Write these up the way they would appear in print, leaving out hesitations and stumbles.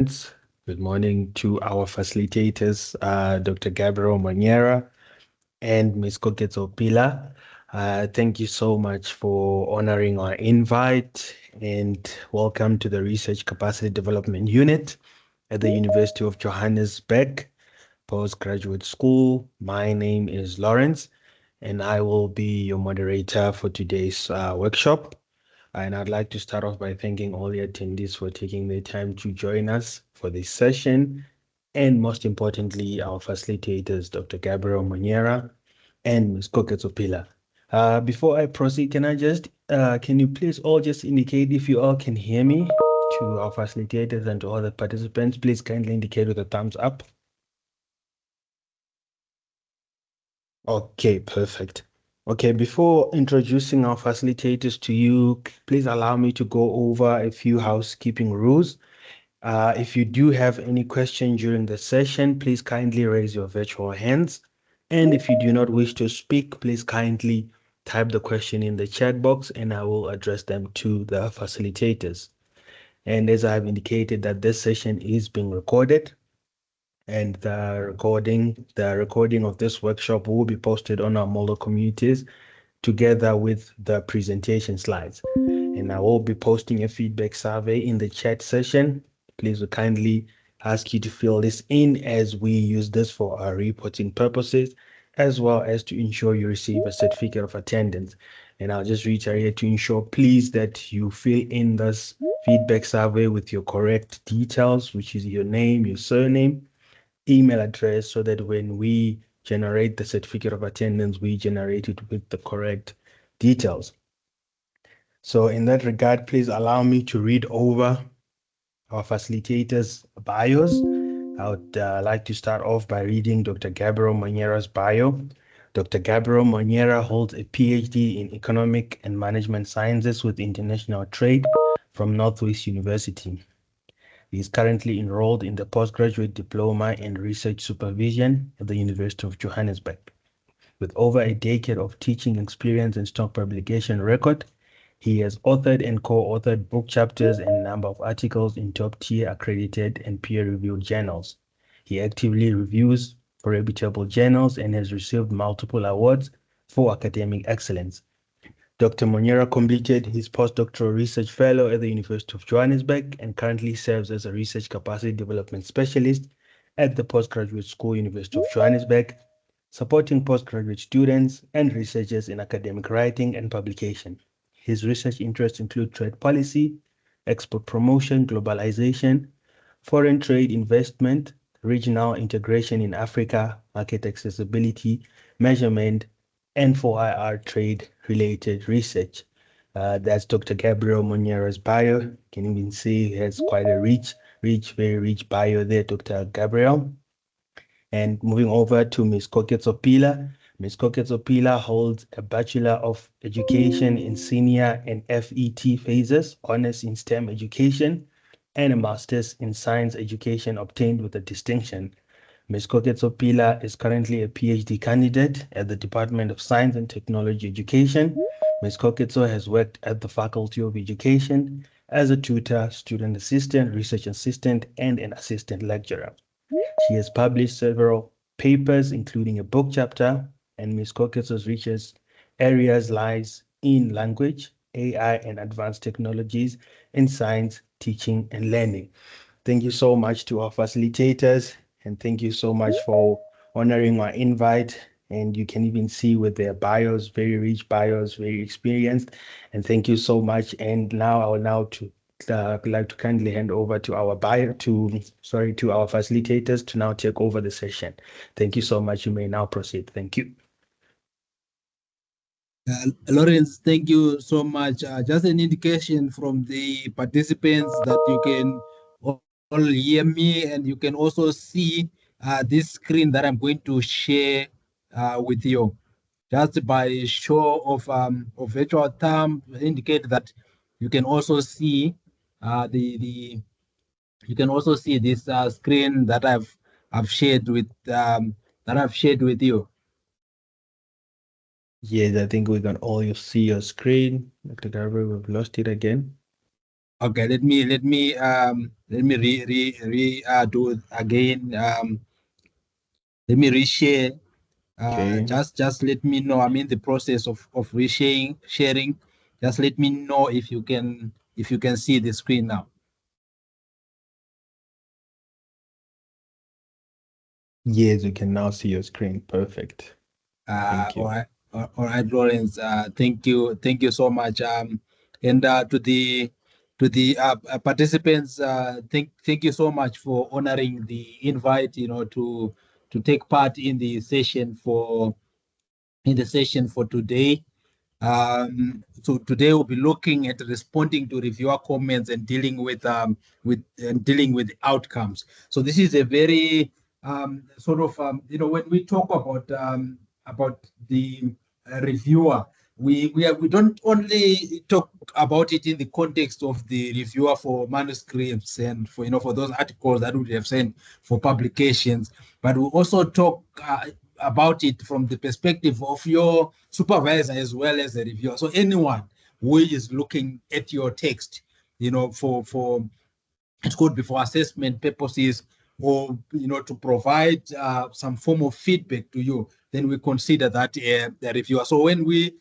Good morning to our facilitators, Dr. Gabriel Moniera and Ms. Koketso Pila. Thank you so much for honoring our invite and welcome to the Research Capacity Development Unit at the University of Johannesburg Postgraduate School. My name is Lawrence and I will be your moderator for today's workshop. And I'd like to start off by thanking all the attendees for taking the time to join us for this session. And most importantly, our facilitators, Dr. Gabriel Moniera and Ms. Koketsopila. Before I proceed, can you please all just indicate if you all can hear me? To our facilitators and to all the participants, please kindly indicate with a thumbs up. Okay, perfect. Okay, before introducing our facilitators to you, please allow me to go over a few housekeeping rules. If you do have any question during the session, please kindly raise your virtual hands. And if you do not wish to speak, please kindly type the question in the chat box and I will address them to the facilitators. And as I've indicated that this session is being recorded, and the recording of this workshop will be posted on our Moodle communities together with the presentation slides. And I will be posting a feedback survey in the chat session. Please we kindly ask you to fill this in as we use this for our reporting purposes, as well as to ensure you receive a certificate of attendance. And I'll just reiterate to ensure, please, that you fill in this feedback survey with your correct details, which is your name, your surname, email address, so that when we generate the certificate of attendance, we generate it with the correct details. So in that regard, please allow me to read over our facilitators' bios. I would like to start off by reading Dr. Gabriel Moniera's bio. Dr. Gabriel Moniera holds a PhD in Economic and Management Sciences with International Trade from Northwest University. He is currently enrolled in the Postgraduate Diploma in Research Supervision at the University of Johannesburg. With over a decade of teaching experience and strong publication record, he has authored and co-authored book chapters and a number of articles in top-tier accredited and peer-reviewed journals. He actively reviews for reputable journals and has received multiple awards for academic excellence. Dr. Moniera completed his postdoctoral research fellow at the University of Johannesburg and currently serves as a research capacity development specialist at the Postgraduate School, University of Johannesburg, supporting postgraduate students and researchers in academic writing and publication. His research interests include trade policy, export promotion, globalization, foreign trade investment, regional integration in Africa, market accessibility, measurement, and 4IR trade-related research. That's Dr. Gabriel Moniera's bio. You can even see he has quite a very rich bio there, Dr. Gabriel. And moving over to Ms. Koketsopila. Ms. Koketsopila holds a Bachelor of Education in Senior and FET phases, honors in STEM education, and a Master's in Science Education obtained with a distinction. Ms. Koketsopila is currently a PhD candidate at the Department of Science and Technology Education. Ms. Koketso has worked at the Faculty of Education as a tutor, student assistant, research assistant, and an assistant lecturer. She has published several papers, including a book chapter, and Ms. Koketso's research areas lies in language, AI, and advanced technologies in science, teaching, and learning. Thank you so much to our facilitators, and thank you so much for honoring our invite. And you can even see with their bios, very rich bios, very experienced. And thank you so much. And now I will like to kindly hand over to our to our facilitators to now take over the session. Thank you so much. You may now proceed. Thank you. Lawrence, thank you so much. Just an indication from the participants that you can all hear me and you can also see this screen that I'm going to share with you. Just by show of virtual thumb, indicate that you can also see the you can also see this screen that I've shared with you. Yes, I think we can all see your screen. Dr. Garber, we've lost it again. Okay, let me do it again. Let me reshare. Okay. Just let me know. I'm in the process of sharing. Just let me know if you can see the screen now. Yes, we can now see your screen. Perfect. Thank All you. right, all right, Lawrence. Thank you so much. And to the participants, thank you so much for honoring the invite. You know, to take part in the session for today. So today we'll be looking at responding to reviewer comments and dealing with outcomes. So this is a very sort of when we talk about the reviewer, we don't only talk about it in the context of the reviewer for manuscripts and for those articles that we have sent for publications, but we also talk about it from the perspective of your supervisor as well as the reviewer. So anyone who is looking at your text, for it could be for assessment purposes or to provide some form of feedback to you, then we consider that a reviewer. So when we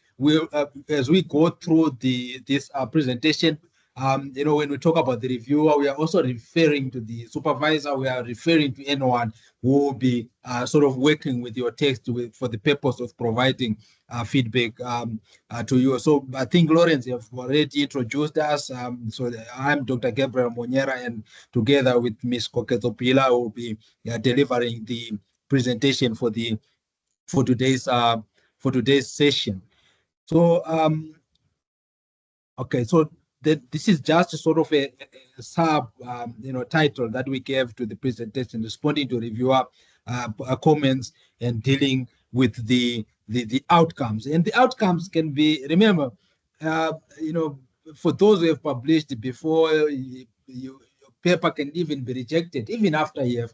as we go through this presentation, when we talk about the reviewer, we are also referring to the supervisor. We are referring to anyone who will be sort of working with your text for the purpose of providing feedback to you. So I think Lawrence have already introduced us. So I'm Dr. Gabriel Monyera, and together with Ms. Koketo Pila, will be delivering the presentation for today's session. So okay, so this is just sort of a sub title that we gave to the presentation, responding to reviewer comments and dealing with the outcomes. And the outcomes can be, remember, uh, you know, for those who have published before, your paper can even be rejected, even after you have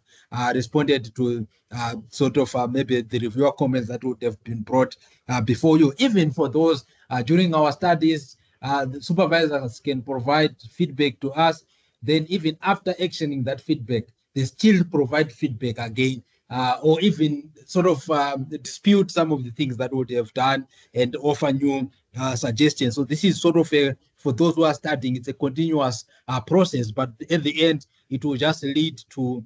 responded to maybe the reviewer comments that would have been brought before you. Even for those during our studies, the supervisors can provide feedback to us. Then even after actioning that feedback, they still provide feedback again, or even sort of dispute some of the things that would have done and offer new suggestions. So this is sort of for those who are studying, it's a continuous process, but at the end, it will just lead to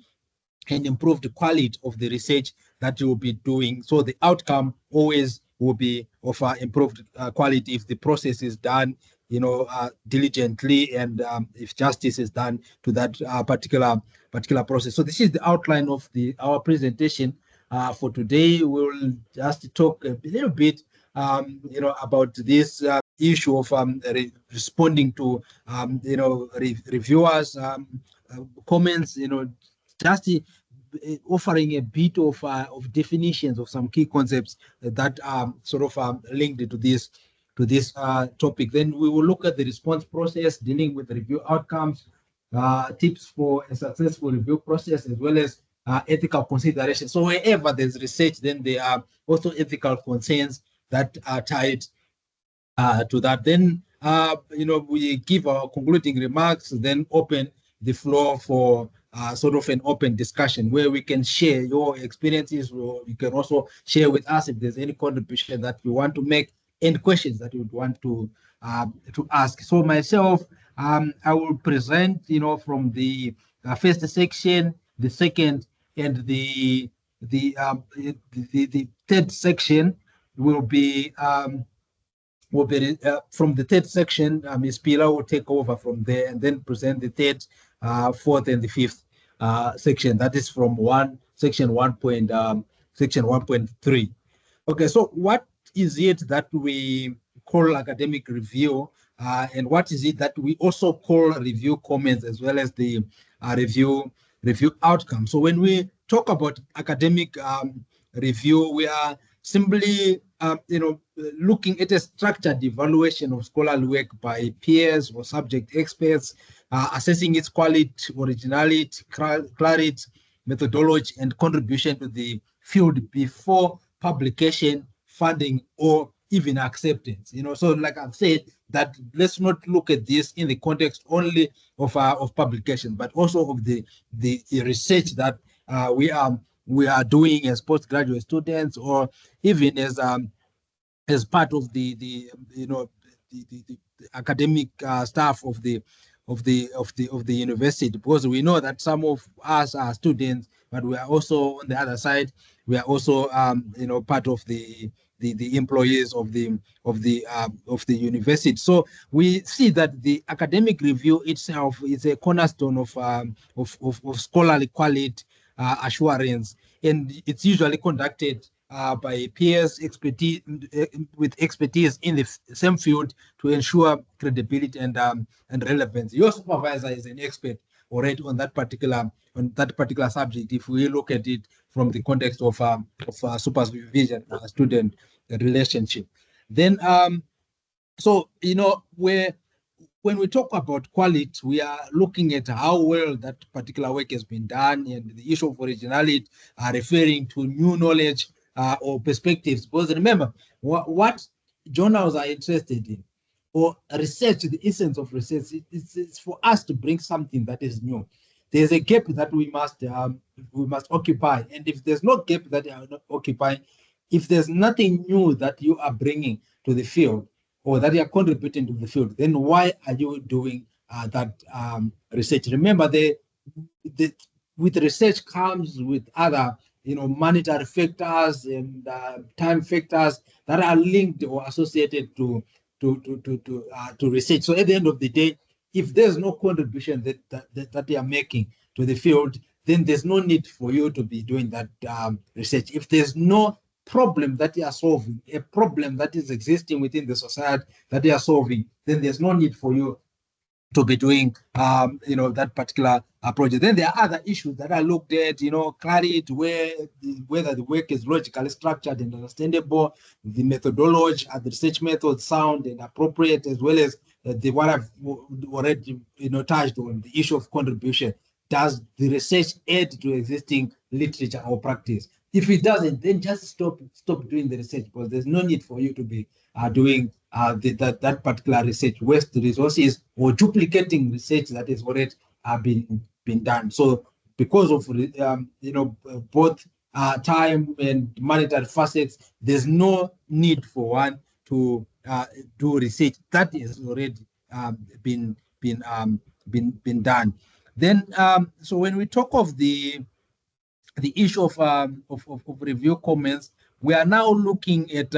and improve the quality of the research that you will be doing. So the outcome always will be of improved quality if the process is done, diligently, and if justice is done to that particular process. So this is the outline of our presentation for today. We'll just talk a little bit, about this issue of responding to, reviewers' comments, just offering a bit of definitions of some key concepts that are sort of linked to this topic. Then we will look at the response process, dealing with review outcomes, tips for a successful review process, as well as ethical considerations. So wherever there's research, then there are also ethical concerns that are tied to that. Then, we give our concluding remarks, then open the floor for sort of an open discussion where we can share your experiences, or you can also share with us if there's any contribution that you want to make and questions that you would want to ask. So myself, I will present, from the first section, the second, and the third section will be from the third section. Ms. Pila will take over from there and then present the third, fourth, and the fifth section. That is from section 1.3. Okay, so what is it that we call academic review, and what is it that we also call review comments, as well as the review outcome? So when we talk about academic review, we are simply looking at a structured evaluation of scholarly work by peers or subject experts, assessing its quality, originality, clarity, methodology, and contribution to the field before publication, funding, or even acceptance. So like I've said, that let's not look at this in the context only of publication, but also of the research that we are doing as postgraduate students, or even as part of the academic staff of the university, because we know that some of us are students, but we are also on the other side, we are also part of the employees of the university. So we see that the academic review itself is a cornerstone of scholarly quality assurance, and it's usually conducted by peers with expertise in the same field to ensure credibility and relevance. Your supervisor is an expert already on that particular subject, if we look at it from the context of supervision student relationship. Then so when we talk about quality, we are looking at how well that particular work has been done, and the issue of originality referring to new knowledge or perspectives. Because remember, what journals are interested in, or research, the essence of research, it's for us to bring something that is new. There's a gap that we must occupy, and if there's no gap that you are not occupying, if there's nothing new that you are bringing to the field, or that you are contributing to the field, then why are you doing that research? Remember, with research comes with other monetary factors and time factors that are linked or associated to research. So at the end of the day, if there's no contribution that you are making to the field, then there's no need for you to be doing that research. If there's no problem that you are solving, a problem that is existing within the society that you are solving, then there's no need for you to be doing that particular project. Then there are other issues that are looked at, clarity, whether the work is logically structured and understandable, the methodology, the research method sound and appropriate, as well as what I've already touched on, the issue of contribution. Does the research add to existing literature or practice? If it doesn't, then just stop doing the research, because there's no need for you to be doing that particular research, waste resources, or duplicating research that has already been done. So because of both time and monetary facets, there's no need for one to do research that has already been done. Then so when we talk of the issue of review comments, we are now looking at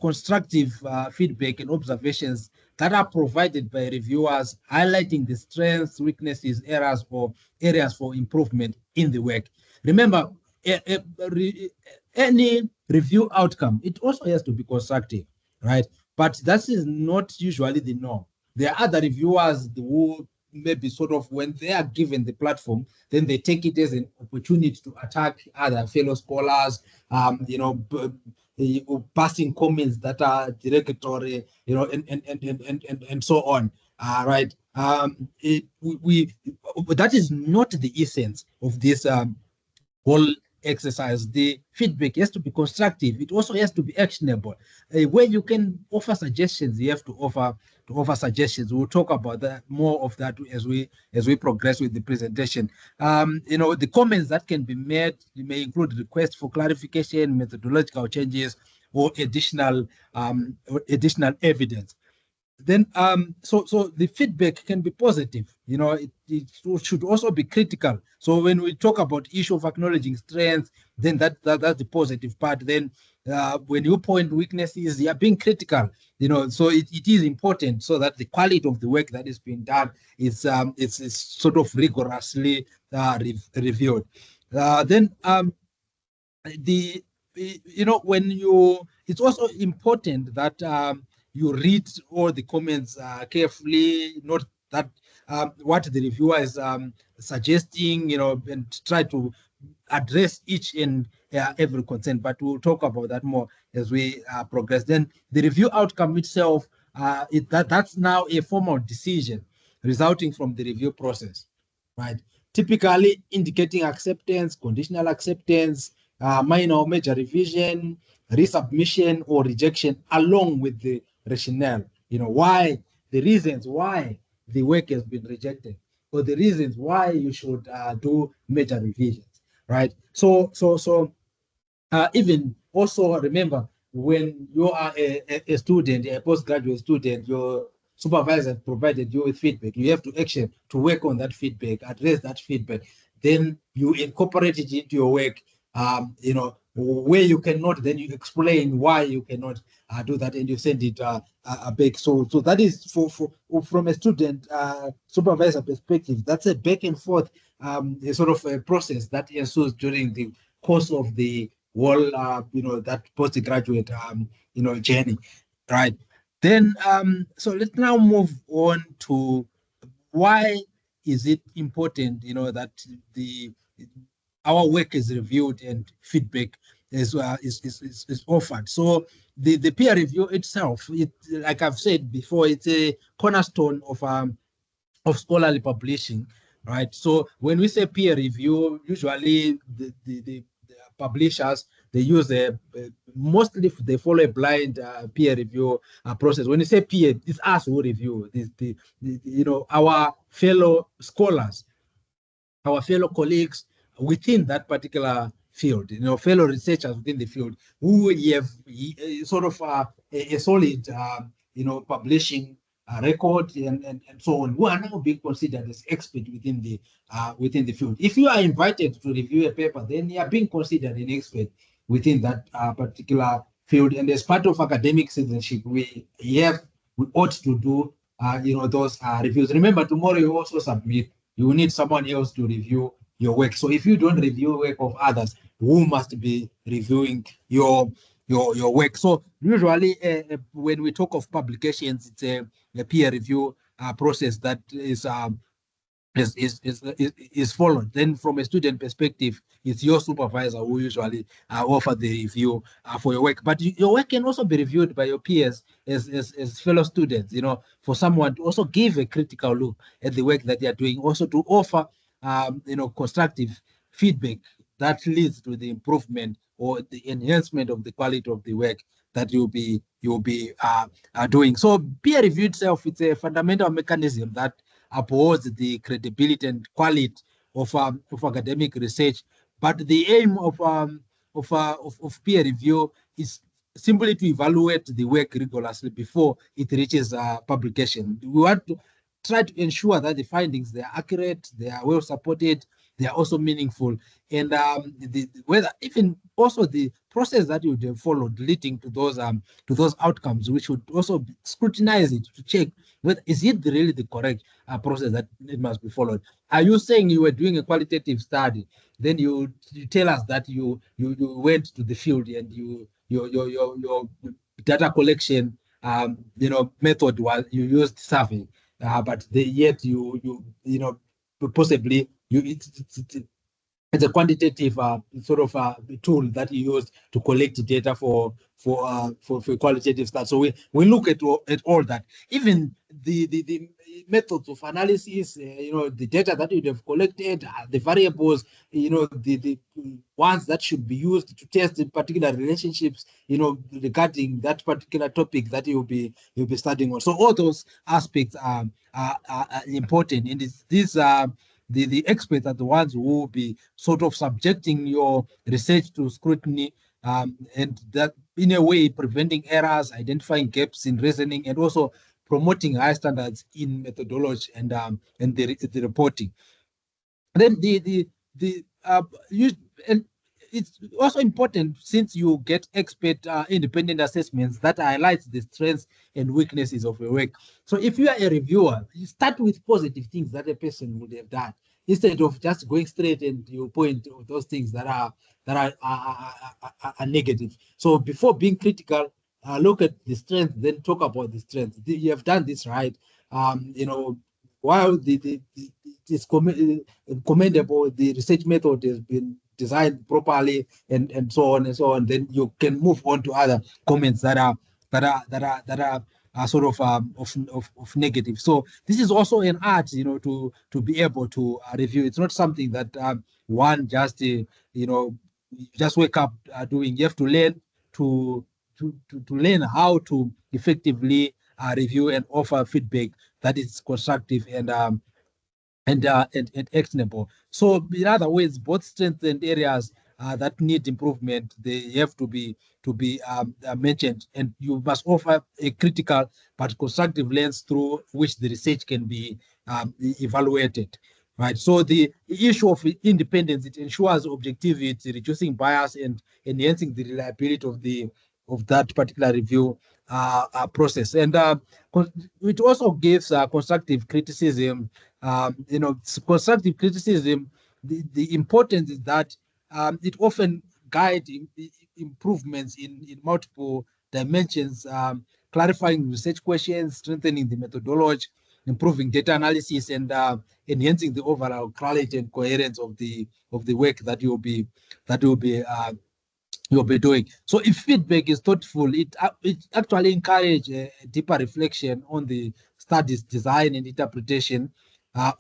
constructive feedback and observations that are provided by reviewers, highlighting the strengths, weaknesses, errors, or areas for improvement in the work. Remember, any review outcome, it also has to be constructive, right? But that is not usually the norm. There are other reviewers who maybe sort of, when they are given the platform, then they take it as an opportunity to attack other fellow scholars, passing comments that are derogatory, and so on. Right. That is not the essence of this whole exercise. The feedback has to be constructive. It also has to be actionable. Where you can offer suggestions, you have to offer suggestions. We'll talk about that, more of that as we progress with the presentation. The comments that can be made may include requests for clarification, methodological changes, or additional evidence. Then so the feedback can be positive. It should also be critical. So when we talk about issue of acknowledging strengths, then that's the positive part. Then when you point weaknesses, you are being critical. So it is important, so that the quality of the work that is being done is it's sort of rigorously reviewed. Then it's also important that you read all the comments carefully, note that what the reviewer is suggesting, and try to address each and every concern. But we'll talk about that more as we progress. Then the review outcome itself, that's now a formal decision resulting from the review process, right? Typically indicating acceptance, conditional acceptance, minor or major revision, resubmission or rejection along with the rationale, why, the reasons why the work has been rejected, or the reasons why you should do major revisions, right? So even also remember, when you are a student, a postgraduate student, your supervisor provided you with feedback, you have to work on that feedback, address that feedback, then you incorporate it into your work. Where you cannot, then you explain why you cannot do that, and you send it back. So that is for from a student supervisor perspective. That's a back and forth a sort of a process that ensues during the course of the whole that postgraduate journey, right? Then so let's now move on to why is it important, that the our work is reviewed and feedback is offered. So the peer review itself, like I've said before, it's a cornerstone of scholarly publishing, right? So when we say peer review, usually the publishers, they use mostly they follow a blind peer review process. When you say peer, it's us who review our fellow scholars, our fellow colleagues within that particular field, fellow researchers within the field who have sort of a solid, publishing record and so on, who are now being considered as experts within the field. If you are invited to review a paper, then you are being considered an expert within that particular field. And as part of academic citizenship, we ought to do those reviews. Remember, tomorrow you also submit. You need someone else to review your work. So if you don't review work of others, who must be reviewing your work? So usually when we talk of publications, it's a peer review process that is followed. Then from a student perspective, it's your supervisor who usually offer the review for your work. But your work can also be reviewed by your peers as fellow students, for someone to also give a critical look at the work that they are doing, also to offer constructive feedback that leads to the improvement or the enhancement of the quality of the work that you'll be doing. So peer review itself, it's a fundamental mechanism that upholds the credibility and quality of academic research. But the aim of peer review is simply to evaluate the work rigorously before it reaches publication. We want to try to ensure that the findings, they are accurate, they are well supported, they are also meaningful, and whether even also the process that you would have followed leading to those outcomes, we should also scrutinize it to check whether is it really the correct process that it must be followed. Are you saying you were doing a qualitative study, then you tell us that you went to the field and your data collection method was you used survey, but yet you possibly it's a quantitative sort of tool that you use to collect data for qualitative stuff. So we look at all that, even the methods of analysis, the data that you have collected, the variables, the ones that should be used to test particular relationships, regarding that particular topic that you'll be studying on. So all those aspects are important, and these are the experts are the ones who will be sort of subjecting your research to scrutiny, and that in a way preventing errors, identifying gaps in reasoning, and also promoting high standards in methodology and the reporting. Then and it's also important, since you get expert independent assessments that highlights the strengths and weaknesses of your work. So if you are a reviewer, you start with positive things that a person would have done, instead of just going straight and you point to those things that are negative. So before being critical, look at the strength, then talk about the strength. You have done this right. While it's commendable, the research method has been designed properly, and so on and so on, then you can move on to other comments that are sort of negative. So this is also an art, to be able to review. It's not something that one just just wake up doing. You have to learn to learn how to effectively review and offer feedback that is constructive and actionable. So in other words, both strengths and areas that need improvement, they have to be mentioned, and you must offer a critical but constructive lens through which the research can be evaluated. Right. So the issue of independence, it ensures objectivity, reducing bias, and enhancing the reliability of that particular review process. And it also gives constructive criticism. Constructive criticism, the importance is that it often guides improvements in multiple dimensions, clarifying research questions, strengthening the methodology, improving data analysis, and enhancing the overall quality and coherence of the work that you'll be doing. So if feedback is thoughtful, it actually encourages a deeper reflection on the study's design and interpretation,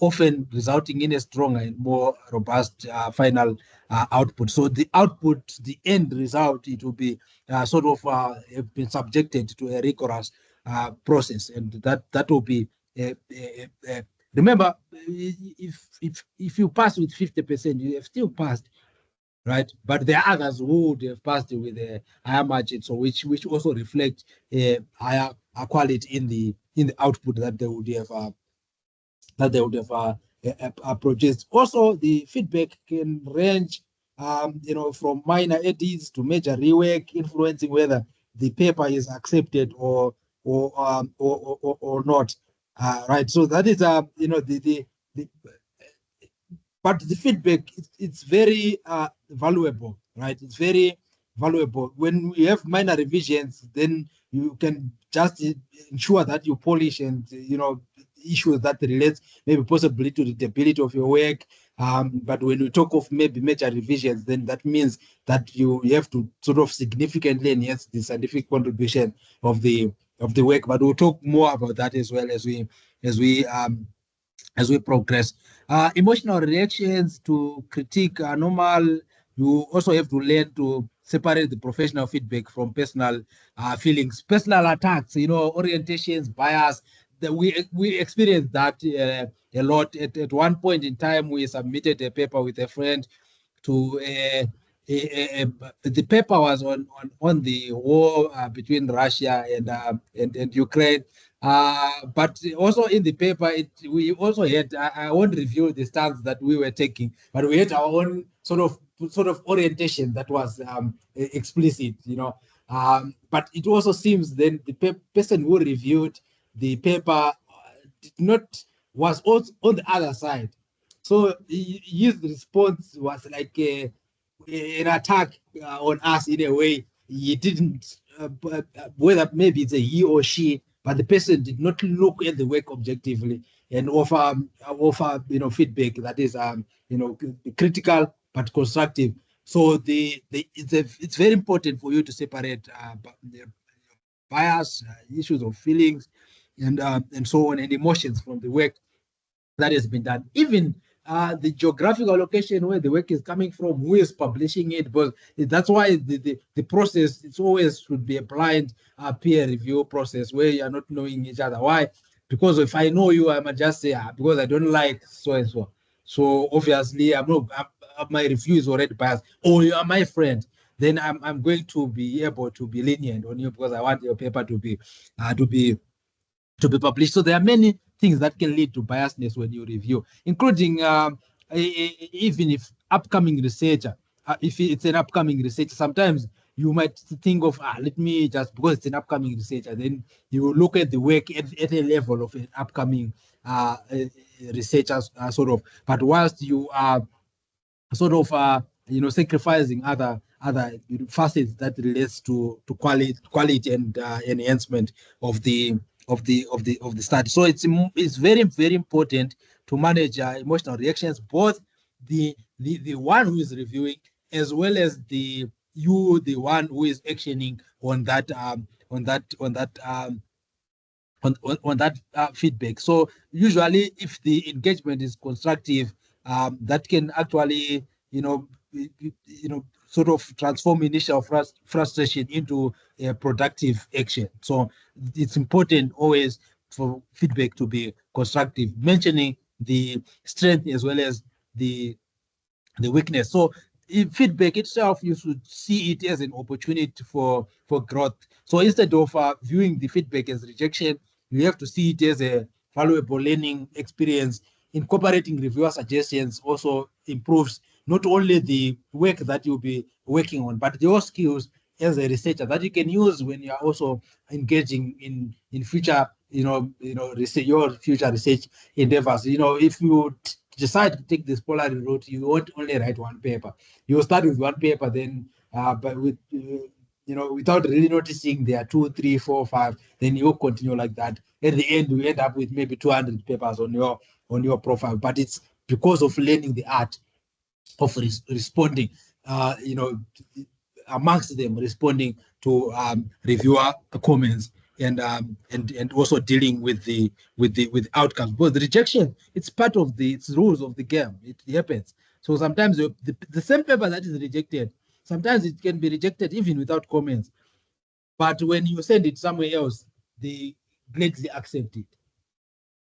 often resulting in a stronger and more robust final output. So the output, the end result, it will be have been subjected to a rigorous process, and that will be remember, if you pass with 50%, you have still passed, right? But there are others who would have passed with a higher margin, so which also reflect a higher quality in the output that they would have produced. Also, the feedback can range, from minor edits to major rework, influencing whether the paper is accepted or not. Right. So that is the but the feedback, it's very valuable, right? It's very valuable. When you have minor revisions, then you can just ensure that you polish and issues that relates maybe possibly to the stability of your work. But when we talk of maybe major revisions, then that means that you have to sort of significantly enhance the scientific contribution of the work. But we'll talk more about that as well as we progress. Emotional reactions to critique are normal. You also have to learn to separate the professional feedback from personal feelings, personal attacks, orientations, bias. We experienced that a lot. At one point in time, we submitted a paper with a friend to the paper was on the war between Russia and Ukraine. But also in the paper, we also had, I won't review the stance that we were taking, but we had our own sort of orientation that was explicit, but it also seems then the person who reviewed the paper was also on the other side. So his response was like an attack on us in a way. He didn't, whether maybe it's a he or she, but the person did not look at the work objectively and offer feedback that is critical but constructive. So it's very important for you to separate bias, issues of feelings, and so on, and emotions from the work that has been done. Even the geographical location where the work is coming from, who is publishing it, but that's why the process, it's always should be a blind peer review process where you are not knowing each other. Why? Because if I know you, I might just say, because I don't like so and so. So obviously, my review is already biased. Or you are my friend, then I'm going to be able to be lenient on you because I want your paper to be published. So there are many things that can lead to biasness when you review, including even if upcoming researcher, if it's an upcoming researcher, sometimes you might think of, let me just, because it's an upcoming researcher, then you look at the work at a level of an upcoming researcher, sort of. But whilst you are sort of, sacrificing other facets that relates to quality and enhancement of the study. So it's very, very important to manage emotional reactions, both the one who is reviewing as well as the one who is actioning on that feedback. So usually, if the engagement is constructive, that can actually sort of transform initial frustration into a productive action. So it's important always for feedback to be constructive, mentioning the strength as well as the weakness. So in feedback itself, you should see it as an opportunity for growth. So instead of viewing the feedback as rejection, you have to see it as a valuable learning experience. Incorporating reviewer suggestions also improves not only the work that you'll be working on, but your skills as a researcher that you can use when you are also engaging in future, research, your future research endeavors. If you decide to take the scholarly route, you won't only write one paper. You'll start with one paper, then but with without really noticing there are 2, 3, 4, 5, then you continue like that. At the end, you end up with maybe 200 papers on your profile. But it's because of learning the art of responding, amongst them responding to reviewer comments and also dealing with the outcomes. But the rejection, it's part of it's rules of the game. It happens. So sometimes the same paper that is rejected, sometimes it can be rejected even without comments. But when you send it somewhere else, they gladly accept it,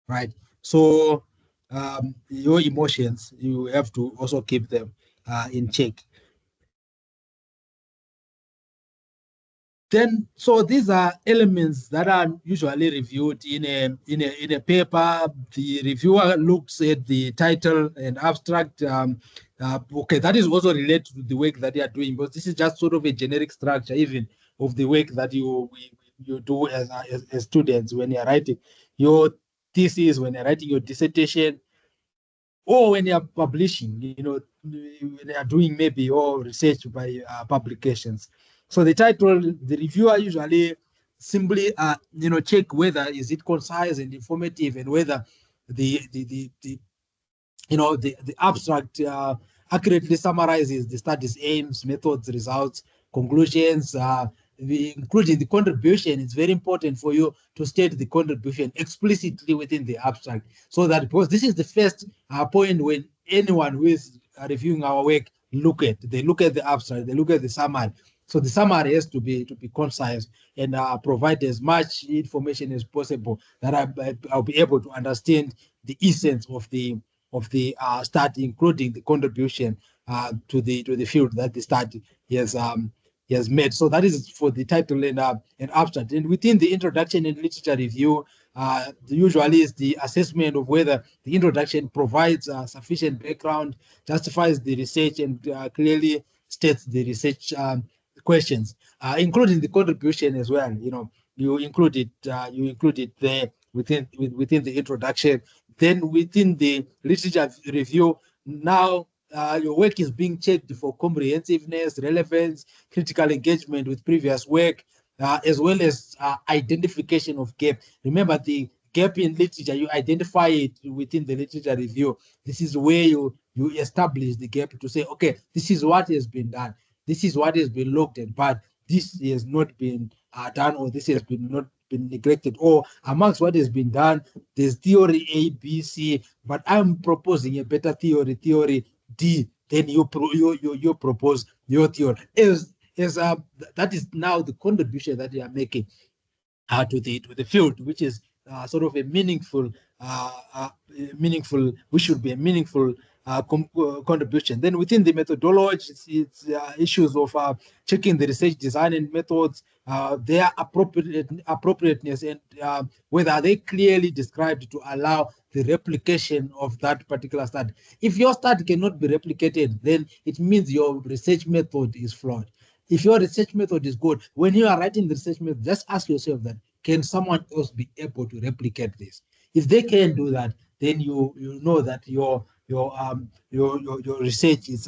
right? So your emotions, you have to also keep them in check. Then, so these are elements that are usually reviewed in a paper. The reviewer looks at the title and abstract. Okay, that is also related to the work that you are doing, but this is just sort of a generic structure, even of the work that you do as students when you are writing your thesis, when you're writing your dissertation, or when you're publishing, when you're doing maybe your research by publications. So the title, the reviewer usually simply, check whether is it concise and informative, and whether the abstract accurately summarizes the study's aims, methods, results, conclusions, including the contribution. It's very important for you to state the contribution explicitly within the abstract, so that, because this is the first point when anyone who is reviewing our work they look at the abstract, they look at the summary. So the summary has to be concise and provide as much information as possible that I'll be able to understand the essence of the study, including the contribution to the field that the study has made. So that is for the title and abstract. And within the introduction and literature review, usually is the assessment of whether the introduction provides sufficient background, justifies the research, and clearly states the research questions, including the contribution as well. You include it there within the introduction. Then within the literature review, now your work is being checked for comprehensiveness, relevance, critical engagement with previous work, as well as identification of gap. Remember, the gap in literature, you identify it within the literature review. This is where you establish the gap to say, okay, this is what has been done. This is what has been looked at, but this has not been done, or this has not been neglected, or amongst what has been done, there's theory A, B, C, but I'm proposing a better theory D. Then you propose your theory. That is now the contribution that you are making to the field, which is sort of a meaningful, which should be a meaningful contribution. Then within the methodology, it's issues of checking the research design and methods, their appropriateness, and whether they clearly described to allow the replication of that particular study. If your study cannot be replicated, then it means your research method is flawed. If your research method is good, when you are writing the research method, just ask yourself that, can someone else be able to replicate this? If they can do that, then you know that your research is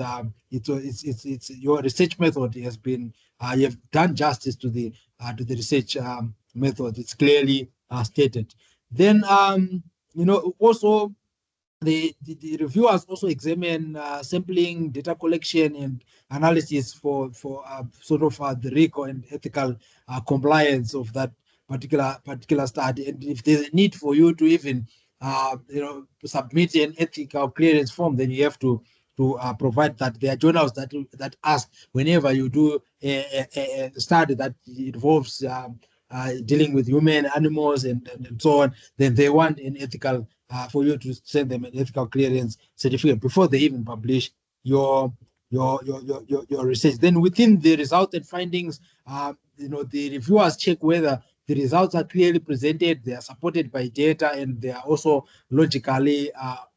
it's your research method has been you have done justice to the research method. It's clearly stated. Then also the reviewers also examine sampling, data collection, and analysis for sort of the RICO and ethical compliance of that particular study. And if there's a need for you to even submit an ethical clearance form, then you have to provide that. There are journals that ask whenever you do a study that involves dealing with human, animals, and so on, then they want an ethical for you to send them an ethical clearance certificate before they even publish your research. Then within the resulted findings, the reviewers check whether the results are clearly presented, they are supported by data, and they are also logically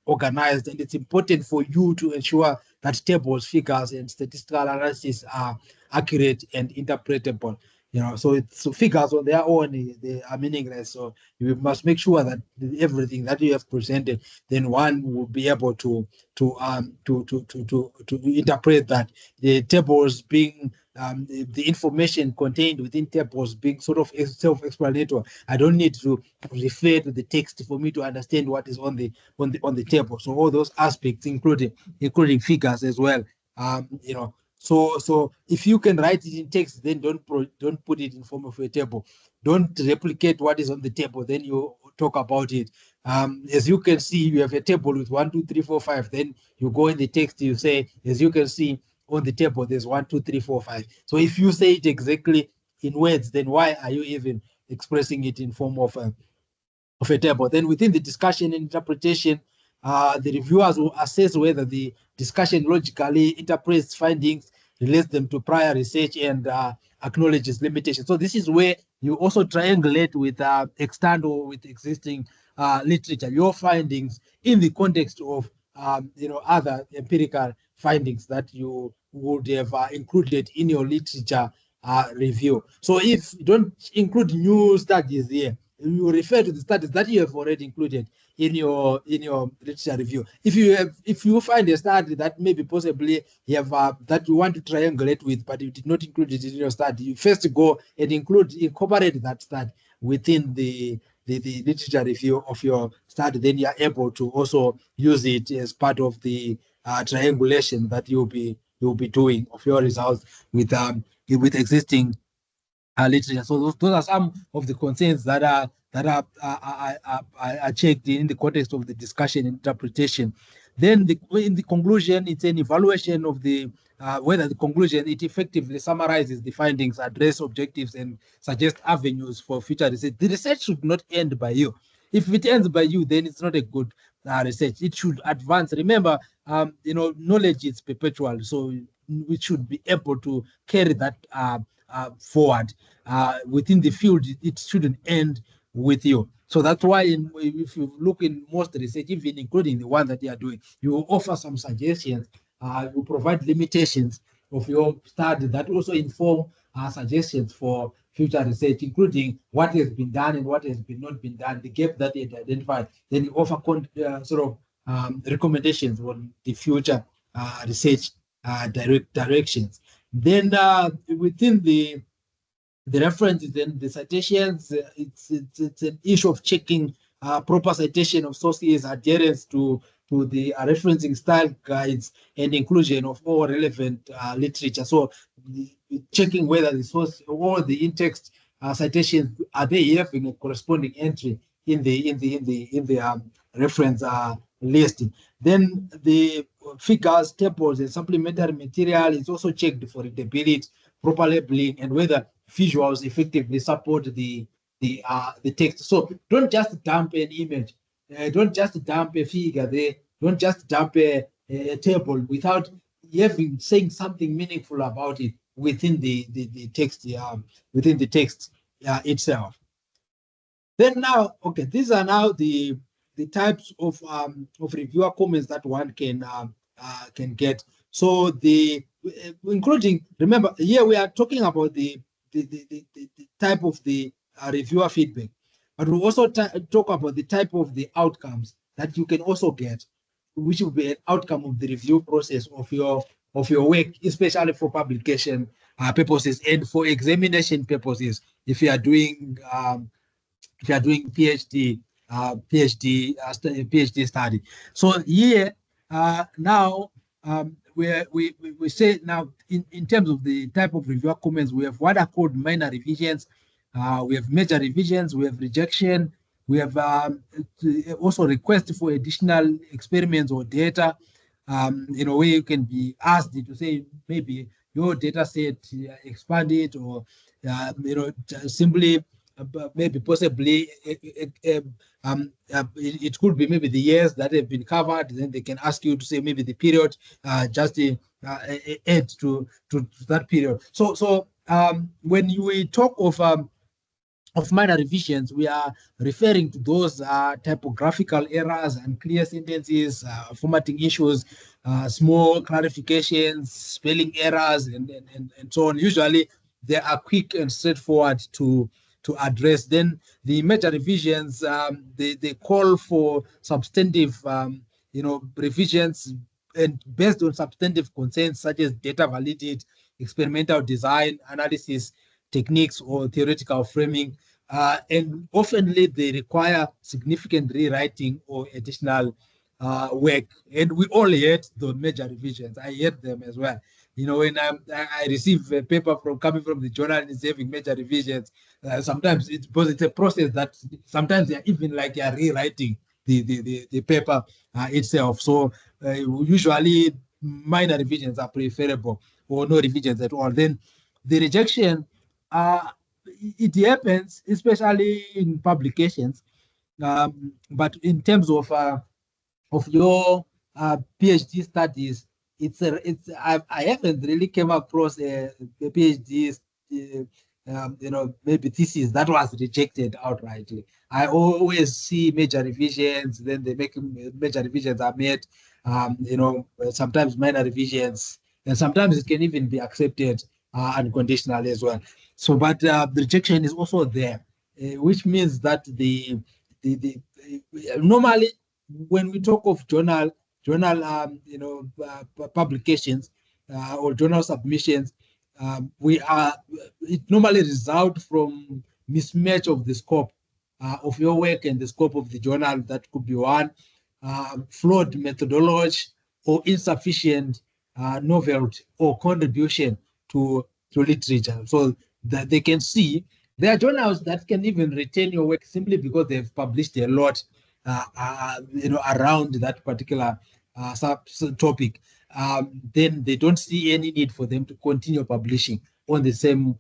organized. And it's important for you to ensure that tables, figures, and statistical analysis are accurate and interpretable. So figures on their own, they are meaningless. So you must make sure that everything that you have presented, then one will be able to interpret that. The tables being the information contained within tables being sort of self-explanatory. I don't need to refer to the text for me to understand what is on the table. So all those aspects, including figures as well. So if you can write it in text, then don't put it in form of a table. Don't replicate what is on the table, then you talk about it. As you can see, you have a table with 1, 2, 3, 4, 5. Then you go in the text, you say, as you can see on the table, there's 1, 2, 3, 4, 5. So if you say it exactly in words, then why are you even expressing it in form of a table? Then within the discussion and interpretation, the reviewers will assess whether the discussion logically interprets findings, relates them to prior research, and acknowledges limitations. So this is where you also triangulate with external, with existing literature, your findings in the context of other empirical findings that you would have included in your literature review. So if you don't include new studies here, you refer to the studies that you have already included in your literature review. If you find a study that maybe possibly you have that you want to triangulate with, but you did not include it in your study, you first go and incorporate that study within the literature review of your study. Then you are able to also use it as part of the triangulation that you'll be doing of your results with existing literature. So those are some of the concerns that are checked in the context of the discussion and interpretation. Then in the conclusion, it's an evaluation of the whether the conclusion it effectively summarizes the findings, address objectives, and suggest avenues for future research. The research should not end by you. If it ends by you, then it's not a good research. It should advance. Remember, knowledge is perpetual, so we should be able to carry that forward within the field. It shouldn't end with you. So that's why if you look in most research, even including the one that you are doing, you will offer some suggestions, you provide limitations of your study that also inform suggestions for future research, including what has been done and what has not been done, the gap that you identified. Then you offer recommendations on the future research directions. Then within the references and the citations, it's an issue of checking proper citation of sources, adherence to the referencing style guides, and inclusion of all relevant literature. So checking whether the source or the in-text citations are they having a corresponding entry in the reference listing. Then the figures, tables, and supplementary material is also checked for readability, proper labeling, and whether visuals effectively support the text. So don't just dump an image, don't just dump a figure there, don't just dump a table without saying something meaningful about it within the text, within the text itself. Then now, okay, these are now the types of reviewer comments that one can get. So including, remember here we are talking about the type of the reviewer feedback, but we also talk about the type of the outcomes that you can also get, which will be an outcome of the review process of your work, especially for publication purposes and for examination purposes. If you are doing PhD study. So here now we say now in terms of the type of reviewer comments, we have what are called minor revisions, we have major revisions, we have rejection, we have also request for additional experiments or data, where you can be asked to say maybe your data set, expand it, or simply maybe possibly it could be maybe the years that have been covered. Then they can ask you to say maybe the period, just add to that period. So when we talk of minor revisions, we are referring to those typographical errors, unclear sentences, formatting issues, small clarifications, spelling errors, and so on. Usually, they are quick and straightforward to address. Then the major revisions, they call for substantive, revisions, and based on substantive concerns such as data validity, experimental design, analysis techniques, or theoretical framing, and oftenly they require significant rewriting or additional work. And we all hate the major revisions. I hate them as well. When I receive a paper coming from the journal and it's having major revisions, sometimes it's because it's a process that sometimes they're even like you're rewriting the paper itself. So usually minor revisions are preferable, or no revisions at all. Then the rejection, it happens, especially in publications. But in terms of your PhD studies, I haven't really came across a PhD, maybe thesis that was rejected outrightly. I always see major revisions, then major revisions are made, sometimes minor revisions, and sometimes it can even be accepted unconditionally as well. So, but the rejection is also there, which means that the normally when we talk of journal publications or journal submissions, it normally results from mismatch of the scope of your work and the scope of the journal. That could be one, flawed methodology, or insufficient novelty or contribution to literature. So that they can see there are journals that can even retain your work simply because they've published a lot around that particular topic. Then they don't see any need for them to continue publishing on the same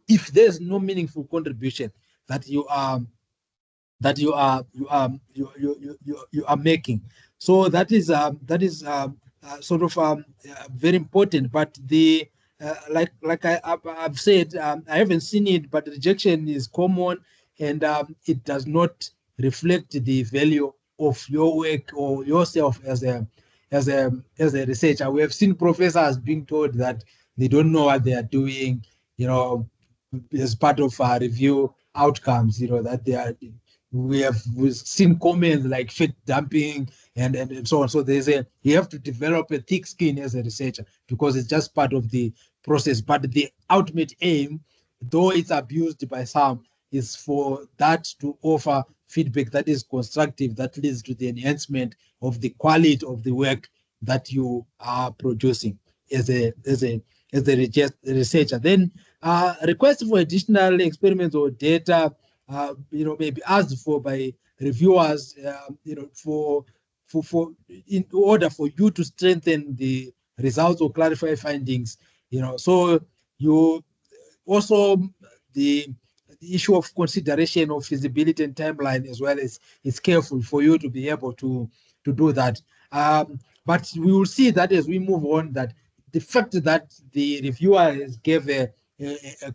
if there's no meaningful contribution that you are making. So that is sort of very important. But the like I've said, I haven't seen it, but rejection is common, and it does not reflect the value of your work or yourself as a researcher. We have seen professors being told that they don't know what they are doing, as part of our review outcomes, that they are. We've seen comments like faith dumping and so on. So you have to develop a thick skin as a researcher, because it's just part of the process. But the ultimate aim, though it's abused by some, is for that to offer feedback that is constructive, that leads to the enhancement of the quality of the work that you are producing as a researcher. Then requests for additional experiments or data, maybe asked for by reviewers, for in order for you to strengthen the results or clarify findings. So you also the issue of consideration of feasibility and timeline as well is careful for you to be able to do that. But we will see that as we move on, that the fact that the reviewer has gave a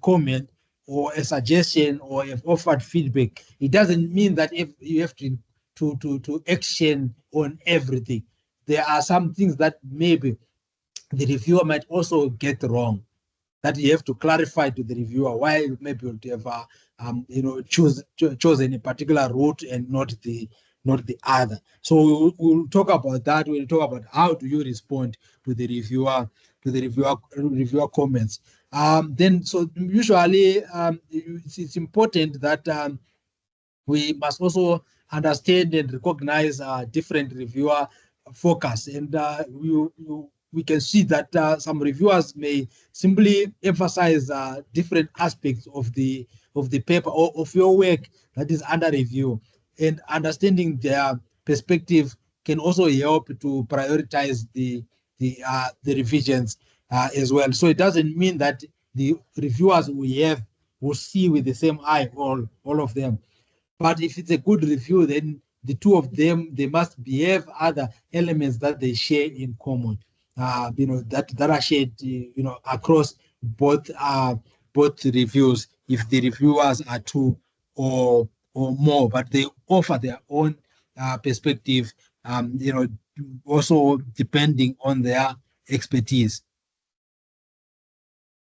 comment or a suggestion or have offered feedback, it doesn't mean that if you have to action on everything. There are some things that maybe the reviewer might also get wrong, that you have to clarify to the reviewer why maybe you have chosen a particular route and not the other. So we'll talk about that. We'll talk about how do you respond to the reviewer comments. Then, so usually it's important that we must also understand and recognize different reviewer focus, and we can see that some reviewers may simply emphasize different aspects of the paper or of your work that is under review, and understanding their perspective can also help to prioritize the revisions as well. So it doesn't mean that the reviewers we have will see with the same eye all of them. But if it's a good review, then the two of them, they must have other elements that they share in common, that are shared, across both reviews. If the reviewers are two or more, but they offer their own perspective, also depending on their expertise.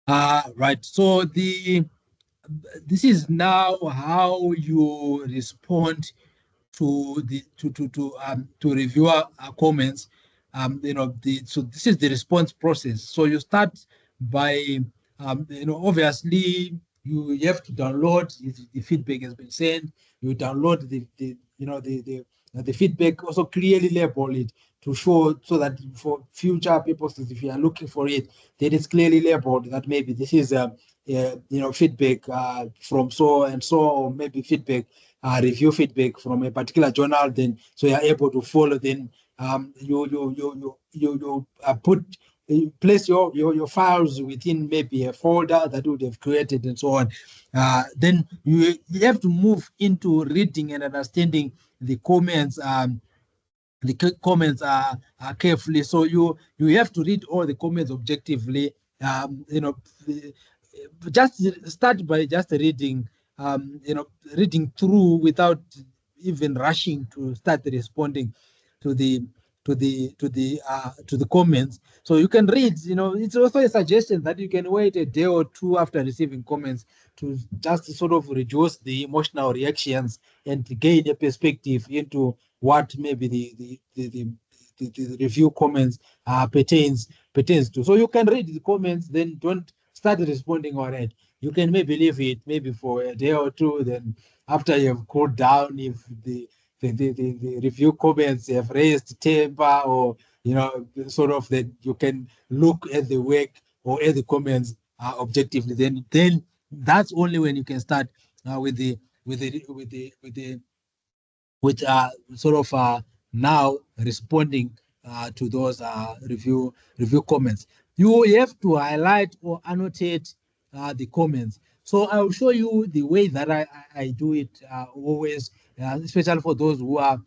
Right. So this is now how you respond to the to reviewer comments. So this is the response process. So you start by obviously you have to download if the feedback has been sent. You download the feedback, also clearly label it to show, so that for future purposes, if you are looking for it, then it's clearly labeled that maybe this is feedback from so and so, or maybe feedback review feedback from a particular journal. Then so you are able to follow. Then you place your files within maybe a folder that would have created and so on. Then you have to move into reading and understanding the comments. The comments are carefully. So you have to read all the comments objectively. Just start by just reading, reading through without even rushing to start responding to the to the comments. So you can read. It's also a suggestion that you can wait a day or two after receiving comments to just sort of reduce the emotional reactions and gain a perspective into what maybe the review comments pertains to. So you can read the comments, then don't start responding already. You can maybe leave it maybe for a day or two. Then after you have cooled down, if the review comments have raised temper, or sort of, that you can look at the work or at the comments objectively. Then that's only when you can start with sort of now responding to those review comments. You have to highlight or annotate the comments. So I'll show you the way that I do it always, especially for those who are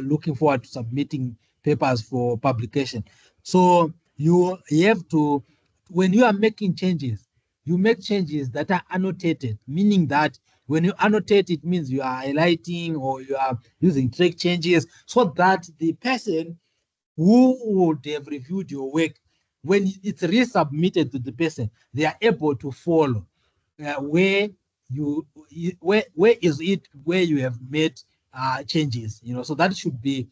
looking forward to submitting papers for publication. So you have to, when you are making changes, you make changes that are annotated, meaning that when you annotate, it means you are highlighting or you are using track changes, so that the person who would have reviewed your work, when it's resubmitted to the person, they are able to follow where is it where you have made changes. So that should be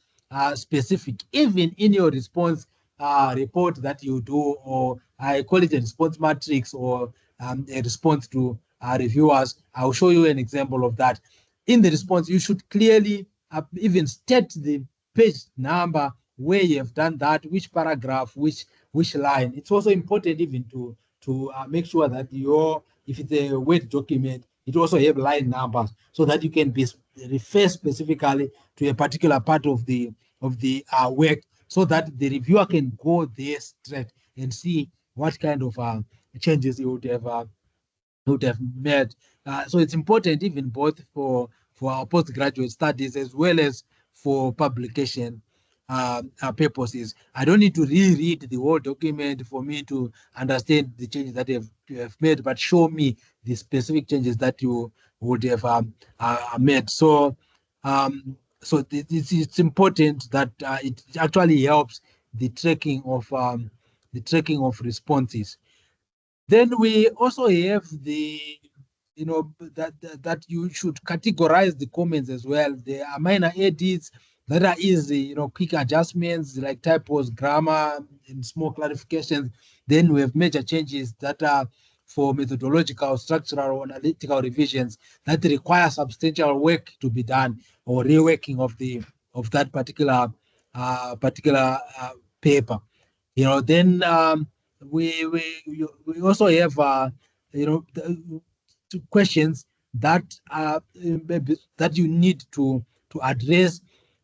specific, even in your response report that you do, or I call it a response matrix, or a response to reviewers. I'll show you an example of that. In the response, you should clearly even state the page number where you have done that, which paragraph, which line. It's also important even to make sure that if it's a Word document, it also have line numbers, so that you can refer specifically to a particular part of the work, so that the reviewer can go there straight and see what kind of changes you would have made. So it's important even both for our postgraduate studies as well as for publication purposes. I don't need to reread the whole document for me to understand the changes that you have made, but show me the specific changes that you would have made. So it's important that it actually helps the tracking of responses. Then we also have that you should categorize the comments as well. There are minor edits that are easy, quick adjustments like typos, grammar, and small clarifications. Then we have major changes that are for methodological, structural, or analytical revisions that require substantial work to be done, or reworking of that particular paper. Then we also have questions that maybe that you need to address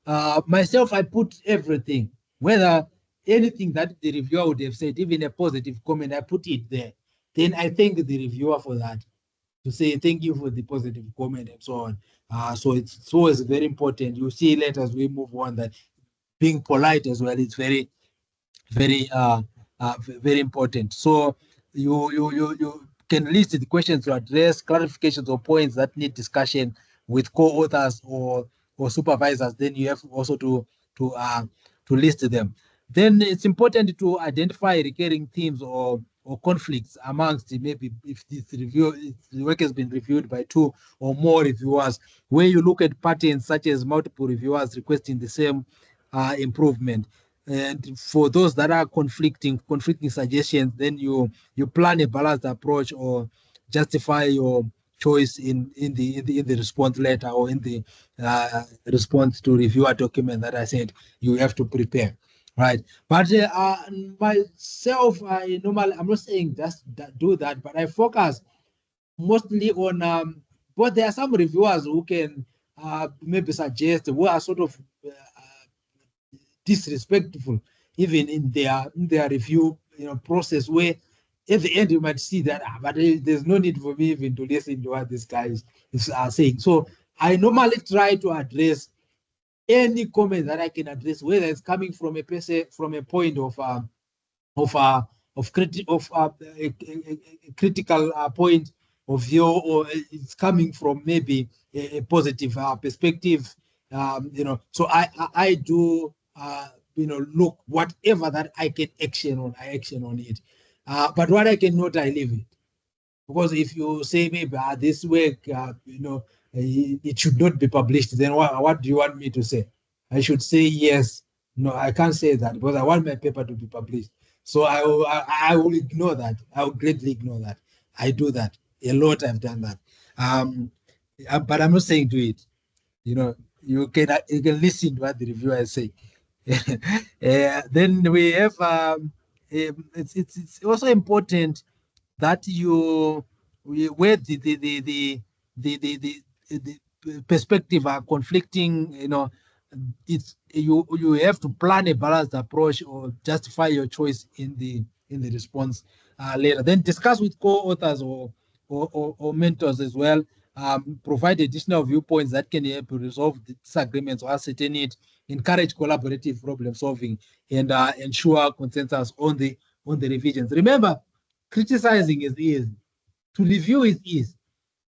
Myself, I put everything, whether anything that the reviewer would have said, even a positive comment, I put it there. Then I thank the reviewer for that, to say thank you for the positive comment and so on. So it's always very important. You see later as we move on that being polite as well is very important. So you can list the questions to address, clarifications or points that need discussion with co-authors or supervisors. Then you have also to uh, to list them. Then it's important to identify recurring themes or conflicts amongst maybe if if the work has been reviewed by 2 or more reviewers, where you look at patterns such as multiple reviewers requesting the same improvement. And for those that are conflicting suggestions, then you plan a balanced approach or justify your choice in the response letter or in the response to reviewer document that I said you have to prepare, right? But myself, I normally, I'm not saying just do that, but I focus mostly on but there are some reviewers who can maybe suggest, who are sort of disrespectful even in their review process, where at the end you might see that but there's no need for me even to listen to what these guys are saying. So I normally try to address any comment that I can address, whether it's coming from a person from a point of a critical point of view, or it's coming from maybe a positive perspective. So I do look whatever that I can action on, I action on it. But what I cannot, I leave it. Because if you say maybe this work, it should not be published, then what do you want me to say? I should say yes. No, I can't say that because I want my paper to be published. So I will ignore that. I will greatly ignore that. I do that a lot. I've done that. But I'm not saying do it. You can listen to what the reviewer is saying. Then we have it's also important that where the perspective are conflicting, it's you have to plan a balanced approach or justify your choice in the response later. Then discuss with co-authors or mentors as well. Provide additional viewpoints that can help you resolve the disagreements or ascertain it. Encourage collaborative problem solving and ensure consensus on the revisions. Remember, criticizing is easy, to review is easy,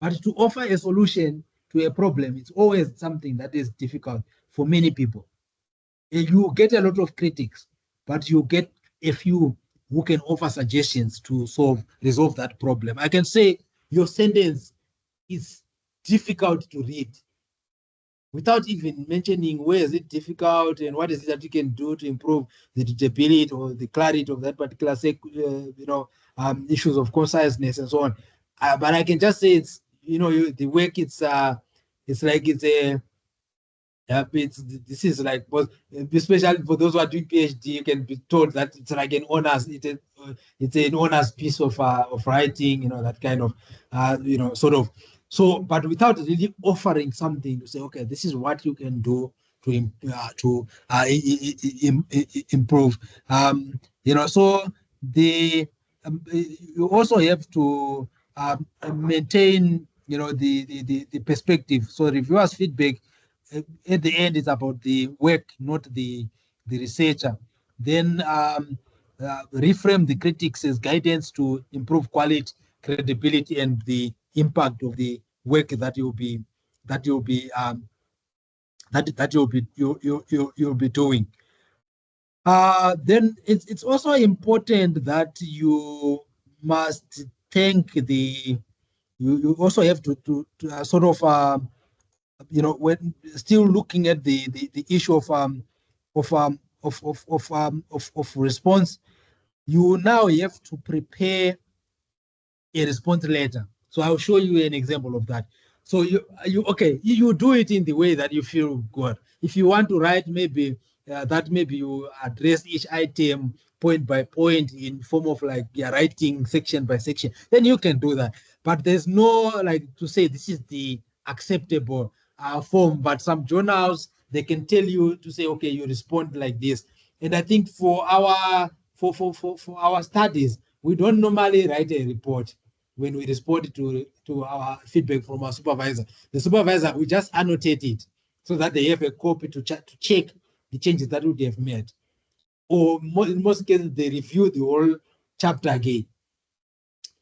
but to offer a solution to a problem, it's always something that is difficult for many people. You get a lot of critics, but you get a few who can offer suggestions to resolve that problem. I can say your sentence is difficult to read without even mentioning where is it difficult and what is it that you can do to improve the readability or the clarity of that particular issues of conciseness and so on. But I can just say it's the work, it's like it's a this is like, but especially for those who are doing PhD, you can be told that it's like an honors, it's an honors piece of writing, that kind of sort of. So, but without really offering something to say, okay, this is what you can do to improve. So you also have to maintain, the perspective. So reviewers' feedback at the end is about the work, not the researcher. Then reframe the critics as guidance to improve quality, credibility, and the impact of the work that you'll be you'll be doing. Then it's also important that you must thank you also have to sort of when still looking at the issue of response, you now have to prepare a response letter. So I'll show you an example of that. So you do it in the way that you feel good. If you want to write maybe maybe you address each item point by point in form of like writing section by section, then you can do that. But there's no like to say this is the acceptable form. But some journals, they can tell you to say, okay, you respond like this. And I think for our studies, we don't normally write a report when we respond to our feedback from our supervisor. The supervisor will just annotate it so that they have a copy to check the changes that would have made. Or in most cases, they review the whole chapter again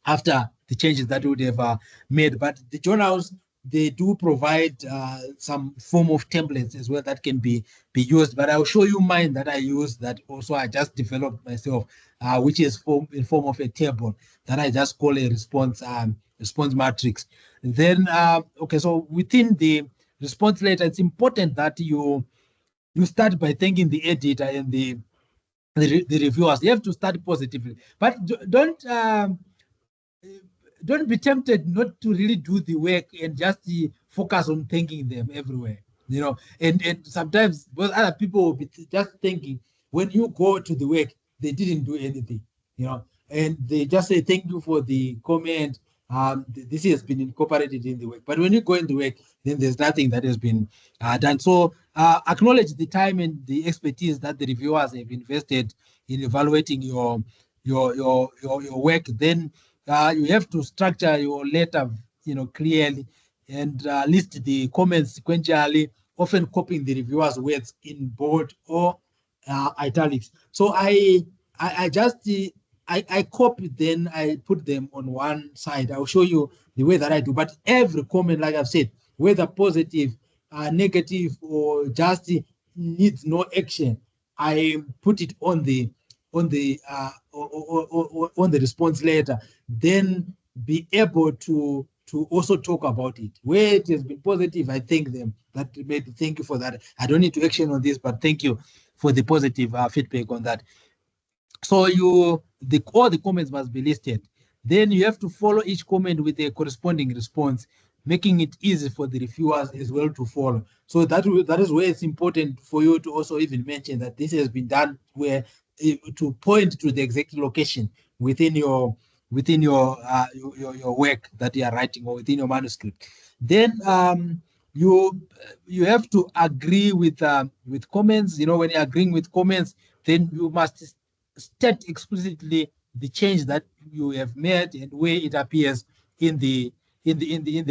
after the changes that would have made. But the journals, they do provide some form of templates as well that can be used. But I'll show you mine that I use that also I just developed myself, which is in form of a table that I just call a response matrix. And then, okay, so within the response letter, it's important that you start by thanking the editor and the reviewers. You have to start positively, but don't be tempted not to really do the work and just focus on thanking them everywhere, and sometimes those other people will be just thinking when you go to the work, they didn't do anything, and they just say thank you for the comment. This has been incorporated in the work, but when you go in the work, then there's nothing that has been done. So acknowledge the time and the expertise that the reviewers have invested in evaluating your work. Then you have to structure your letter, clearly, and list the comments sequentially, often copying the reviewer's words in bold or italics. So I just I copy, then I put them on one side. I'll show you the way that I do. But every comment, like I've said, whether positive, negative, or just needs no action, I put it on the response letter. Then be able to also talk about it. Where it has been positive, I thank them. Thank you for that. I don't need to action on this, but thank you for the positive feedback on that. So all the comments must be listed. Then you have to follow each comment with a corresponding response, making it easy for the reviewers as well to follow. So that is where it's important for you to also even mention that this has been done where to point to the exact location within your work that you are writing or within your manuscript. Then you have to agree with comments. When you're agreeing with comments, then you must state explicitly the change that you have made and where it appears in the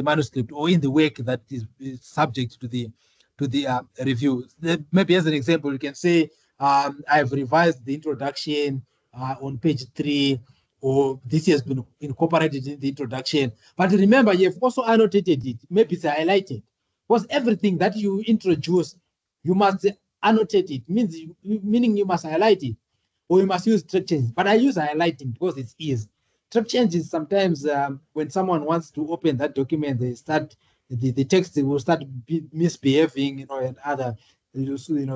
manuscript or in the work that is subject to the review. Maybe as an example, you can say, I've revised the introduction on page 3, or this has been incorporated in the introduction. But remember, you have also annotated it. Maybe it's highlighted. Because everything that you introduce, you must annotate it. Meaning you must highlight it, or you must use track changes. But I use highlighting because it's easy. Track changes sometimes when someone wants to open that document, they start the text will start misbehaving, and other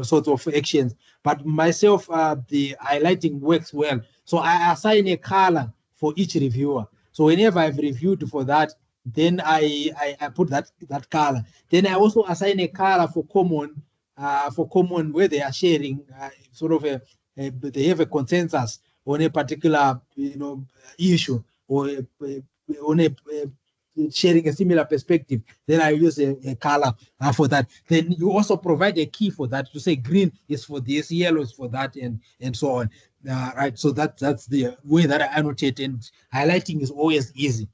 sorts of actions. But myself, the highlighting works well. So I assign a color for each reviewer. So whenever I've reviewed for that, then I put that color. Then I also assign a color for common where they are sharing sort of they have a consensus on a particular issue, or on a sharing a similar perspective. Then I use a color for that. Then you also provide a key for that to say green is for this, yellow is for that, and so on. Right. So that's the way that I annotate, and highlighting is always easy.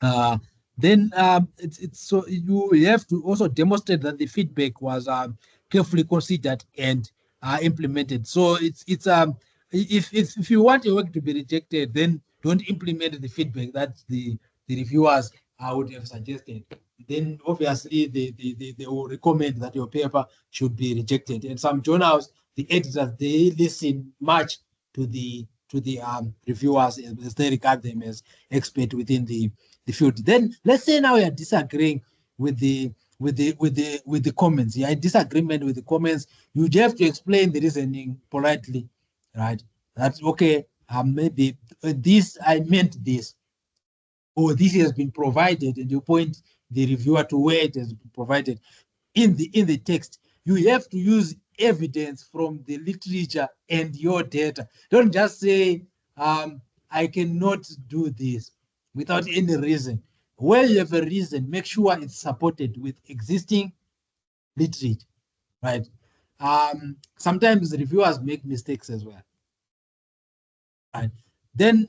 Then it's so you have to also demonstrate that the feedback was carefully considered and implemented. So it's if you want your work to be rejected, then don't implement the feedback that the reviewers would have suggested. Then obviously they will recommend that your paper should be rejected. And some journals, the editors, they listen much to the reviewers as they regard them as expert within the field. Then let's say now you are disagreeing with the comments. You are in disagreement with the comments. You just have to explain the reasoning politely, right? That's okay. Maybe this, I meant this, or this has been provided, and you point the reviewer to where it has been provided in the text. You have to use evidence from the literature and your data. Don't just say, I cannot do this without any reason. Where you have a reason, make sure it's supported with existing literature. right? Sometimes reviewers make mistakes as well, right? Then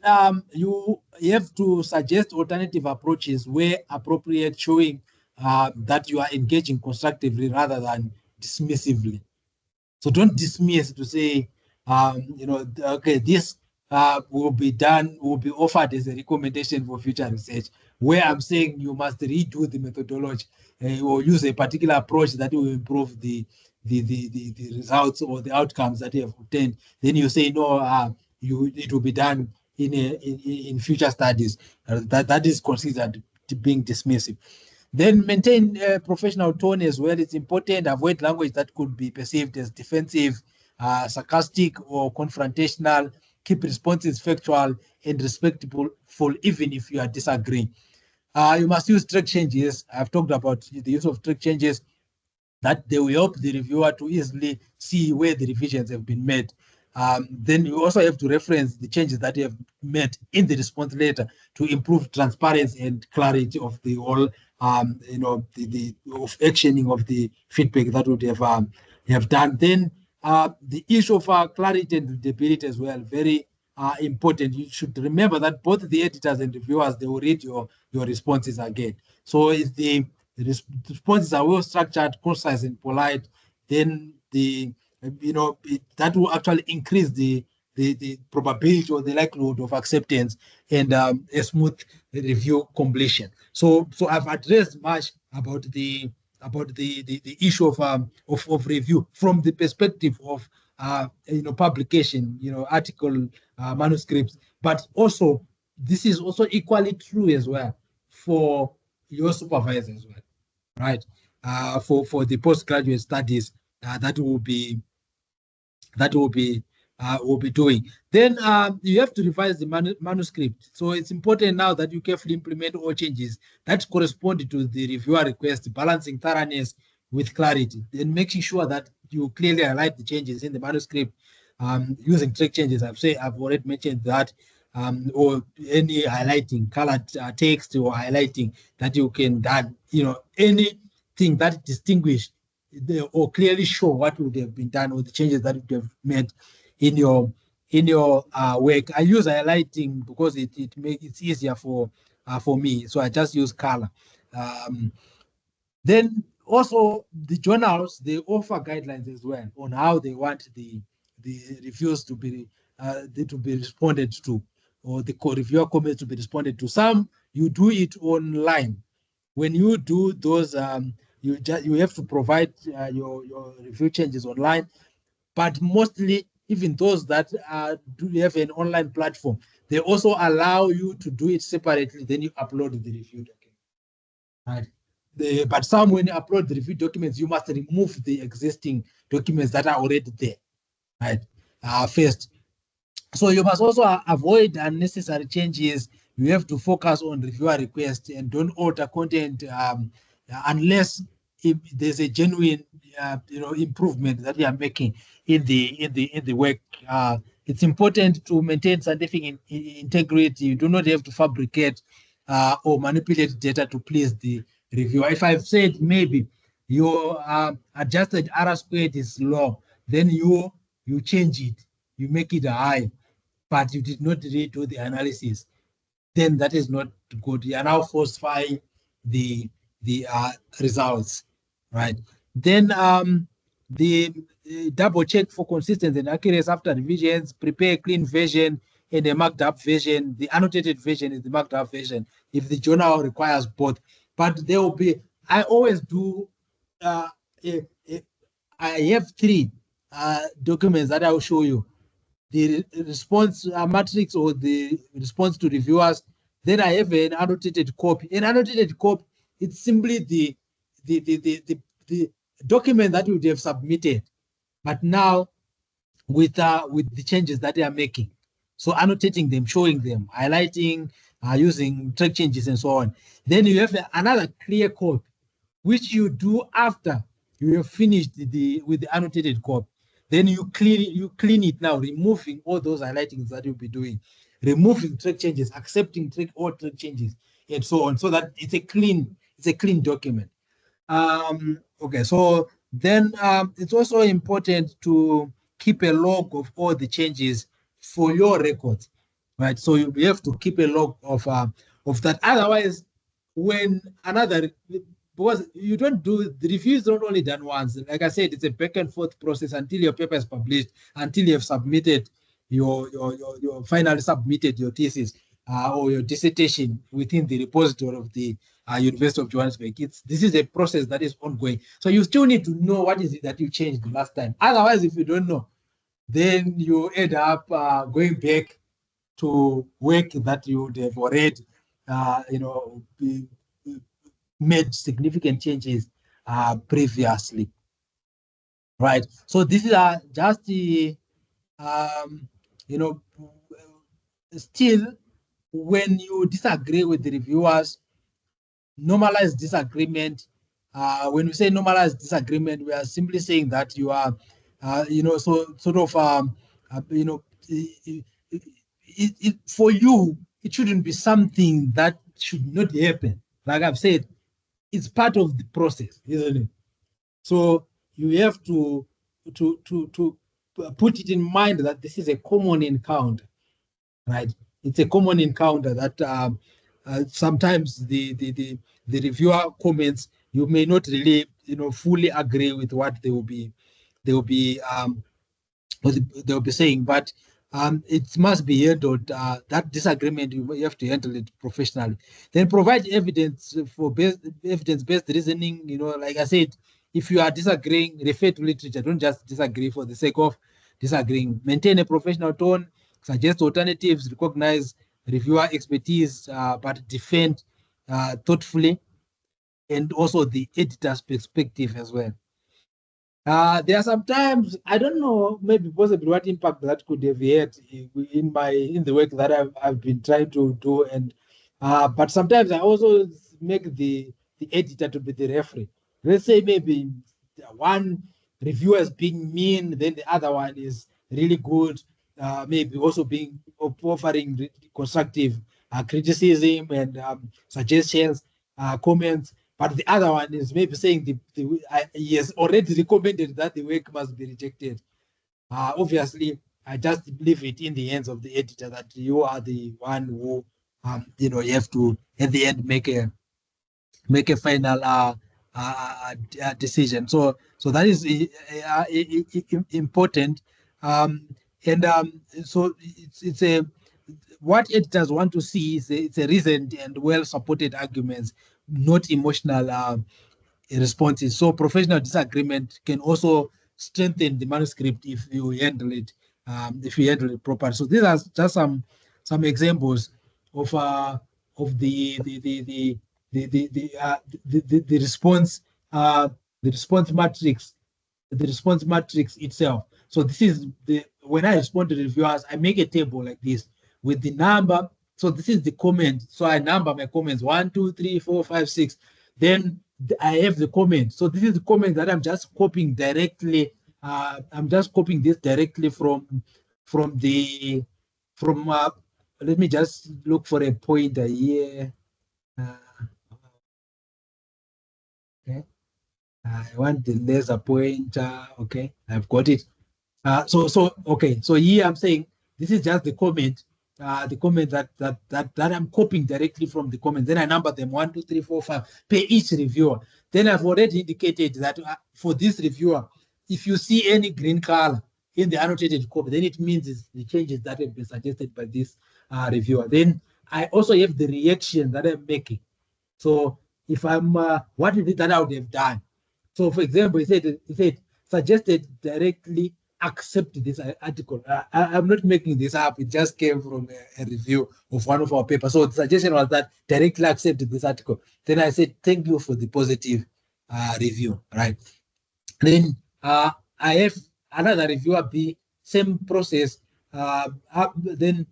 you have to suggest alternative approaches where appropriate, showing that you are engaging constructively rather than dismissively. So don't dismiss to say, okay, this will be done, will be offered as a recommendation for future research, where I'm saying you must redo the methodology or use a particular approach that will improve the results or the outcomes that you have obtained. Then you say, no, it will be done in future studies. That is considered being dismissive. Then maintain professional tone as well. It's important. Avoid language that could be perceived as defensive, sarcastic, or confrontational. Keep responses factual and respectful, even if you are disagreeing. You must use track changes. I've talked about the use of track changes, that they will help the reviewer to easily see where the revisions have been made. Then you also have to reference the changes that you have made in the response letter to improve transparency and clarity of the whole, the of actioning of the feedback that would have done. Then the issue of clarity and readability as well, very important. You should remember that both the editors and reviewers, they will read your responses again. So if the responses are well structured, concise, and polite, then that will actually increase the probability or the likelihood of acceptance and a smooth review completion. So I've addressed much about the issue of review from the perspective of publication, article, manuscripts, but also this is also equally true as well for your supervisor as well, right? For the postgraduate studies that will be will be doing. Then you have to revise the manuscript. So it's important now that you carefully implement all changes that correspond to the reviewer request, balancing thoroughness with clarity, then making sure that you clearly highlight the changes in the manuscript using track changes. I've already mentioned that, or any highlighting, colored text or highlighting that you can done, anything that distinguish or clearly show what would have been done or the changes that would have made in your work. I use highlighting because it makes it easier for me. So I just use color. Then also the journals, they offer guidelines as well on how they want the reviews to be responded to, or the reviewer comments to be responded to. Some you do it online. When you do those, you have to provide your review changes online, but mostly even those that do have an online platform, they also allow you to do it separately. Then you upload the review document. Right. But some, when you upload the review documents, you must remove the existing documents that are already there, right? First. So you must also avoid unnecessary changes. You have to focus on reviewer requests and don't alter content unless if there's a genuine, improvement that you are making in the work. It's important to maintain scientific integrity. You do not have to fabricate or manipulate data to please the reviewer. If I've said maybe your adjusted R squared is low, then you change it, you make it high, but you did not redo the analysis, then that is not good. You are now falsifying the results, right? Then the double check for consistency and accuracy after revisions. Prepare a clean version and a marked up version. The annotated version is the marked up version if the journal requires both. But there will be, I always do, I have three documents that I will show you. The response matrix or the response to reviewers. Then I have an annotated copy. An annotated copy, it's simply the document that you would have submitted, but now with the changes that they are making. So annotating them, showing them, highlighting, using track changes and so on. Then you have another clear copy, which you do after you have finished with the annotated copy. Then you clean it now, removing all those highlightings that you'll be doing, removing track changes, accepting all track changes, and so on, so that it's a clean document. Okay, so Then it's also important to keep a log of all the changes for your records, right? So you have to keep a log of that. Otherwise, when another, because you don't do the reviews don't only done once. Like I said, it's a back and forth process until your paper is published, until you have submitted your finally submitted your thesis or your dissertation within the repository of the University of Johannesburg. This is a process that is ongoing. So you still need to know what is it that you changed the last time. Otherwise, if you don't know, then you end up going back to work that you would have already, made significant changes previously, right? So this is just the, um, you know, still when you disagree with the reviewers, normalize disagreement. When we say normalize disagreement, we are simply saying that you are, so sort of, for you, it shouldn't be something that should not happen. Like I've said, it's part of the process, isn't it? So you have to put it in mind that this is a common encounter, right? It's a common encounter that sometimes the reviewer comments, you may not really fully agree with what they will be what they will be saying, but it must be handled. That disagreement, you have to handle it professionally. Then provide evidence for evidence-based reasoning. Like I said, if you are disagreeing, refer to literature. Don't just disagree for the sake of disagreeing. Maintain a professional tone. Suggest alternatives. Recognize reviewer expertise, but defend thoughtfully, and also the editor's perspective as well. There are sometimes I don't know, maybe possibly what impact that could have had in the work that I've been trying to do, and but sometimes I also make the editor to be the referee. Let's say maybe one reviewer is being mean, then the other one is really good. Maybe also being offering constructive criticism and suggestions, comments. But the other one is maybe saying he has already recommended that the work must be rejected. Obviously, I just leave it in the hands of the editor that you are the one who, you have to at the end make a final decision. So that is important, and so it's a what editors want to see is it's a reasoned and well-supported arguments, not emotional responses. So professional disagreement can also strengthen the manuscript if you handle it, properly. So these are just some examples of the response matrix, the response matrix itself. So this is when I respond to the reviewers, I make a table like this with the number. So this is the comment. So I number my comments 1, 2, 3, 4, 5, 6. Then I have the comment. So this is the comment that I'm just copying directly. I'm just copying this directly from let me just look for a pointer here. Okay. I want the laser pointer. Okay, I've got it. Okay. So here I'm saying this is just the comment that I'm copying directly from the comment. Then I number them 1, 2, 3, 4, 5 per each reviewer. Then I've already indicated that for this reviewer, if you see any green color in the annotated copy, then it means it's the changes that have been suggested by this reviewer. Then I also have the reaction that I'm making. So if I'm, what is it that I would have done? So for example, he said suggested directly accept this article. I'm not making this up. It just came from a review of one of our papers. So the suggestion was that directly accept this article. Then I said, thank you for the positive review, right? Then I have another reviewer be same process. Then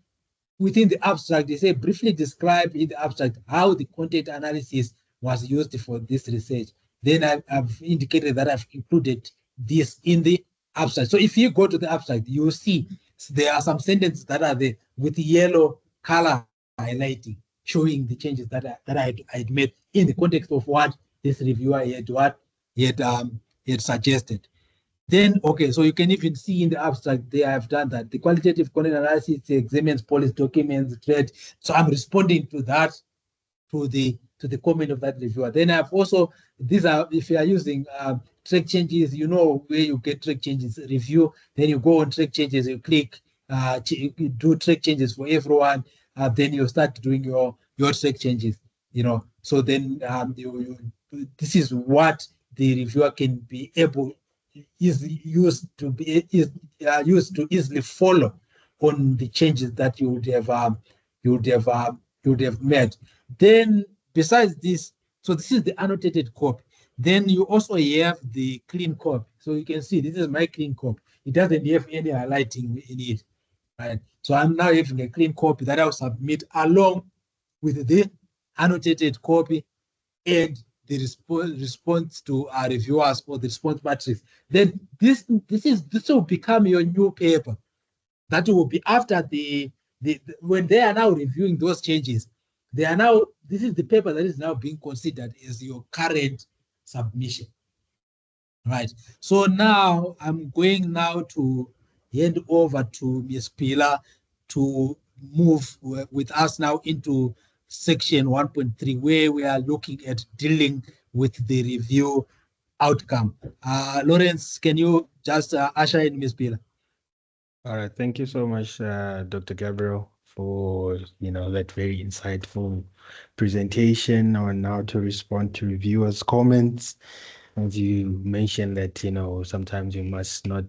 within the abstract, they say briefly describe in the abstract how the content analysis was used for this research. Then I've indicated that I've included this in the abstract. So if you go to the abstract, you will see there are some sentences that are there with yellow color highlighting, showing the changes that I had made in the context of what this reviewer had had suggested. Then, okay, so you can even see in the abstract they have done that. The qualitative content analysis examines policy documents, thread. So I'm responding to that, to the comment of that reviewer. Then I've also, these are, if you are using track changes, you know where you get track changes review, then you go on track changes, you click, you do track changes for everyone, then you start doing your track changes, you know. So then this is what the reviewer can be able, is used to easily follow on the changes that you would have made. Then besides this, so this is the annotated copy. Then you also have the clean copy. So you can see this is my clean copy. It doesn't have any highlighting in it, right? So I'm now having a clean copy that I'll submit along with the annotated copy and the response to our reviewers for the response matrix. Then this will become your new paper. That will be after when they are now reviewing those changes. They are now, this is the paper that is now being considered as your current submission. Right. So now I'm going now to hand over to Ms. Pilar to move with us now into section 1.3, where we are looking at dealing with the review outcome. Lawrence, can you just usher in Ms. Pilar? All right, thank you so much, Dr. Gabriel, for that very insightful presentation on how to respond to reviewers' comments. As you mentioned that sometimes you must not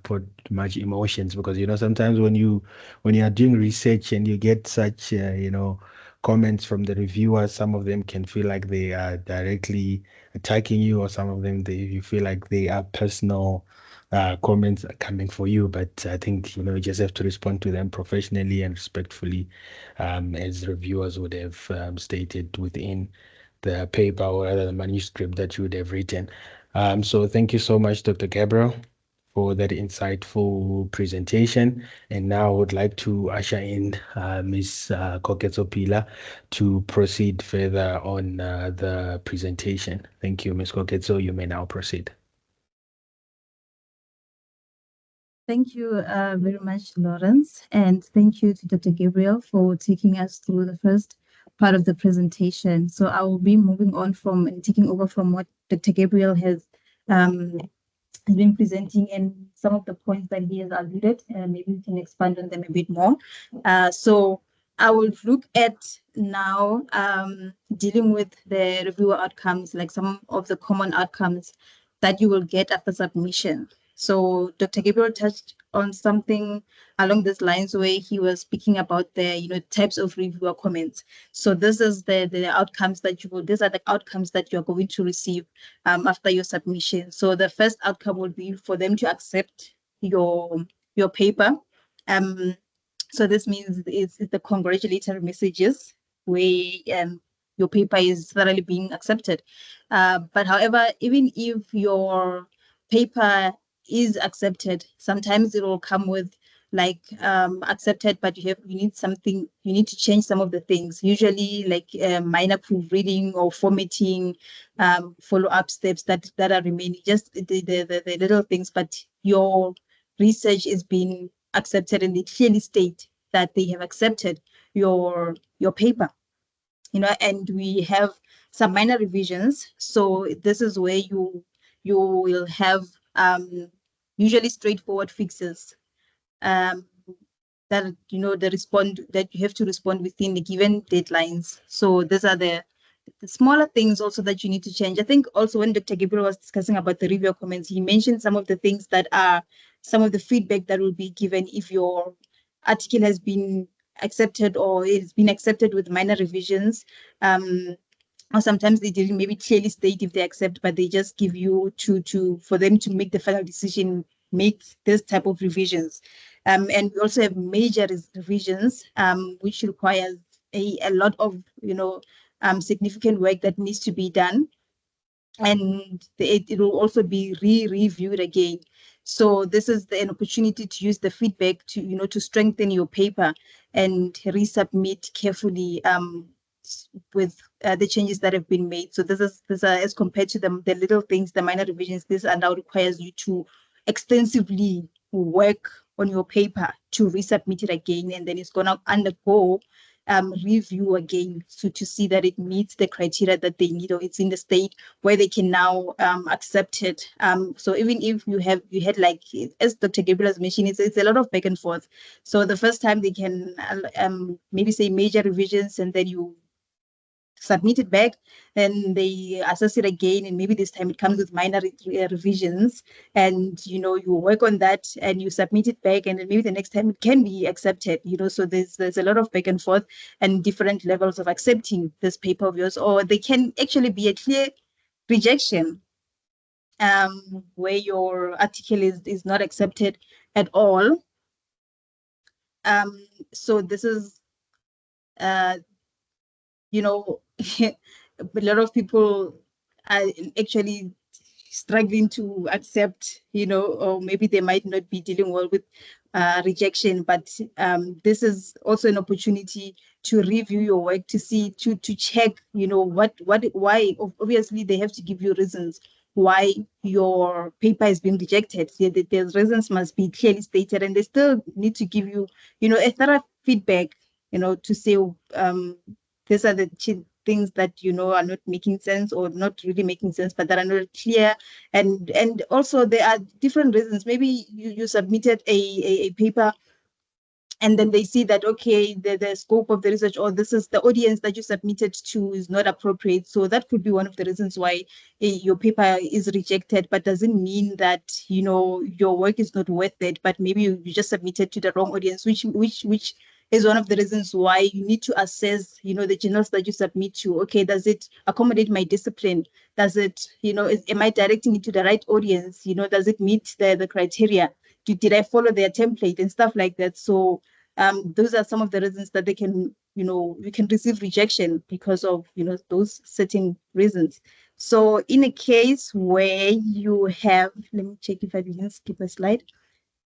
put much emotions, because sometimes when you are doing research and you get such comments from the reviewers, some of them can feel like they are directly attacking you, or some of them you feel like they are personal comments are coming for you. But I think you just have to respond to them professionally and respectfully, as reviewers would have stated within the paper or rather the manuscript that you would have written. So thank you so much, Dr. Gabriel, for that insightful presentation. And now I would like to usher in Ms. Koketso Pilar to proceed further on the presentation. Thank you, Ms. Koketso. You may now proceed. Thank you very much, Lawrence, and thank you to Dr. Gabriel for taking us through the first part of the presentation. So I will be moving on from and taking over from what Dr. Gabriel has been presenting and some of the points that he has alluded, and maybe we can expand on them a bit more. So I will look at now dealing with the reviewer outcomes, like some of the common outcomes that you will get after submission. So Dr. Gabriel touched on something along these lines where he was speaking about the types of reviewer comments. So this is the outcomes that these are the outcomes that you're going to receive after your submission. So the first outcome will be for them to accept your paper. So this means it's the congratulatory messages where your paper is thoroughly being accepted. But however, even if your paper is accepted, sometimes it will come with like accepted, but you need to change some of the things, usually like minor proofreading or formatting, follow-up steps that are remaining, just the little things, but your research is being accepted and they clearly state that they have accepted your paper, and we have some minor revisions. So this is where you will have usually straightforward fixes that that you have to respond within the given deadlines. So these are the smaller things also that you need to change. I think also when Dr. Gabriel was discussing about the review comments, he mentioned some of the things that are some of the feedback that will be given if your article has been accepted or it's been accepted with minor revisions. Or sometimes they didn't maybe clearly state if they accept, but they just give you for them to make the final decision, make this type of revisions. And we also have major revisions, which requires a lot of significant work that needs to be done, and it will also be reviewed again. So this is an opportunity to use the feedback to strengthen your paper and resubmit carefully the changes that have been made. So this is as compared to the little things, the minor revisions. This now requires you to extensively work on your paper to resubmit it again, and then it's going to undergo review again to see that it meets the criteria that they need, or it's in the state where they can now accept it. So even if you had, like, as Dr. Gabriel has mentioned, it's a lot of back and forth. So the first time they can maybe say major revisions, and then you submit it back, then they assess it again, and maybe this time it comes with minor revisions, and you work on that and you submit it back, and then maybe the next time it can be accepted. So there's a lot of back and forth and different levels of accepting this paper of yours, or they can actually be a clear rejection, where your article is not accepted at all. So this is a lot of people are actually struggling to accept, or maybe they might not be dealing well with rejection, but this is also an opportunity to review your work, to see, to check, why. Obviously they have to give you reasons why your paper is being rejected. The reasons must be clearly stated, and they still need to give you, a thorough feedback, to say these are the things that are not making sense, or not really making sense, but that are not clear. And also there are different reasons. Maybe you submitted a paper, and then they see that, okay, the scope of the research, or this is the audience that you submitted to, is not appropriate. So that could be one of the reasons why your paper is rejected, but doesn't mean that your work is not worth it. But maybe you just submitted to the wrong audience, which is one of the reasons why you need to assess, the journals that you submit to. Okay, does it accommodate my discipline? Does it, am I directing it to the right audience? Does it meet the criteria? Did I follow their template and stuff like that? So those are some of the reasons that they can, we can receive rejection because of, those certain reasons. So in a case where you have, let me check if I didn't skip a slide.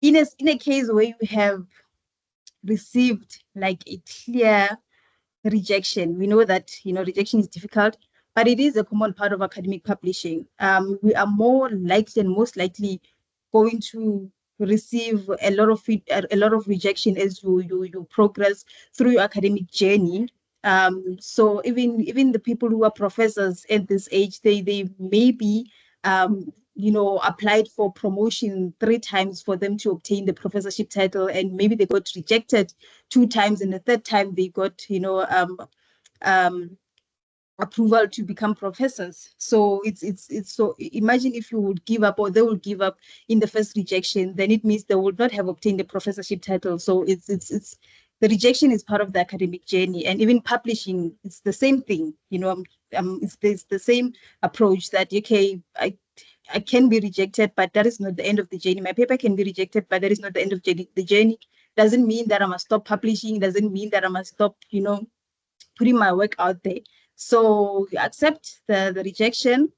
In a case where you have received like a clear rejection, we know that rejection is difficult, but it is a common part of academic publishing. We are more likely and most likely going to receive a lot of rejection as you progress through your academic journey. So even the people who are professors at this age, they may be applied for promotion 3 times for them to obtain the professorship title, and maybe they got rejected 2 times, and the 3rd time they got approval to become professors. So it's so imagine if you would give up, or they would give up in the first rejection, then it means they would not have obtained the professorship title. So it's the rejection is part of the academic journey, and even publishing, it's the same thing. It's the same approach that, okay, I can be rejected, but that is not the end of the journey. My paper can be rejected, but that is not the end of the journey. Doesn't mean that I must stop publishing. Doesn't mean that I must stop, putting my work out there. So you accept the rejection.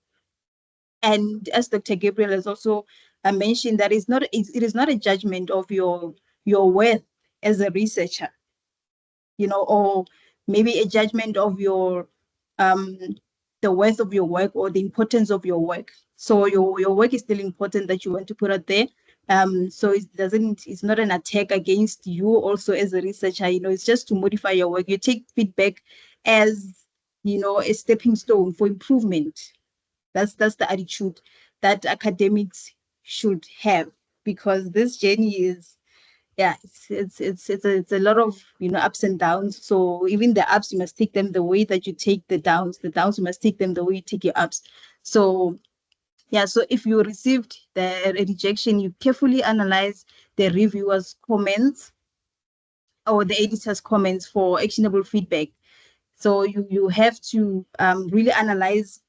And as Dr. Gabriel has also mentioned, that it is not a judgment of your worth as a researcher, or maybe a judgment of your the worth of your work, or the importance of your work. So your work is still important, that you want to put out there. So it's not an attack against you also as a researcher. It's just to modify your work. You take feedback as a stepping stone for improvement. That's the attitude that academics should have, because this journey is, it's a lot of ups and downs. So even the ups, you must take them the way that you take the downs. The downs, you must take them the way you take your ups. So so if you received the rejection, you carefully analyze the reviewer's comments or the editor's comments for actionable feedback. So you have to really analyze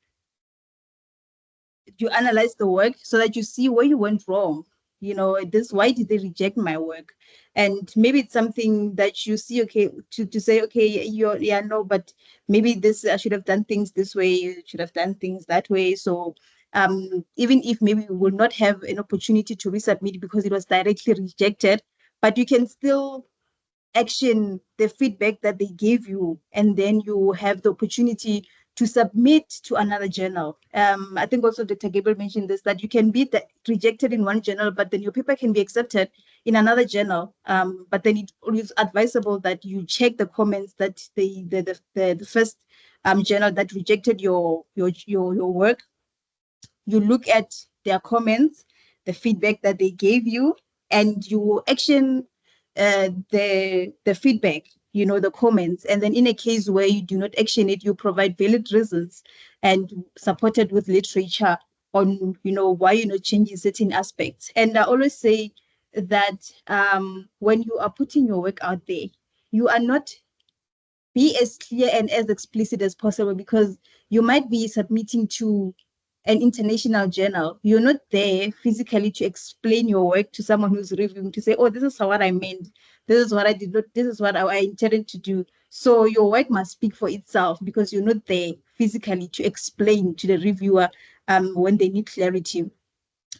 the work, so that you see where you went wrong. Why did they reject my work? And maybe it's something that you see, okay, to say, okay, no, but maybe I should have done things this way, you should have done things that way. So even if maybe you will not have an opportunity to resubmit because it was directly rejected, but you can still action the feedback that they gave you, and then you have the opportunity to submit to another journal. I think also Dr. Gabriel mentioned this, that you can be rejected in one journal, but then your paper can be accepted in another journal. But then it is advisable that you check the comments that the first journal that rejected your work. You look at their comments, the feedback that they gave you, and you action the feedback, the comments. And then in a case where you do not action it, you provide valid reasons and supported with literature on, why you're not changing certain aspects. And I always say that when you are putting your work out there, you are not be as clear and as explicit as possible, because you might be submitting to an international journal. You're not there physically to explain your work to someone who's reviewing, to say, oh, this is what I meant, this is what I did not, this is what I intended to do. So your work must speak for itself, because you're not there physically to explain to the reviewer when they need clarity.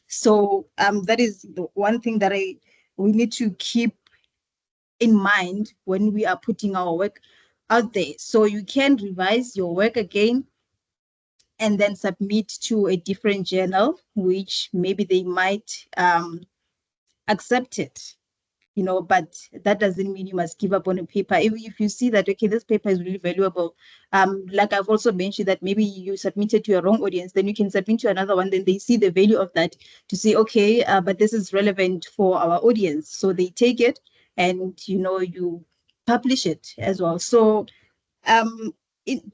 So that is the one thing that we need to keep in mind when we are putting our work out there. So you can revise your work again and then submit to a different journal, which maybe they might accept it, but that doesn't mean you must give up on a paper. If you see that, okay, this paper is really valuable, like I've also mentioned, that maybe you submitted to a wrong audience, then you can submit to another one, then they see the value of that to say, okay, but this is relevant for our audience. So they take it and, you publish it as well. So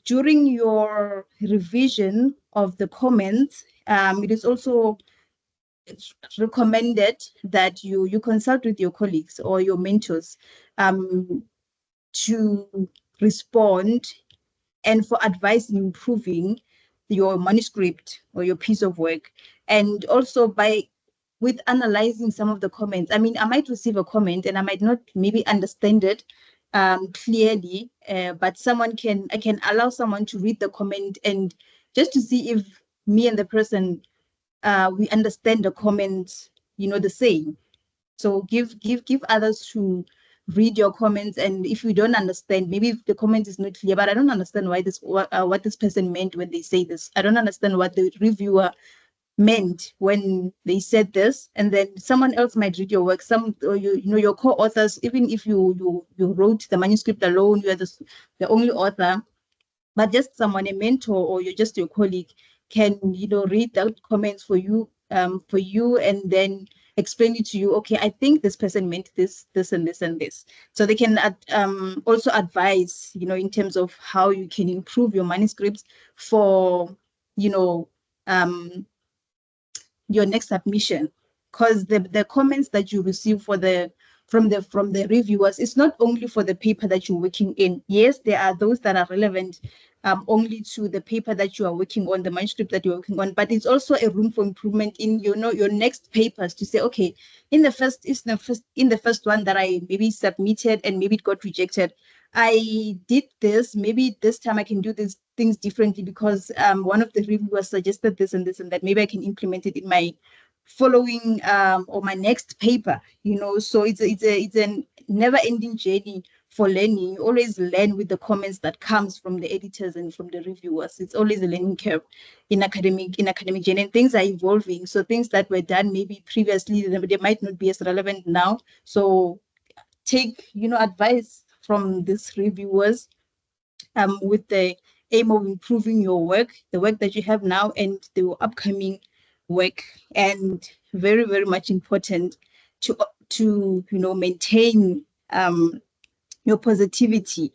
during your revision of the comments, it is also recommended that you consult with your colleagues or your mentors to respond and for advice in improving your manuscript or your piece of work. And also with analyzing some of the comments. I mean, I might receive a comment and I might not maybe understand it clearly, but I can allow someone to read the comment and just to see if me and the person we understand the comments, the same. So give others to read your comments, and if you don't understand, maybe if the comment is not clear, but I don't understand what this person meant when they say this. I don't understand what the reviewer meant when they said this, and then someone else might read your work. Your co-authors, even if you wrote the manuscript alone, you are the only author, but just someone, a mentor, or you're just your colleague, can read the comments for you, and then explain it to you. Okay, I think this person meant this, and this, and this. So they can also advise, in terms of how you can improve your manuscripts for, your next submission, because the comments that you receive from the reviewers, it's not only for the paper that you're working in. Yes, there are those that are relevant only to the paper that you are working on, the manuscript that you're working on, but it's also a room for improvement in your next papers, to say, okay, in the first one that I maybe submitted and maybe it got rejected, I did this, maybe this time I can do these things differently, because one of the reviewers suggested this and this and that. Maybe I can implement it in my following or my next paper. So it's a never-ending journey for learning. You always learn with the comments that comes from the editors and from the reviewers. It's always a learning curve in academic journey, and things are evolving. So things that were done maybe previously, they might not be as relevant now. So take advice from these reviewers with the aim of improving your work, the work that you have now and the upcoming work. And very, very much important to maintain your positivity.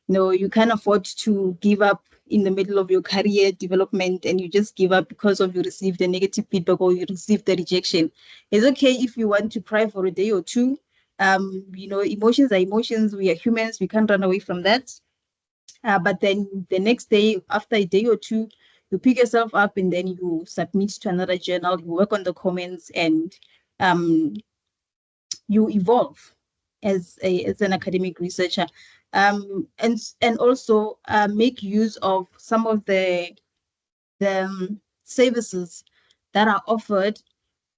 You can't afford to give up in the middle of your career development, and you just give up because of you received a negative feedback or you received the rejection. It's okay if you want to cry for a day or two. Emotions are emotions. We are humans. We can't run away from that. But then the next day, after a day or two, you pick yourself up and then you submit to another journal. You work on the comments, and you evolve as an academic researcher, and also make use of some of the services that are offered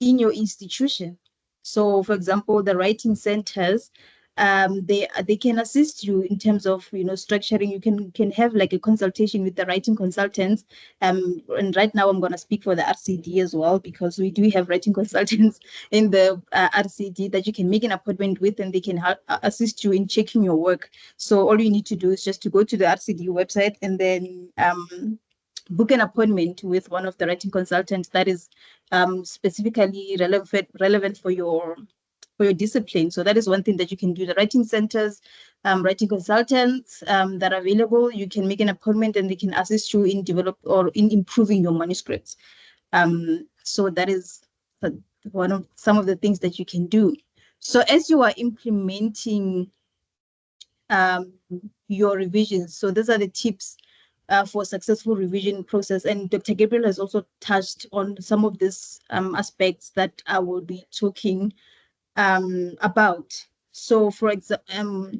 in your institution. So, for example, the writing centers, they can assist you in terms of, you know, structuring. You can have like a consultation with the writing consultants. And right now I'm going to speak for the RCD as well, because we do have writing consultants in the RCD that you can make an appointment with, and they can assist you in checking your work. So all you need to do is just to go to the RCD website and then book an appointment with one of the writing consultants that is specifically relevant for your discipline. So that is one thing that you can do. The writing centers, writing consultants that are available, you can make an appointment and they can assist you in in improving your manuscripts. So that is some of the things that you can do. So as you are implementing your revisions, so these are the tips for successful revision process. And Dr. Gabriel has also touched on some of these aspects that I will be talking about. So for example,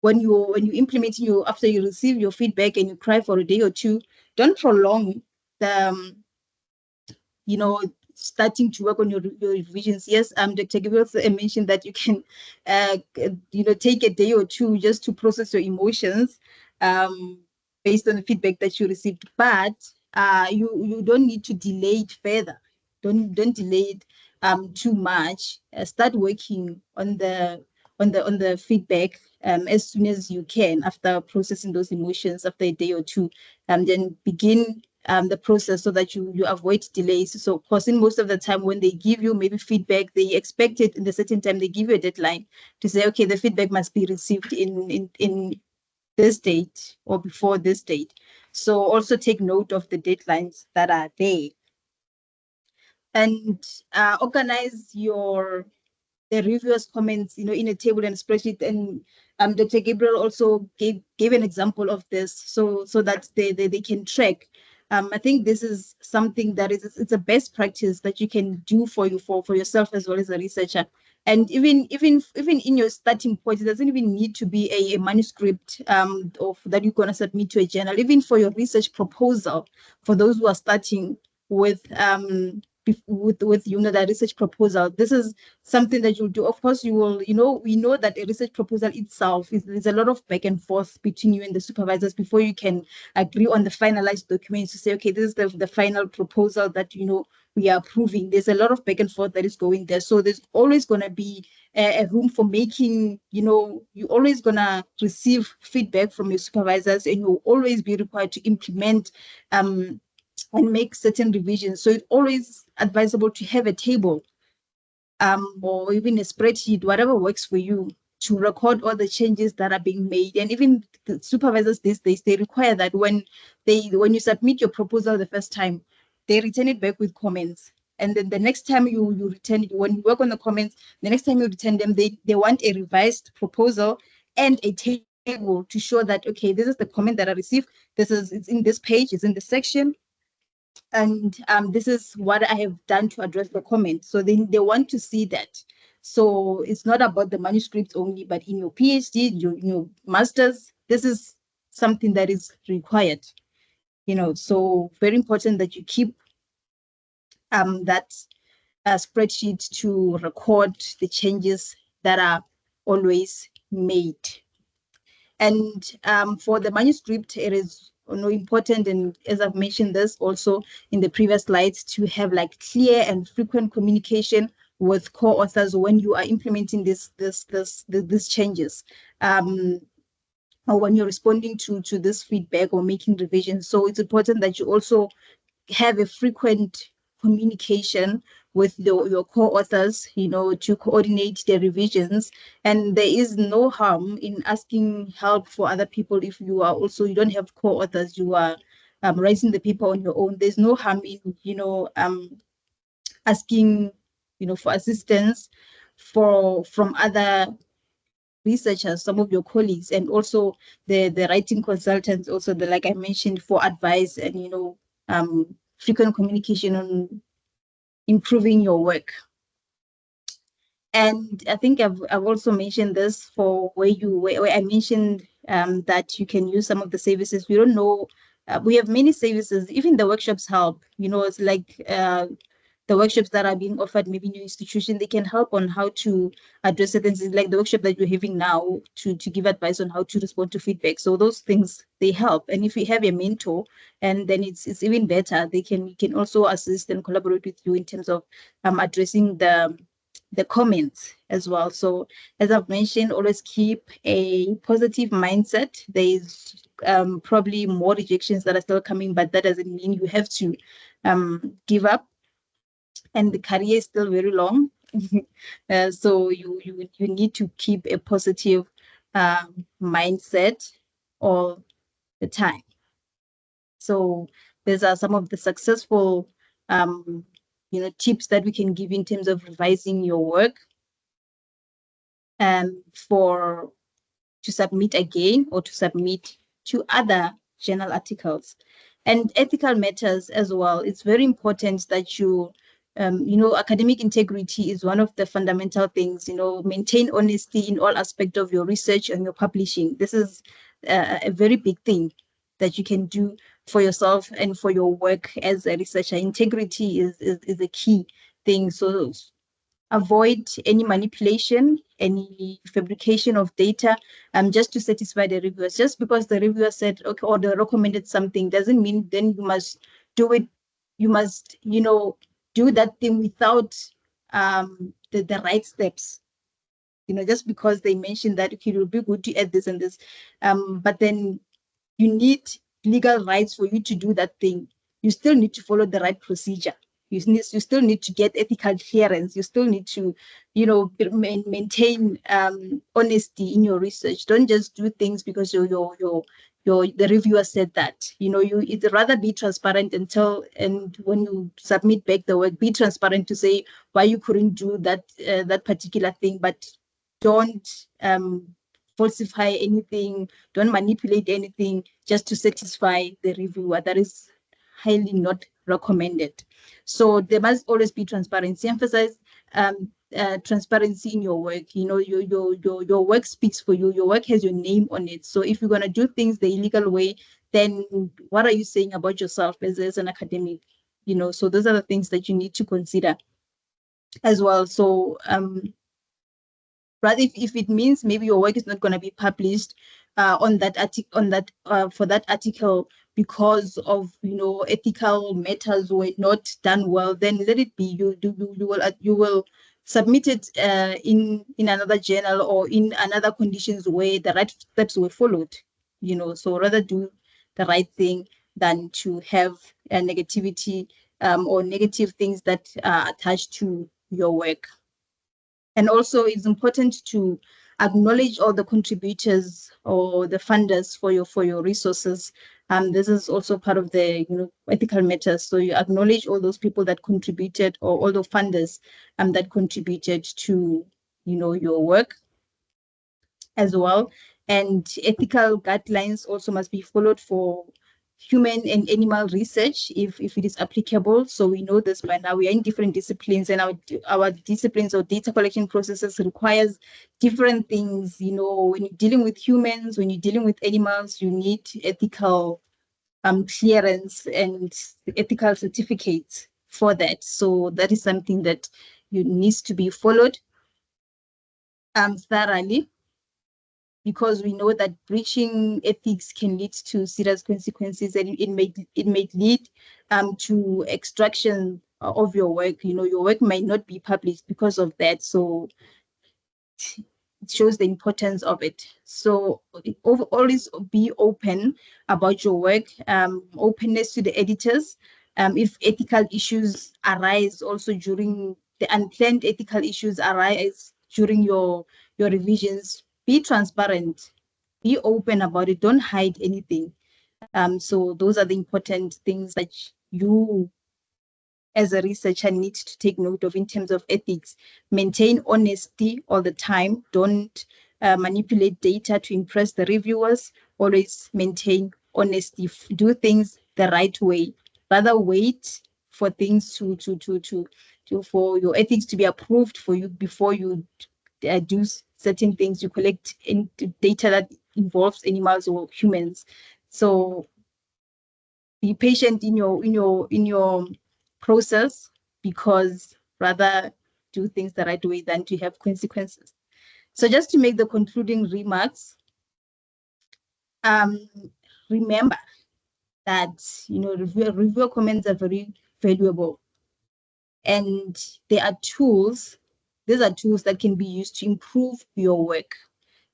when you implementing after you receive your feedback and you cry for a day or two, don't prolong the you know, starting to work on your revisions. Yes, Dr. Gabriel mentioned that you can you know, take a day or two just to process your emotions based on the feedback that you received, but you don't need to delay it further. Don't delay it too much. Start working on the feedback as soon as you can after processing those emotions after a day or two, and then begin the process so that you avoid delays. So of course, in most of the time when they give you maybe feedback, they expect it in a certain time. They give you a deadline to say, okay, the feedback must be received in this date or before this date. So also take note of the deadlines that are there, and organize the reviewers' comments, you know, in a table and spreadsheet. And Dr. Gabriel also gave an example of this, so that they can track. I think this is something that it's a best practice that you can do for yourself as well as a researcher. And even in your starting point, it doesn't even need to be a manuscript that you're gonna submit to a journal. Even for your research proposal, for those who are starting with you know, the research proposal, this is something that you'll do. Of course, you will, you know, we know that a research proposal itself there's a lot of back and forth between you and the supervisors before you can agree on the finalized documents to say, okay, this is the final proposal that, you know, we are approving. There's a lot of back and forth that is going there. So there's always going to be a room for making, you know, you're always going to receive feedback from your supervisors, and you'll always be required to implement and make certain revisions. So it's always advisable to have a table or even a spreadsheet, whatever works for you, to record all the changes that are being made. And even the supervisors these days, they require that when you submit your proposal the first time, they return it back with comments. And then the next time you return it, when you work on the comments, the next time you return them, they want a revised proposal and a table to show that, okay, this is the comment that I received. It's in this page, it's in the section, and this is what I have done to address the comment. So then they want to see that. So it's not about the manuscripts only, but in your PhD, your master's, this is something that is required. You know, so very important that you keep that spreadsheet to record the changes that are always made. And for the manuscript, it is important, and as I've mentioned this also in the previous slides, to have like clear and frequent communication with co-authors when you are implementing these changes, or when you're responding to this feedback or making revisions. So it's important that you also have a frequent communication with your co-authors, you know, to coordinate the revisions. And there is no harm in asking help for other people if you don't have co-authors, you are writing the paper on your own. There's no harm in, you know, asking, you know, for assistance from other researchers, some of your colleagues, and also the writing consultants, also like I mentioned, for advice and, you know, frequent communication on improving your work. And I think I've also mentioned this for where I mentioned that you can use some of the services. We don't know, we have many services, even the workshops help, you know, it's like the workshops that are being offered maybe in your institution, they can help on how to address certain things, like the workshop that you're having now to give advice on how to respond to feedback. So those things, they help. And if you have a mentor, and then it's even better, they can also assist and collaborate with you in terms of addressing the comments as well. So as I've mentioned, always keep a positive mindset. There's probably more rejections that are still coming, but that doesn't mean you have to give up. And the career is still very long. So you need to keep a positive mindset all the time. So these are some of the successful tips that we can give in terms of revising your work to submit again or to submit to other journal articles. And ethical matters as well. It's very important that you academic integrity is one of the fundamental things. Maintain honesty in all aspects of your research and your publishing. This is a very big thing that you can do for yourself and for your work as a researcher. Integrity is a key thing. So avoid any manipulation, any fabrication of data, just to satisfy the reviewers. Just because the reviewer said, okay, or they recommended something, doesn't mean then you must do it. You must, do that thing without the right steps. Just because they mentioned that, okay, it will be good to add this and this, but then you need legal rights for you to do that thing. You still need to follow the right procedure. You still need to get ethical clearance. You still need to, maintain honesty in your research. Don't just do things because the reviewer said that. You'd rather be transparent and when you submit back the work, be transparent to say why you couldn't do that particular thing, but don't falsify anything, don't manipulate anything just to satisfy the reviewer. That is highly not recommended. So there must always be transparency. Emphasize transparency in your work. Your work speaks for you. Your work has your name on it. So if you're going to do things the illegal way, then what are you saying about yourself as an academic? So those are the things that you need to consider as well. So but if it means maybe your work is not going to be published for that article because of ethical matters were not done well, then let it be. You will submit it in another journal or in another conditions where the right steps were followed. So rather do the right thing than to have a negativity or negative things that are attached to your work. And also, it's important to acknowledge all the contributors or the funders for your resources. This is also part of the ethical matters. So you acknowledge all those people that contributed, or all the funders that contributed to your work as well. And ethical guidelines also must be followed for human and animal research if it is applicable. So we know this by now. We are in different disciplines, and our disciplines or data collection processes requires different things. When you're dealing with humans, when you're dealing with animals, you need ethical clearance and ethical certificates for that. So that is something that needs to be followed thoroughly, because we know that breaching ethics can lead to serious consequences, and it may lead to extraction of your work. Your work might not be published because of that. So it shows the importance of it. So always be open about your work, openness to the editors. If ethical issues arise, also during the unplanned ethical issues arise during your revisions, be transparent, be open about it, don't hide anything. So those are the important things that you as a researcher need to take note of in terms of ethics. Maintain honesty all the time. Don't manipulate data to impress the reviewers. Always maintain honesty. Do things the right way. Rather wait for things for your ethics to be approved for you before you do certain things. You collect data that involves animals or humans. So be patient in your process. because rather do things the right way than to have consequences. So just to make the concluding remarks, remember that, you know, reviewer comments are very valuable, and there are tools. These are tools that can be used to improve your work,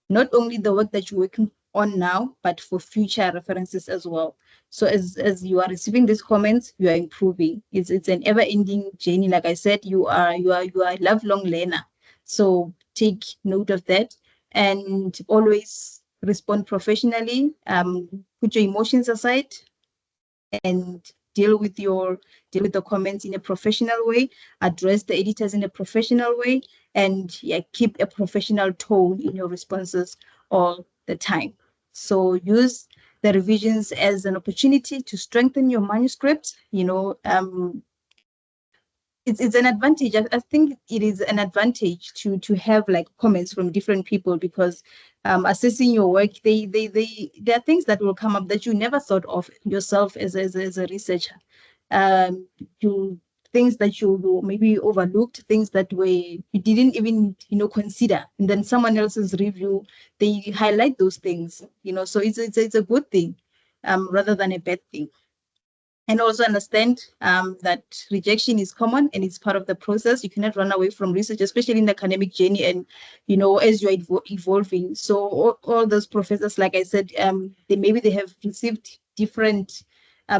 not only the work that you're working on now, but for future references as well. So as you are receiving these comments, you are improving. It's an ever-ending journey. Like I said, you are a lifelong learner. So take note of that and always respond professionally. Put your emotions aside and deal with the comments in a professional way, address the editors in a professional way, and yeah, keep a professional tone in your responses all the time. So use the revisions as an opportunity to strengthen your manuscript. You know, it's an advantage. I think it is an advantage to have like comments from different people, because assessing your work, there are things that will come up that you never thought of yourself as a researcher. You things that you maybe overlooked, things that you didn't even consider, and then someone else's review, they highlight those things. So it's a good thing, rather than a bad thing. And also understand that rejection is common and it's part of the process. You cannot run away from research, especially in the academic journey, and as you're evolving. So all those professors, like I said, they have received different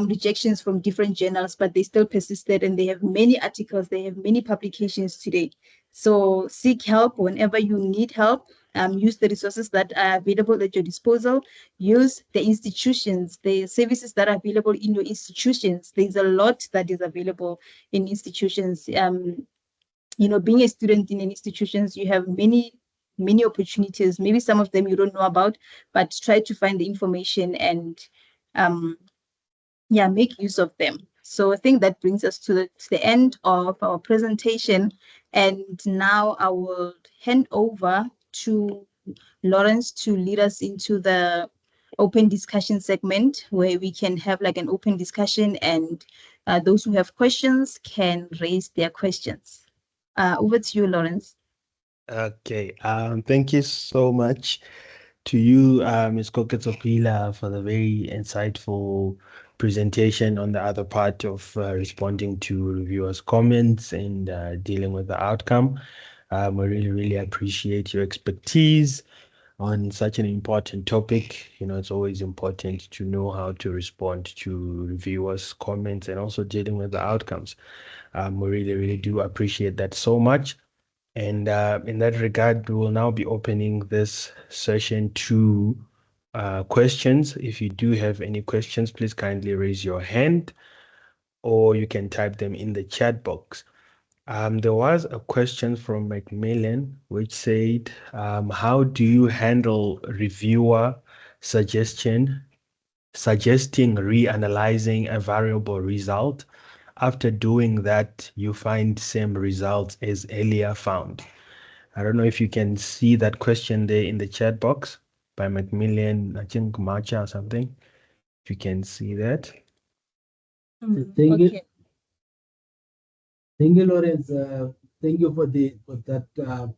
rejections from different journals, but they still persisted, and they have many articles, they have many publications today. So seek help whenever you need help. Use the resources that are available at your disposal. Use the institutions, the services that are available in your institutions. There's a lot that is available in institutions. Being a student in an institutions, you have many opportunities. Maybe some of them you don't know about, but try to find the information and make use of them. So I think that brings us to the end of our presentation. And now I will hand over to Lawrence to lead us into the open discussion segment, where we can have like an open discussion, and those who have questions can raise their questions. Over to you, Lawrence. Okay. Thank you so much to you, Ms. Koketsopila, for the very insightful presentation on the other part of responding to reviewers' comments and dealing with the outcome. We really, really appreciate your expertise on such an important topic. It's always important to know how to respond to reviewers' comments and also dealing with the outcomes. We really, really do appreciate that so much. And in that regard, we will now be opening this session to questions. If you do have any questions, please kindly raise your hand, or you can type them in the chat box. There was a question from Macmillan which said, how do you handle reviewer suggesting reanalyzing a variable result? After doing that, you find same results as earlier found. I don't know if you can see that question there in the chat box by Macmillan, I think Macha or something. If you can see that. Thank you. Thank you, Lawrence. Thank you for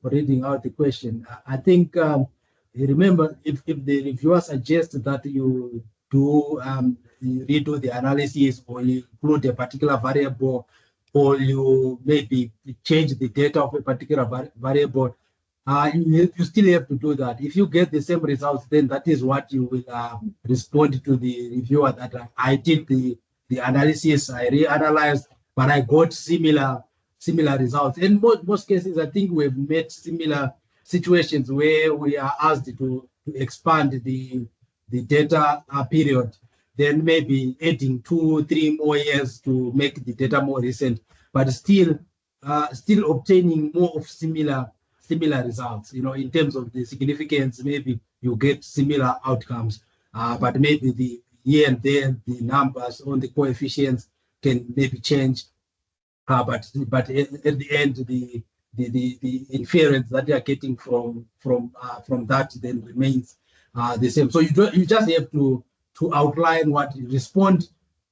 reading out the question. I think remember, if the reviewer suggests that you do redo the analysis, or you include a particular variable, or you maybe change the data of a particular variable, you still have to do that. If you get the same results, then that is what you will respond to the reviewer, that I did the analysis, I reanalyzed, but I got similar results. In most cases, I think we've met similar situations where we are asked to expand the data period, then maybe adding 2-3 more years to make the data more recent, but still obtaining more of similar results. In terms of the significance, maybe you get similar outcomes, but maybe the here and there the numbers on the coefficients can maybe change. But at the end, the inference that you are getting from that then remains the same. So you just have to outline respond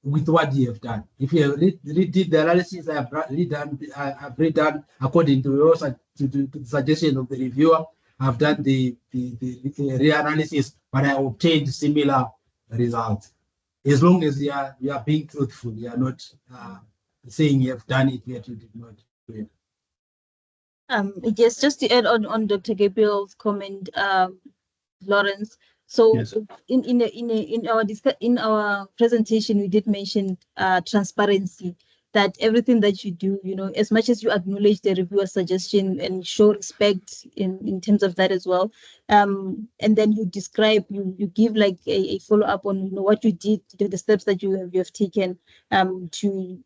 with what you have done. If you have redid the analysis, I've redone according to your to the suggestion of the reviewer. I've done the reanalysis, but I obtained similar results. As long as you are being truthful, you are not saying you have done it yet you did not do it. Yes, just to add on Dr. Gabriel's comment, Lawrence. So Yes. in our presentation, we did mention transparency, that everything that you do, as much as you acknowledge the reviewer's suggestion and show respect in terms of that as well, and then you describe, you give like a follow-up on what you did, the steps that you have taken to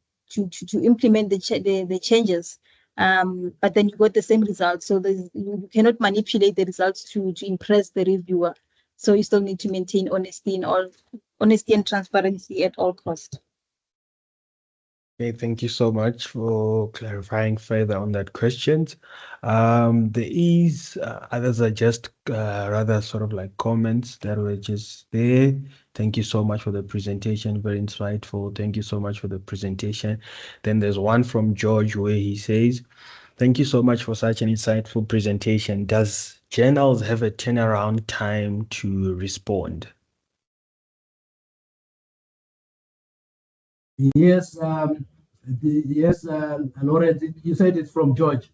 implement the changes. But then you got the same results. So you cannot manipulate the results to impress the reviewer. So you still need to maintain honesty and transparency at all costs. Okay, thank you so much for clarifying further on that question. There is others are just rather sort of like comments that were just there. Thank you so much for the presentation, very insightful. Thank you so much for the presentation. Then there's one from George where he says, thank you so much for such an insightful presentation. Does journals have a turnaround time to respond? Yes, Lawrence, you said it's from George.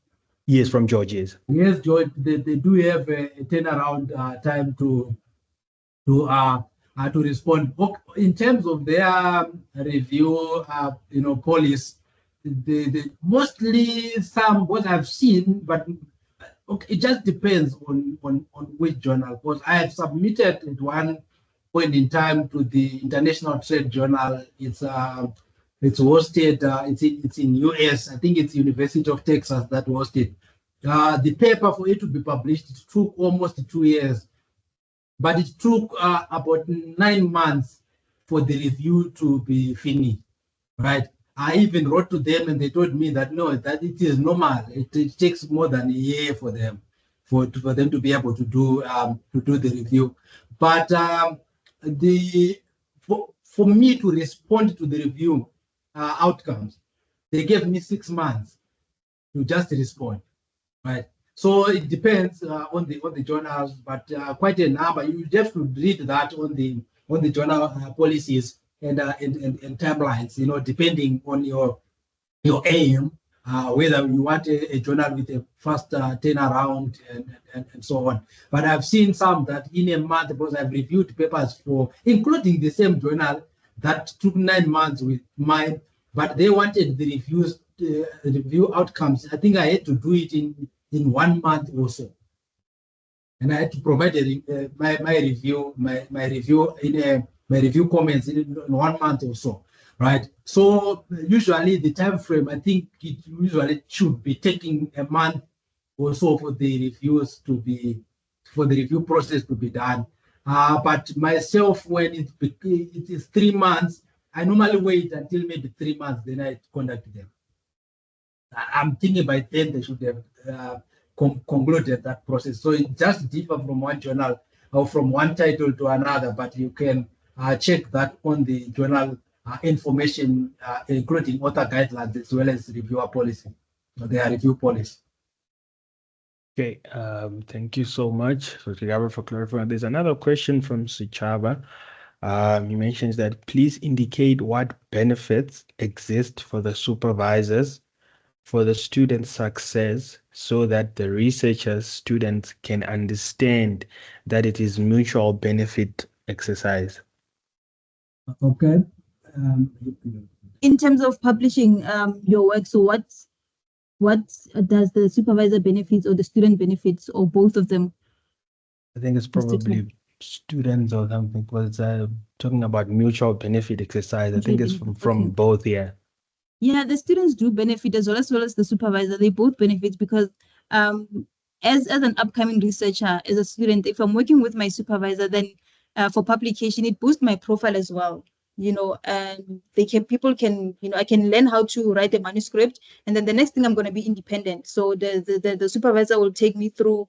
Yes, from George, yes. Yes, George, they do have a turnaround time to respond. In terms of their review, policy, the mostly some what I've seen, but okay, it just depends on which journal. Because I have submitted at one point in time to the International Trade Journal. It's hosted. It's in US. I think it's University of Texas that hosted. The paper for it to be published, it took almost 2 years, but it took about 9 months for the review to be finished. Right. I even wrote to them and they told me that no, that it is normal. It takes more than a year for them for them to be able to do the review. But for me to respond to the review outcomes, they gave me 6 months to just respond. Right. So it depends on the journals, but quite a number. You just to read that on the journal policies and timelines, depending on your aim, whether you want a journal with a fast turnaround and so on. But I've seen some that in a month, because I've reviewed papers for, including the same journal, that took 9 months with mine, but they wanted the review outcomes. I think I had to do it in 1 month or so. And I had to provide my review comments in 1 month or so, right? So usually the time frame, I think it usually should be taking a month or so for the review process to be done. But myself, when it is 3 months, I normally wait until maybe 3 months, then I contact them. I'm thinking by then they should have concluded that process. So it just differs from one journal or from one title to another, but you can check that on the journal information, including author guidelines as well as reviewer policy, their review policy. Okay, thank you so much, Dr. Gabriel, for clarifying. There's another question from Sichaba. He mentions that please indicate what benefits exist for the supervisors for the student success so that the researchers, students can understand that it is mutual benefit exercise. Okay. In terms of publishing your work, so what does the supervisor benefits or the student benefits or both of them? I think it's probably students or something, because talking about mutual benefit exercise. I think it's from both, yeah. Yeah, the students do benefit as well as the supervisor. They both benefit because as an upcoming researcher, as a student, if I'm working with my supervisor, then for publication, it boosts my profile as well. And people can, I can learn how to write a manuscript, and then the next thing I'm going to be independent. So the supervisor will take me through,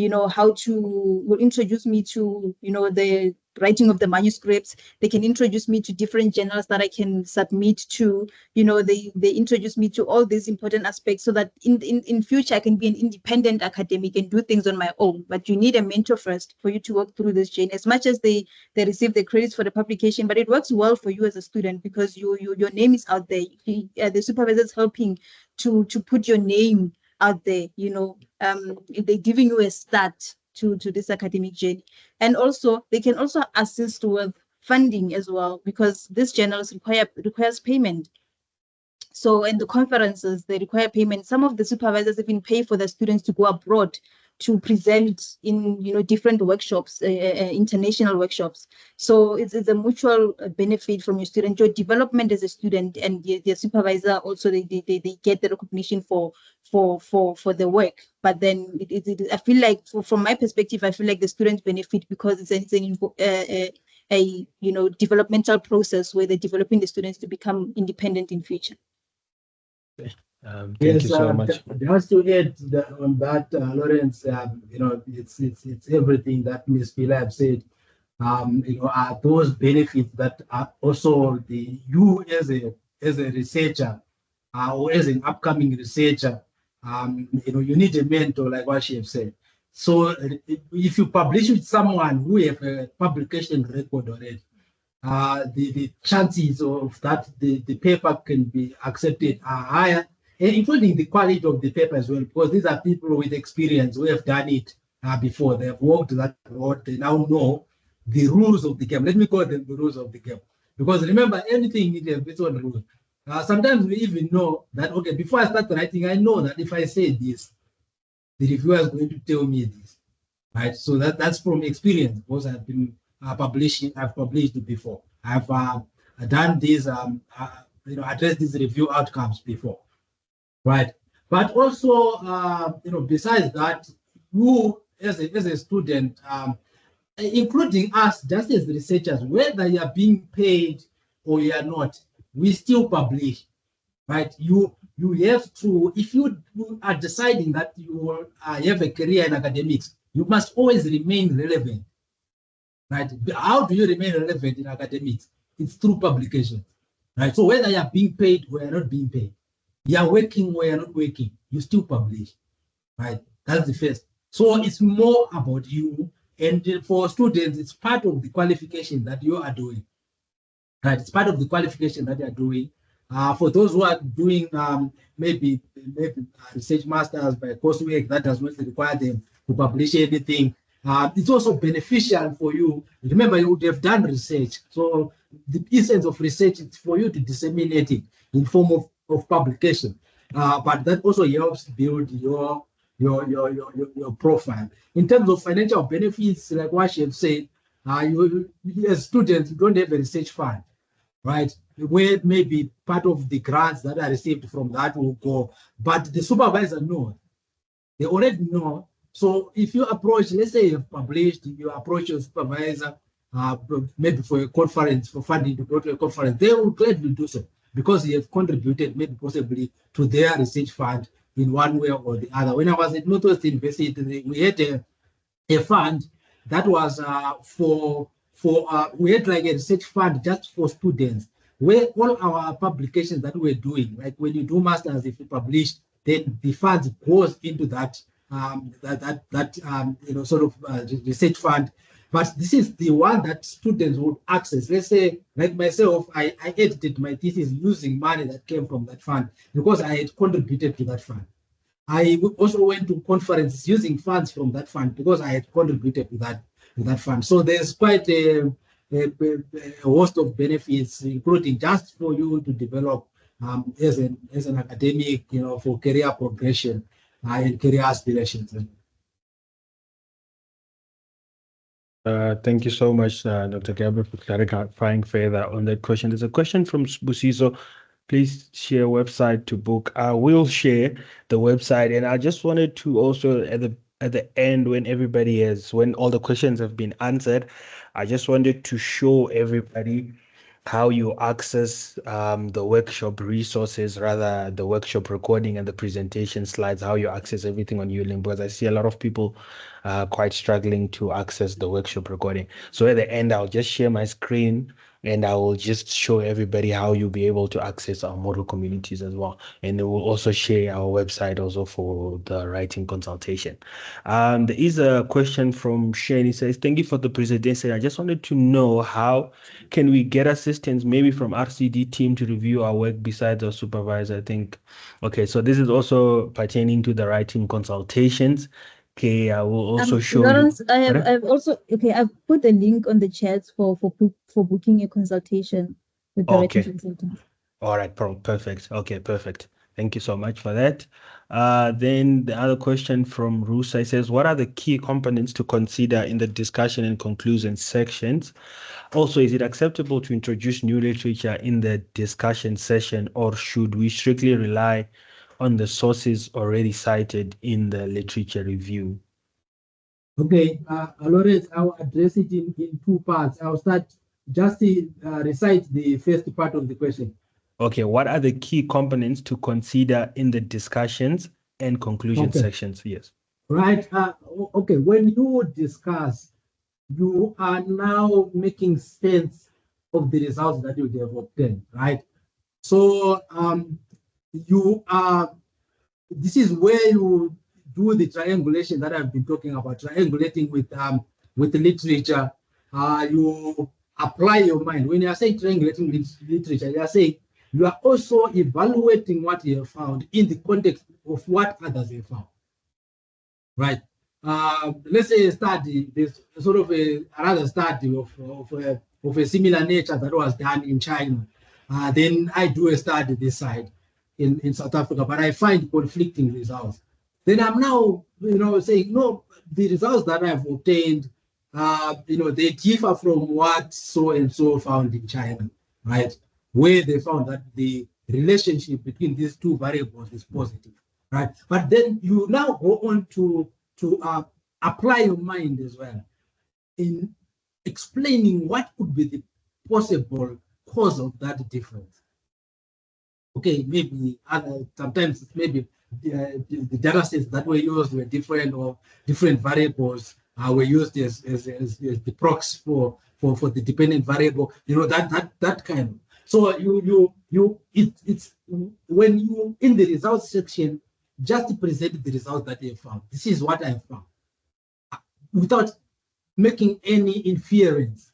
will introduce me to, the writing of the manuscripts. They can introduce me to different journals that I can submit to. They introduce me to all these important aspects so that in future I can be an independent academic and do things on my own. But you need a mentor first for you to work through this journey. As much as they receive the credits for the publication, but it works well for you as a student because your name is out there. The supervisor is helping to put your name out there. They're giving you a start to this academic journey. And also they can also assist with funding as well, because this journals requires payment. So in the conferences, they require payment. Some of the supervisors even pay for the students to go abroad to present in different workshops, international workshops. So it's a mutual benefit from your student, your development as a student, and the supervisor also they get the recognition for the work. But then I feel like from my perspective, I feel like the students benefit because it's a developmental process where they're developing the students to become independent in future. Thank you so much. Just to add on that, Lawrence, it's everything that Ms. Philip said. Are those benefits that are also you as a researcher or as an upcoming researcher, you need a mentor, like what she have said. So if you publish with someone who have a publication record already, the chances of that the paper can be accepted are higher, including the quality of the paper as well, because these are people with experience who have done it before. They have walked that road. They now know the rules of the game. Let me call them the rules of the game. Because remember, anything needs its own rules. Sometimes we even know that, okay, before I start writing, I know that if I say this, the reviewer is going to tell me this, right? So that's from experience, because I've been publishing. I've published it before. I've done this, addressed these review outcomes before, right? But also, besides that, you as a student, including us, just as researchers, whether you are being paid or you are not, we still publish, right? You have to, if you are deciding that you have a career in academics, you must always remain relevant, right? How do you remain relevant in academics? It's through publication, right? So whether you are being paid or you are not being paid, you are working or you are not working, you still publish, right? That's the first. So it's more about you. And for students, it's part of the qualification that you are doing, right? It's part of the qualification that you are doing. For those who are doing maybe research masters by coursework, that does not require them to publish anything. It's also beneficial for you. Remember, you would have done research. So the essence of research is for you to disseminate it in form of publication. But that also helps build your profile. In terms of financial benefits, like what she had said, you as students, you don't have a research fund, right? Where maybe part of the grants that are received from that will go, but the supervisor knows. They already know. So if you approach, let's say you've published, you approach your supervisor, maybe for a conference, for funding to go to a conference, they will gladly do so because you have contributed maybe possibly to their research fund in one way or the other. When I was at Northwest University, we had a fund that was we had like a research fund just for students, where all our publications that we're doing, like when you do masters, if you publish, then the funds goes into that research fund. But this is the one that students would access. Let's say, like myself, I edited my thesis using money that came from that fund because I had contributed to that fund. I also went to conferences using funds from that fund because I had contributed to that fund. So there's quite a host of benefits, including just for you to develop as an academic, for career progression and career aspirations. Thank you so much, Dr. Gabriel, for clarifying further on that question. There's a question from Busiso. Please share website to book. I will share the website, and I just wanted to also at the end, when all the questions have been answered, I just wanted to show everybody how you access the workshop resources, rather the workshop recording and the presentation slides, how you access everything on Ulink, because I see a lot of people quite struggling to access the workshop recording. So at the end, I'll just share my screen and I will just show everybody how you'll be able to access our model communities as well. And we'll also share our website also for the writing consultation. There is a question from Shane. He says, thank you for the presentation. I just wanted to know, how can we get assistance maybe from RCD team to review our work besides our supervisor? I think, okay, so this is also pertaining to the writing consultations. Okay, I will also show Lawrence, you. I've also, okay, I've put a link on the chat for booking a consultation with the writing Okay. consultant. All right, perfect. Okay, perfect. Thank you so much for that. Then the other question from Rusa says, what are the key components to consider in the discussion and conclusion sections? Also, is it acceptable to introduce new literature in the discussion session, or should we strictly rely on the sources already cited in the literature review? Okay, Lawrence, I'll address it in two parts. I'll start just to recite the first part of the question. Okay, what are the key components to consider in the discussions and conclusion sections? Yes. Right. Okay, when you discuss, you are now making sense of the results that you have obtained, right? So this is where you do the triangulation that I've been talking about, triangulating with the literature. You apply your mind. When you are saying triangulating with literature, you are saying you are also evaluating what you have found in the context of what others have found. Right. Let's say a study, there's sort of another study of a similar nature that was done in China. Then I do a study this side in South Africa, but I find conflicting results. Then I'm now, saying, no, the results that I've obtained, they differ from what so and so found in China, right? Where they found that the relationship between these two variables is positive. Right, but then you now go on to apply your mind as well in explaining what could be the possible cause of that difference. Okay, maybe sometimes maybe the data sets that were used were different, or different variables were used as the proxy for the dependent variable. That kind of. So it's when you in the results section, just present the results that you found. This is what I have found, without making any inference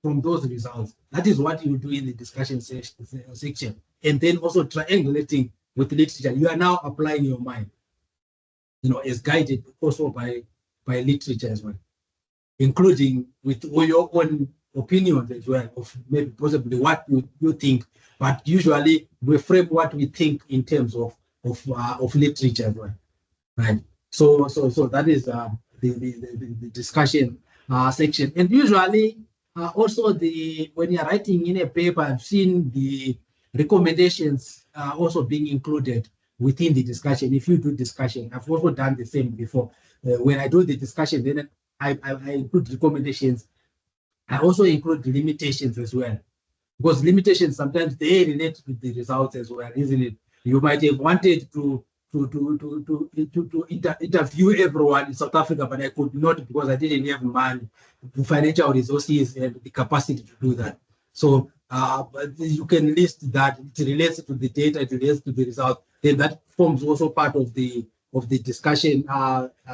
from those results. That is what you do in the discussion section. And then also triangulating with literature. You are now applying your mind, as guided also by literature as well, including with your own opinions as well, of maybe possibly what you think. But usually we frame what we think in terms of literature as well, right? So that is the discussion section. And usually also when you're writing in a paper, I've seen the recommendations also being included within the discussion. If you do discussion, I've also done the same before. When I do the discussion, then I include recommendations. I also include limitations as well, because limitations sometimes they relate to the results as well, isn't it? You might have wanted to interview everyone in South Africa, but I could not because I didn't have money, the financial resources, and the capacity to do that. So but you can list that it relates to the data, it relates to the result. Then that forms also part of the discussion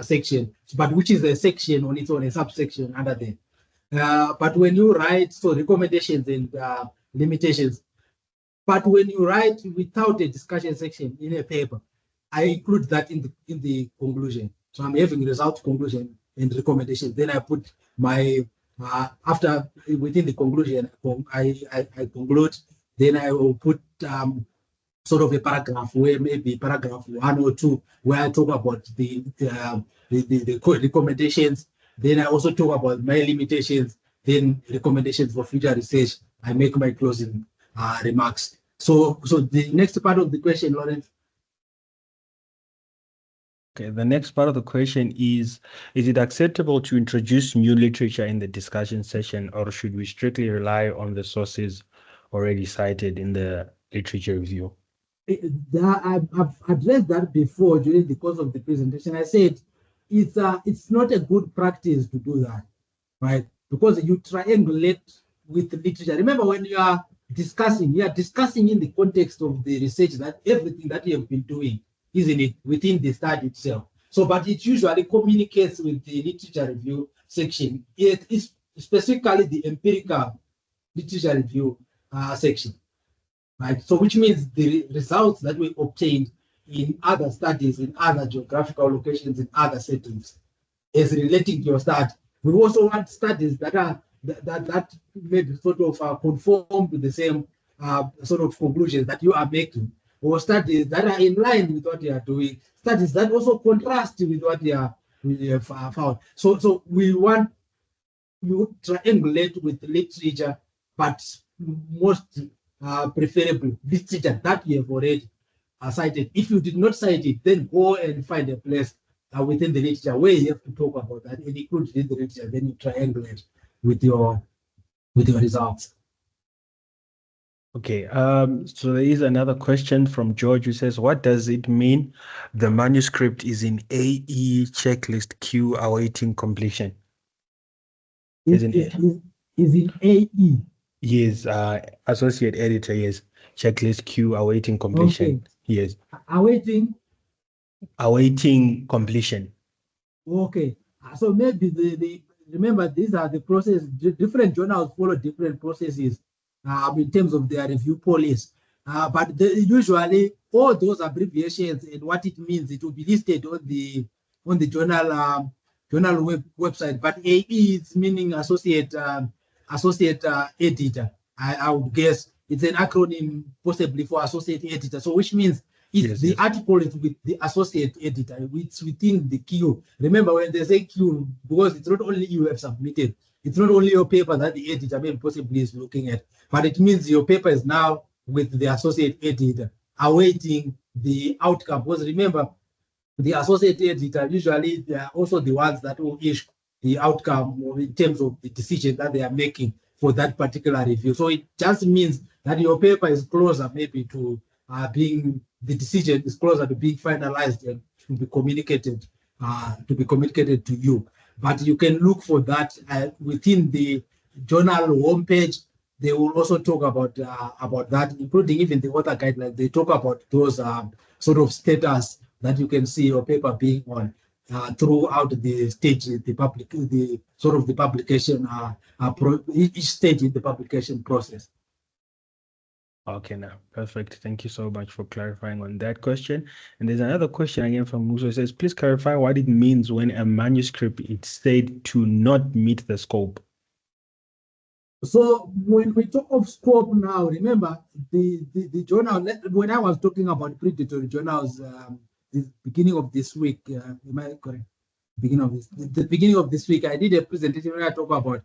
section, but which is a section on its own, a subsection under there. But when you write, so recommendations and limitations, but when you write without a discussion section in a paper, I include that in the conclusion. So I'm having result, conclusion, and recommendation. Then I put my after within the conclusion, I conclude. Then I will put sort of a paragraph where maybe paragraph 1 or 2 where I talk about the recommendations. Then I also talk about my limitations. Then recommendations for future research. I make my closing remarks. So the next part of the question, Lawrence. Okay, the next part of the question is it acceptable to introduce new literature in the discussion session, or should we strictly rely on the sources already cited in the literature review? I've addressed that before during the course of the presentation. I said it's not a good practice to do that, right? Because you triangulate with the literature. Remember, when you are discussing in the context of the research, that everything that you have been doing, isn't it, within the study itself. So, but it usually communicates with the literature review section. It is specifically the empirical literature review section, right? So, which means the results that we obtained in other studies, in other geographical locations, in other settings, is relating to your study. We also want studies that are that maybe sort of conform to the same sort of conclusions that you are making, or studies that are in line with what you are doing, studies that also contrast with what you have found. So we want you triangulate with literature, but most preferable literature that you have already cited. If you did not cite it, then go and find a place within the literature where you have to talk about that and include it in the literature. Then you triangulate with your results. Okay, so there is another question from George who says, what does it mean the manuscript is in AE checklist queue awaiting completion? Is in AE. Yes, associate editor, yes. Checklist queue awaiting completion. Okay. Yes. Awaiting completion. Okay. So maybe remember, these are the process. Different journals follow different processes in terms of their review policy. But usually all those abbreviations and what it means, it will be listed on the journal website. But AE is meaning associate editor. I would guess it's an acronym possibly for associate editor. So which means the article is with the associate editor, it's within the queue. Remember, when they say queue, because it's not only you have submitted, it's not only your paper that the editor maybe possibly is looking at, but it means your paper is now with the associate editor, awaiting the outcome. Because remember, the associate editor, usually they are also the ones that will issue the outcome in terms of the decision that they are making for that particular review. So it just means that your paper is closer maybe to the decision is closer to being finalized and to be communicated to you. But you can look for that within the journal homepage. They will also talk about that, including even the author guidelines. They talk about those sort of status that you can see your paper being on throughout the stage, the publication, each stage in the publication process. Okay, now perfect. Thank you so much for clarifying on that question. And there's another question again from Muso. It says, please clarify what it means when a manuscript is said to not meet the scope. So when we talk of scope now, remember the journal, when I was talking about predatory journals, the beginning of this week, am I correct? The beginning of this week, I did a presentation where I talk about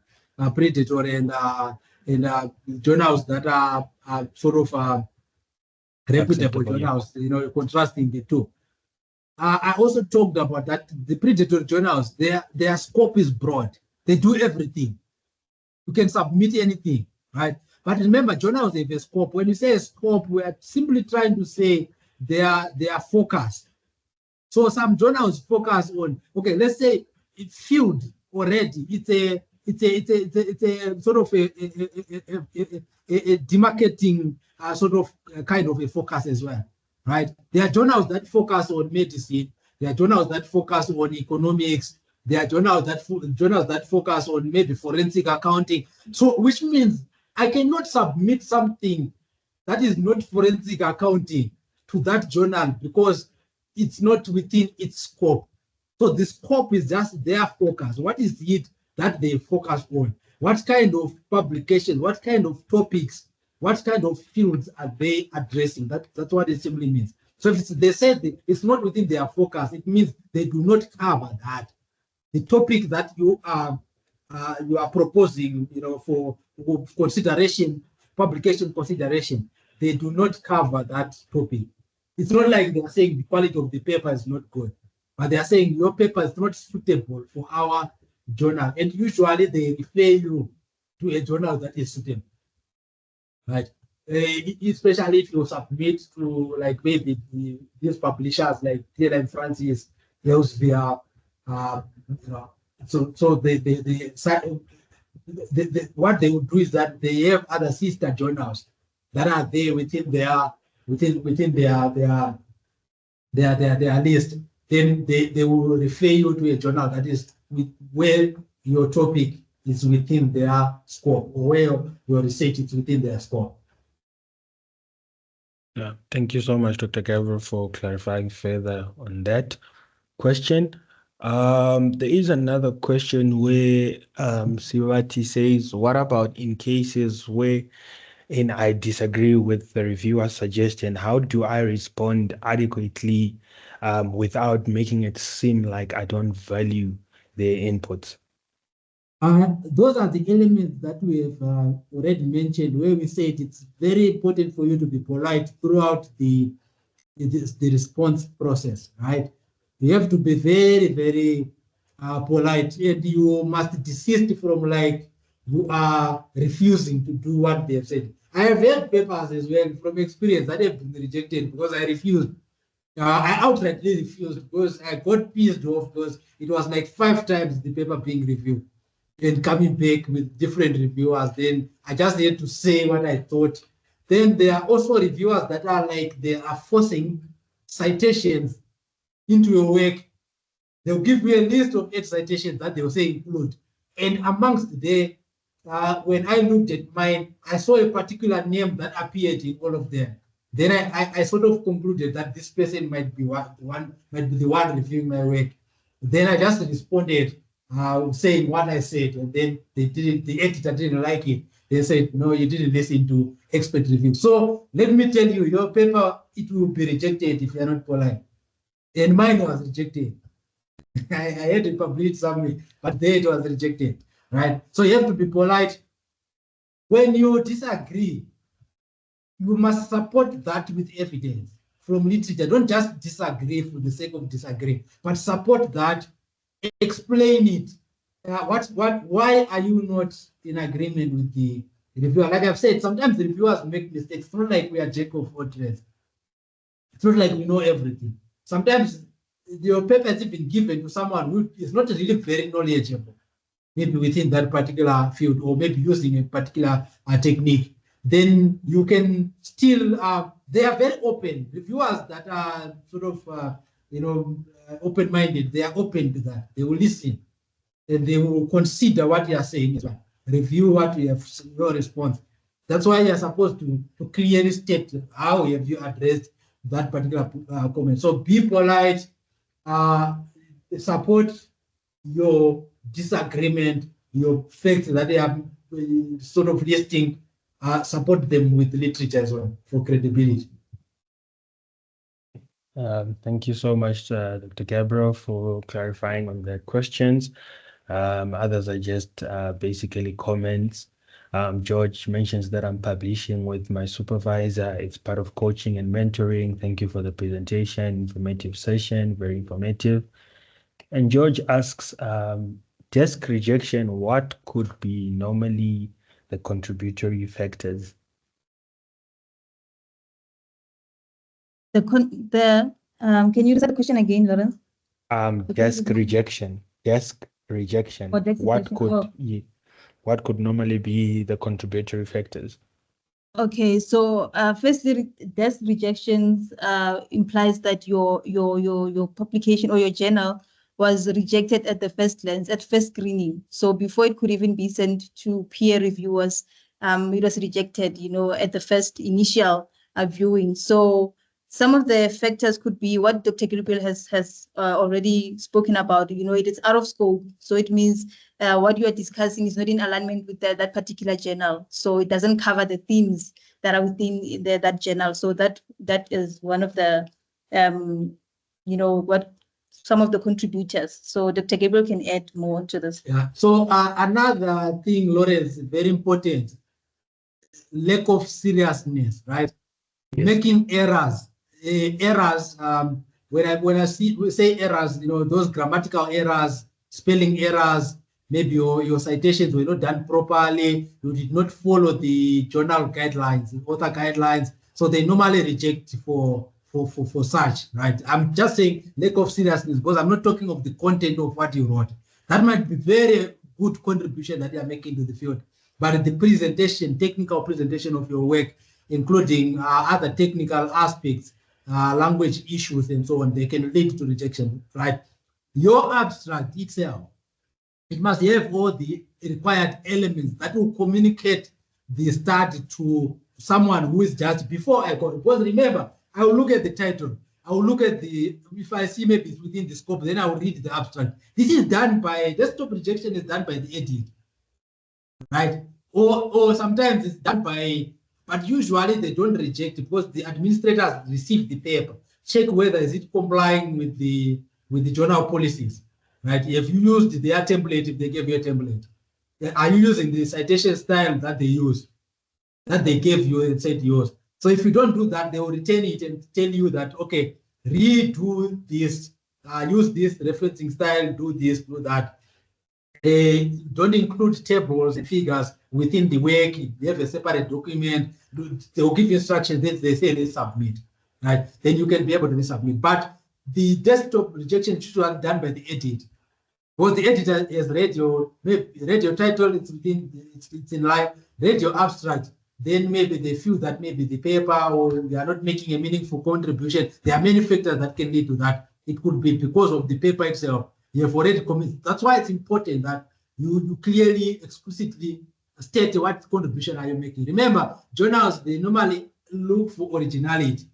predatory and journals that are sort of reputable journals, contrasting the two. I also talked about that the predatory journals, their scope is broad. They do everything. You can submit anything, right? But remember, journals have a scope. When you say a scope, we are simply trying to say they are focused. So some journals focus on, okay, let's say it's field already. It's a sort of a demarcating sort of kind of a focus as well, right? There are journals that focus on medicine. There are journals that focus on economics. There are journals that focus on maybe forensic accounting. So which means I cannot submit something that is not forensic accounting to that journal because it's not within its scope. So the scope is just their focus. What is it that they focus on? What kind of publication, what kind of topics, what kind of fields are they addressing? That's what it simply means. So if they said it's not within their focus, it means they do not cover that. The topic that you are proposing, for consideration, publication consideration, they do not cover that topic. It's not like they are saying the quality of the paper is not good. but they are saying your paper is not suitable for our journal. And usually they refer you to a journal that is suitable, right? Especially if you submit to like maybe these publishers like Taylor and Francis, Elsevier, you know, so what they would do is that they have other sister journals that are there within their list. Then they will refer you to a journal that is where your topic is within their scope, or where your research is within their scope. Yeah, thank you so much, Dr. Gabriel, for clarifying further on that question. There is another question where Siwati says, what about in cases where I disagree with the reviewer's suggestion? How do I respond adequately without making it seem like I don't value their inputs? Those are the elements that we have already mentioned, where we said it's very important for you to be polite throughout the response process, right? You have to be very, very polite, and you must desist from like you are refusing to do what they have said. I have had papers as well from experience that have been rejected because I refused. I outrightly refused because I got pissed off because it was like 5 times the paper being reviewed and coming back with different reviewers. Then I just had to say what I thought. Then there are also reviewers that are like they are forcing citations into your work. They'll give me a list of 8 citations that they'll say include. And amongst the, when I looked at mine, I saw a particular name that appeared in all of them. Then I sort of concluded that this person might be the one reviewing my work. Then I just responded saying what I said, and then the editor didn't like it. They said, no, you didn't listen to expert review. So let me tell you, your paper, it will be rejected if you're not polite. And mine was rejected. I had to publish somewhere, but there it was rejected, right? So you have to be polite. When you disagree, you must support that with evidence from literature. Don't just disagree for the sake of disagreeing, but support that, explain it. Why are you not in agreement with the reviewer? Like I've said, sometimes the reviewers make mistakes. It's not like we are jack of all trades. It's not like we know everything. Sometimes your paper has been given to someone who is not really very knowledgeable, maybe within that particular field, or maybe using a particular technique. Then you can still, they are very open. Reviewers that are sort of, open-minded, they are open to that. They will listen and they will consider what you are saying as well. Review what you have, your response. That's why you're supposed to clearly state how have you addressed that particular comment. So be polite, support your disagreement, your facts that they are sort of listing, support them with literature as well for credibility. Thank you so much, Dr. Gabriel, for clarifying on the questions. Others are just basically comments. George mentions that I'm publishing with my supervisor. It's part of coaching and mentoring. Thank you for the presentation, informative session, very informative. And George asks, desk rejection, what could be normally the contributory factors? Can you repeat the question again, Lawrence? Desk rejection. Oh, desk rejection. What could normally be the contributory factors? Okay, so firstly, desk rejections implies that your publication or your journal was rejected at the first glance, at first screening. So before it could even be sent to peer reviewers, it was rejected, at the first initial viewing. So some of the factors could be what Dr. Gabriel has already spoken about. It is out of scope. So it means what you are discussing is not in alignment with that particular journal. So it doesn't cover the themes that are within that journal. So that is one of the, what some of the contributors. So Dr. Gabriel can add more to this. Yeah. So another thing, Lawrence, very important, lack of seriousness, right? Yes. Making errors. when I say errors, those grammatical errors, spelling errors, maybe your citations were not done properly, you did not follow the journal guidelines, the author guidelines, so they normally reject for such, right? I'm just saying lack of seriousness because I'm not talking of the content of what you wrote. That might be very good contribution that you are making to the field, but the presentation, technical presentation of your work, including other technical aspects, language issues and so on, they can lead to rejection, right? Your abstract itself, it must have all the required elements that will communicate the study to someone who is just before I go. Because remember, I will look at the title. I will look at if I see maybe it's within the scope, then I will read the abstract. This is done by, desktop rejection is done by the edit, right? Or sometimes it's done by, but usually they don't reject because the administrators receive the paper, check whether is it complying with the journal policies, right? If you used their template, if they gave you a template, are you using the citation style that they use, that they gave you and said yours? So if you don't do that, they will retain it and tell you that, okay, redo this, use this referencing style, do this, do that. They don't include tables and figures within the work. They have a separate document. They will give you instructions. Then they say let's submit, right? Then you can be able to submit. But the desktop rejection should be done by the edit. Because the editor has read your title, it's in line, read your abstract. Then maybe they feel that maybe the paper or they are not making a meaningful contribution. There are many factors that can lead to that. It could be because of the paper itself. You have already committed. That's why it's important that you clearly, explicitly state what contribution are you making. Remember, journals, they normally look for originality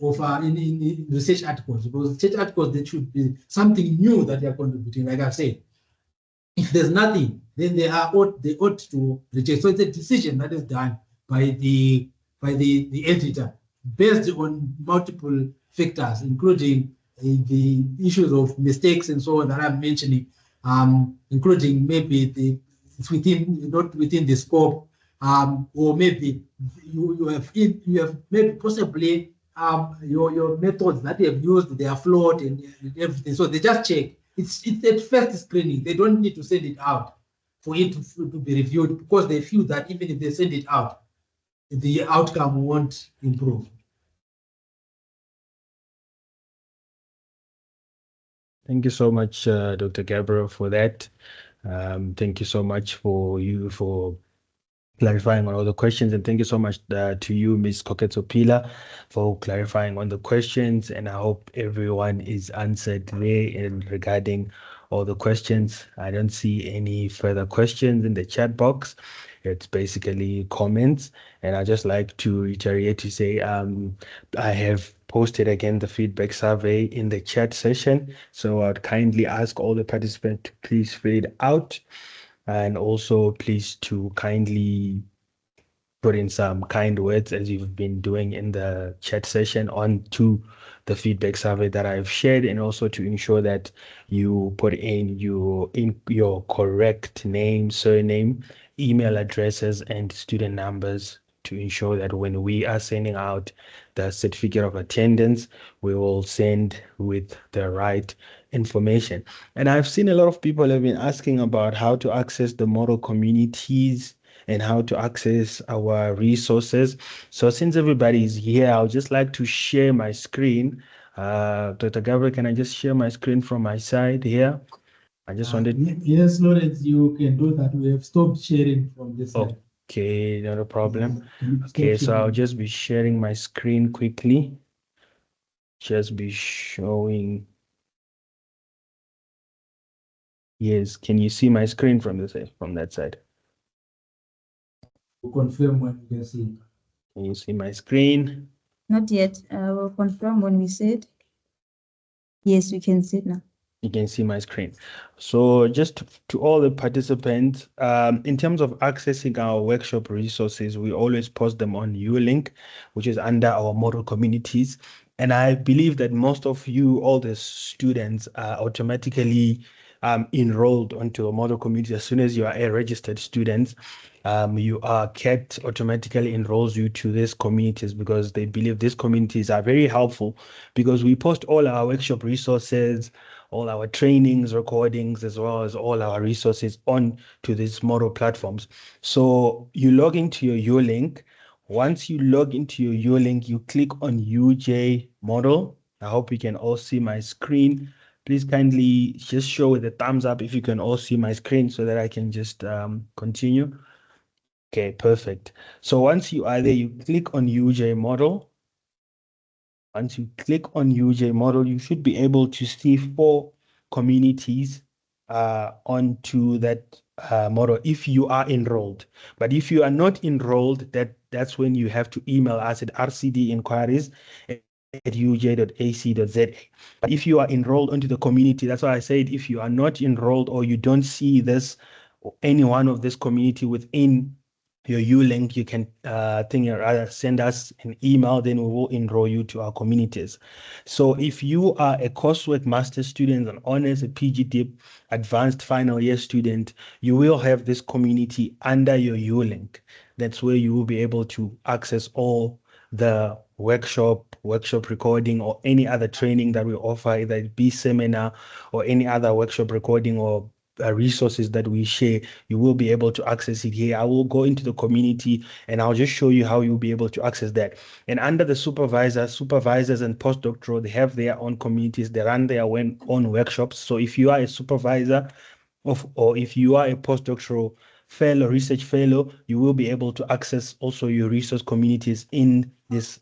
of in research articles, because research articles, there should be something new that they are contributing. Like I said, if there's nothing, then they ought to reject. So it's a decision that is done by the editor based on multiple factors, including the issues of mistakes and so on that I'm mentioning, including maybe it's not within the scope, or maybe you have maybe possibly your methods that you have used, they are flawed and everything. So they just check. It's at first screening. They don't need to send it out for it to be reviewed, because they feel that even if they send it out, the outcome won't improve. Thank you so much, Dr. Gabriel, for that. Thank you so much for clarifying on all the questions, and thank you so much to you, Ms. Koketsopila, for clarifying on the questions. And I hope everyone is answered there in regarding all the questions. I don't see any further questions in the chat box. It's basically comments, and I just like to reiterate to say I have posted again the feedback survey in the chat session, so I'd kindly ask all the participants to please fill it out, and also please to kindly put in some kind words, as you've been doing in the chat session, onto the feedback survey that I've shared, and also to ensure that you put in your correct name, surname, email addresses, and student numbers, to ensure that when we are sending out the certificate of attendance, we will send with the right information. And I've seen a lot of people have been asking about how to access the model communities and how to access our resources. So since everybody is here, I'll just like to share my screen. Dr. Gabriel, can I just share my screen from my side here? I just wanted. Yes, Lawrence, you can do that. We have stopped sharing from this side. Okay, not a problem. Okay, so I'll just be sharing my screen quickly. Just be showing. Yes, can you see my screen from that side? We'll confirm when you can see. Can you see my screen? Not yet. We'll confirm when we see it. Yes, we can see it now. You can see my screen. So just to all the participants, in terms of accessing our workshop resources, we always post them on ULink, which is under our model communities. And I believe that most of you, all the students, are automatically enrolled onto a model community as soon as you are a registered student. CAT automatically enrolls you to these communities because they believe these communities are very helpful because we post all our workshop resources, all our trainings, recordings, as well as all our resources on to these model platforms. So you log into your ULink. Once you log into your ULink, you click on UJ model. I hope you can all see my screen. Please kindly just show with a thumbs up if you can all see my screen so that I can just continue. Okay, perfect. So once you are there, you click on UJ model. Once you click on UJ model, you should be able to see 4 communities onto that model if you are enrolled. But if you are not enrolled, that's when you have to email us at rcdinquiries@uj.ac.za. But if you are enrolled onto the community, that's why I said if you are not enrolled or you don't see this or any one of this community within your ULink, you can send us an email, then we will enroll you to our communities. So if you are a coursework master student, an honors, a PGDip, advanced final year student, you will have this community under your ULink. That's where you will be able to access all the workshop recording, or any other training that we offer, either it be seminar or any other workshop recording or resources that we share. You will be able to access it here. I will go into the community and I'll just show you how you'll be able to access that. And under the supervisors and postdoctoral, they have their own communities. They run their own workshops. So if you are a supervisor or if you are a postdoctoral fellow, research fellow, you will be able to access also your resource communities in this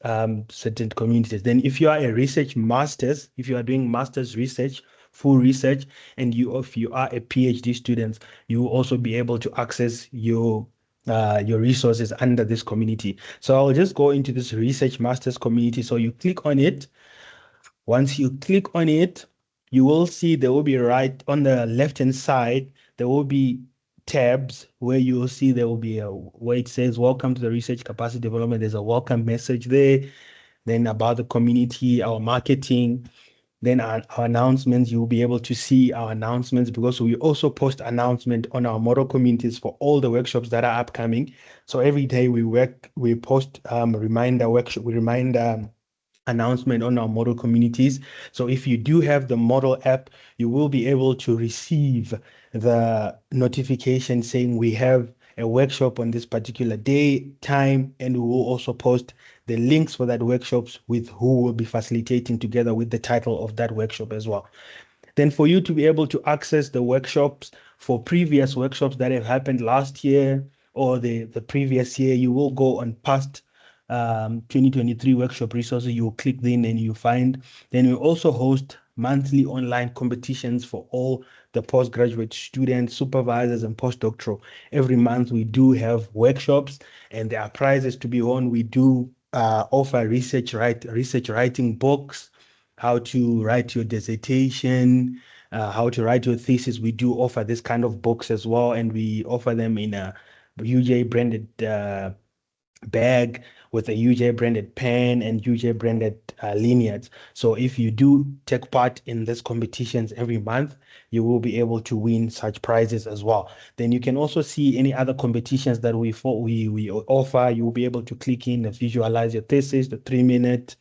certain communities. Then if you are a research master's, if you are doing master's research, full research, and if you are a PhD student, you will also be able to access your resources under this community. So I'll just go into this research masters community. So you click on it. Once you click on it, you will see there will be right on the left-hand side, there will be tabs where you will see there will be where it says welcome to the research capacity development. There's a welcome message there. Then about the community, our marketing, then our announcements. You'll be able to see our announcements because we also post announcement on our model communities for all the workshops that are upcoming. So every day we post reminder workshop, we remind announcement on our model communities. So if you do have the model app, you will be able to receive the notification saying we have a workshop on this particular day, time, and we will also post the links for that workshops with who will be facilitating together with the title of that workshop as well. Then for you to be able to access the workshops for previous workshops that have happened last year or the previous year, you will go on past 2023 workshop resources. You will click in and you find. Then we also host monthly online competitions for all the postgraduate students, supervisors, and postdoctoral. Every month we do have workshops and there are prizes to be won. We do offer research writing books, how to write your dissertation, how to write your thesis. We do offer this kind of books as well, and we offer them in a UJ branded bag with a UJ branded pen and UJ branded lineage. So if you do take part in these competitions every month, you will be able to win such prizes as well. Then you can also see any other competitions that we offer. You will be able to click in and visualize your thesis, the 3-minute,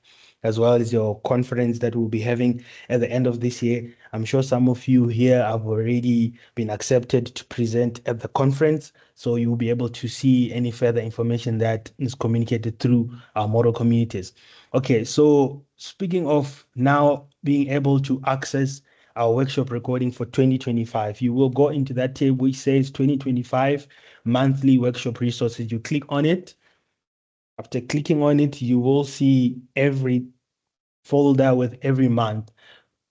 as well as your conference that we'll be having at the end of this year. I'm sure some of you here have already been accepted to present at the conference, so you'll be able to see any further information that is communicated through our model communities. Okay, so speaking of now being able to access our workshop recording for 2025, you will go into that tab which says 2025 monthly workshop resources. You click on it. After clicking on it, you will see every folder with every month,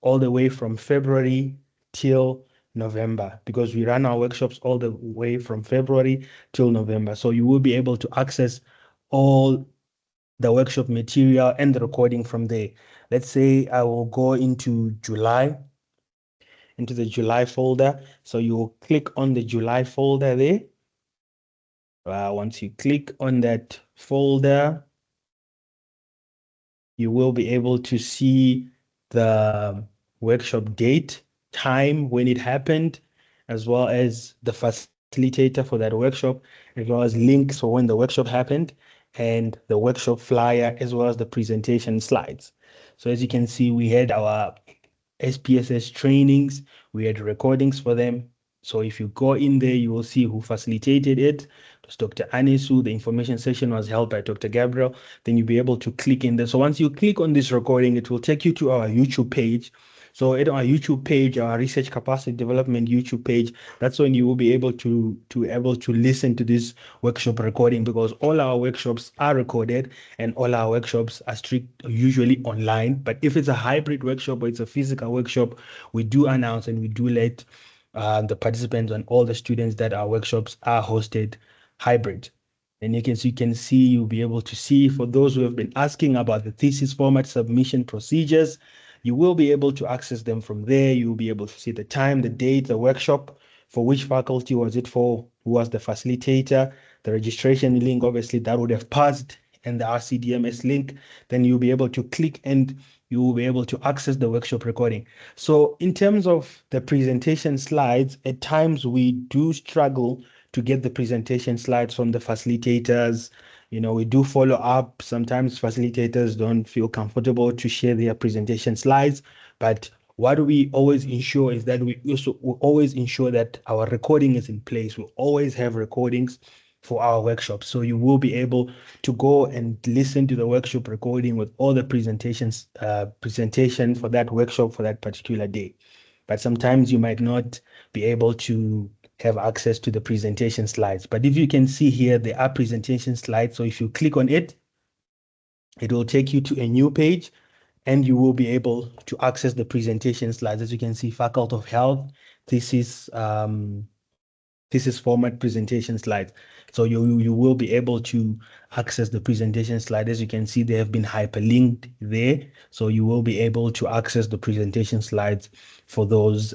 all the way from February till November, because we run our workshops all the way from February till November. So you will be able to access all the workshop material and the recording from there. Let's say I will go into July, into the July folder. So you will click on the July folder there. Once you click on that folder, you will be able to see the workshop date, time when it happened, as well as the facilitator for that workshop, as well as links for when the workshop happened, and the workshop flyer, as well as the presentation slides. So as you can see, we had our SPSS trainings, we had recordings for them. So if you go in there, you will see who facilitated it. It was Dr. Anisu. The information session was held by Dr. Gabriel. Then you'll be able to click in there. So once you click on this recording, it will take you to our YouTube page. So at our YouTube page, our research capacity development YouTube page, that's when you will be able to listen to this workshop recording, because all our workshops are recorded and all our workshops are usually online. But if it's a hybrid workshop or it's a physical workshop, we do announce and we do let the participants and all the students that our workshops are hosted hybrid. And you can see, you'll be able to see, for those who have been asking about the thesis format submission procedures, you will be able to access them from there. You'll be able to see the time, the date, the workshop, for which faculty was it for, who was the facilitator, the registration link, obviously that would have passed, and the RCDMS link. Then you'll be able to click and you will be able to access the workshop recording. So in terms of the presentation slides, at times we do struggle to get the presentation slides from the facilitators. We do follow up. Sometimes facilitators don't feel comfortable to share their presentation slides, but what we always ensure is that we always ensure that our recording is in place. We always have recordings for our workshops. So you will be able to go and listen to the workshop recording with all the presentation for that workshop for that particular day. But sometimes you might not be able to have access to the presentation slides. But if you can see here, there are presentation slides. So if you click on it, it will take you to a new page and you will be able to access the presentation slides. As you can see, Faculty of Health, this is format presentation slides. So you will be able to access the presentation slide. As you can see, they have been hyperlinked there. So you will be able to access the presentation slides for those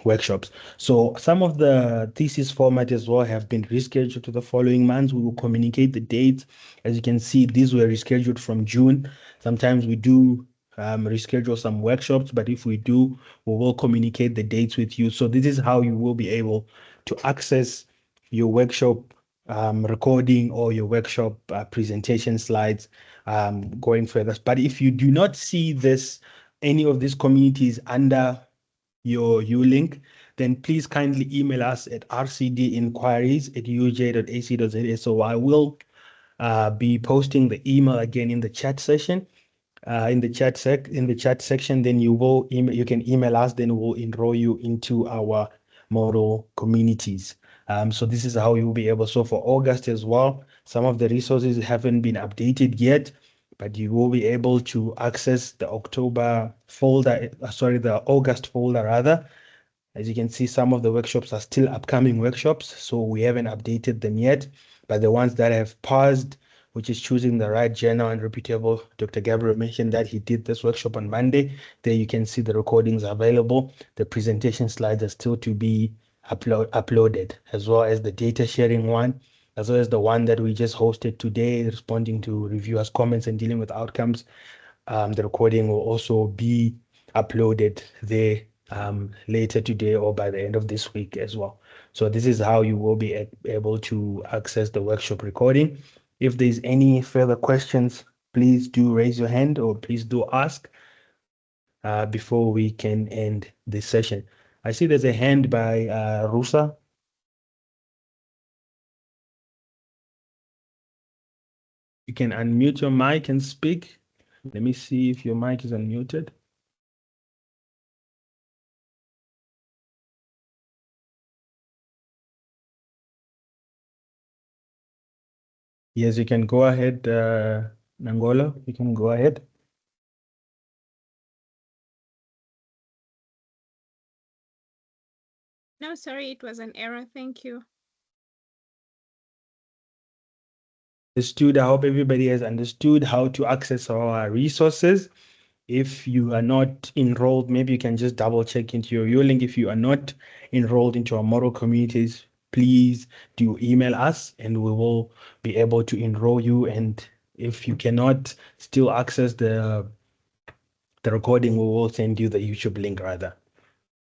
workshops. So some of the thesis format as well have been rescheduled to the following months. We will communicate the dates. As you can see, these were rescheduled from June. Sometimes we do reschedule some workshops, but if we do, we will communicate the dates with you. So this is how you will be able to access your workshop recording or your workshop presentation slides going further. But if you do not see any of these communities under your ULink, then please kindly email us at rcdinquiries@uj.ac.za. So I will be posting the email again in the chat session. In the chat section, then you can email us, then we'll enroll you into our model communities. So this is how you'll be able. So for August as well, some of the resources haven't been updated yet, but you will be able to access the October folder, the August folder rather. As you can see, some of the workshops are still upcoming workshops, so we haven't updated them yet, but the ones that have paused, which is choosing the right journal and reputable. Dr. Gabriel mentioned that he did this workshop on Monday. There you can see the recordings available. The presentation slides are still to be uploaded, as well as the data sharing one, as well as the one that we just hosted today, responding to reviewers' comments and dealing with outcomes. The recording will also be uploaded there later today or by the end of this week as well. So this is how you will be able to access the workshop recording. If there's any further questions, please do raise your hand or please do ask before we can end this session. I see there's a hand by Rusa. You can unmute your mic and speak. Let me see if your mic is unmuted. Yes, you can go ahead, Nangola. You can go ahead. No, sorry, it was an error. Thank you. Understood. I hope everybody has understood how to access our resources. If you are not enrolled, maybe you can just double check into your ULink. If you are not enrolled into our model communities, please do email us and we will be able to enroll you. And if you cannot still access the recording, we will send you the YouTube link rather.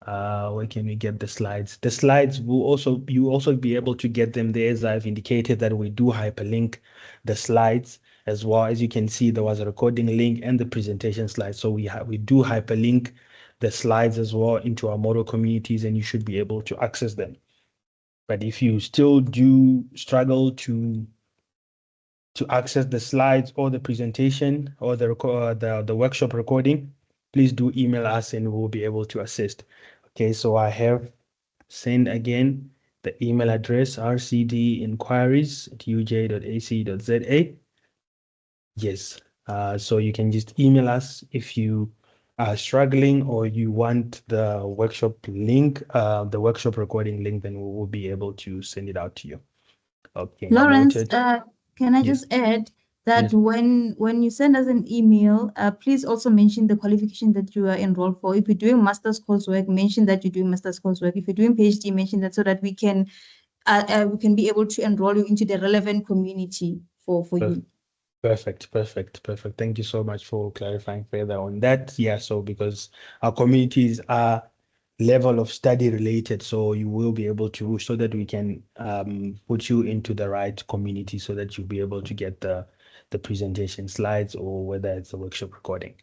Where can we get the slides? The slides you also be able to get them there, as I've indicated that we do hyperlink the slides as well. As you can see, there was a recording link and the presentation slides. So we do hyperlink the slides as well into our model communities, and you should be able to access them. But if you still do struggle to access the slides or the presentation or the workshop recording, please do email us and we'll be able to assist. Okay, so I have sent again the email address rcdinquiries@uj.ac.za. Yes, so you can just email us if you are struggling or you want the workshop link, the workshop recording link, then we will be able to send it out to you. Okay, Lawrence, noted. can I Yes. just add that Yes. when you send us an email, please also mention the qualification that you are enrolled for. If you're doing master's coursework, mention that you're doing master's coursework. If you're doing PhD, mention that so that we can be able to enroll you into the relevant community for you. Perfect. Thank you so much for clarifying further on that. Yeah, so because our communities are level of study related, so you will be able to, so that we can put you into the right community so that you'll be able to get the presentation slides or whether it's a workshop recording.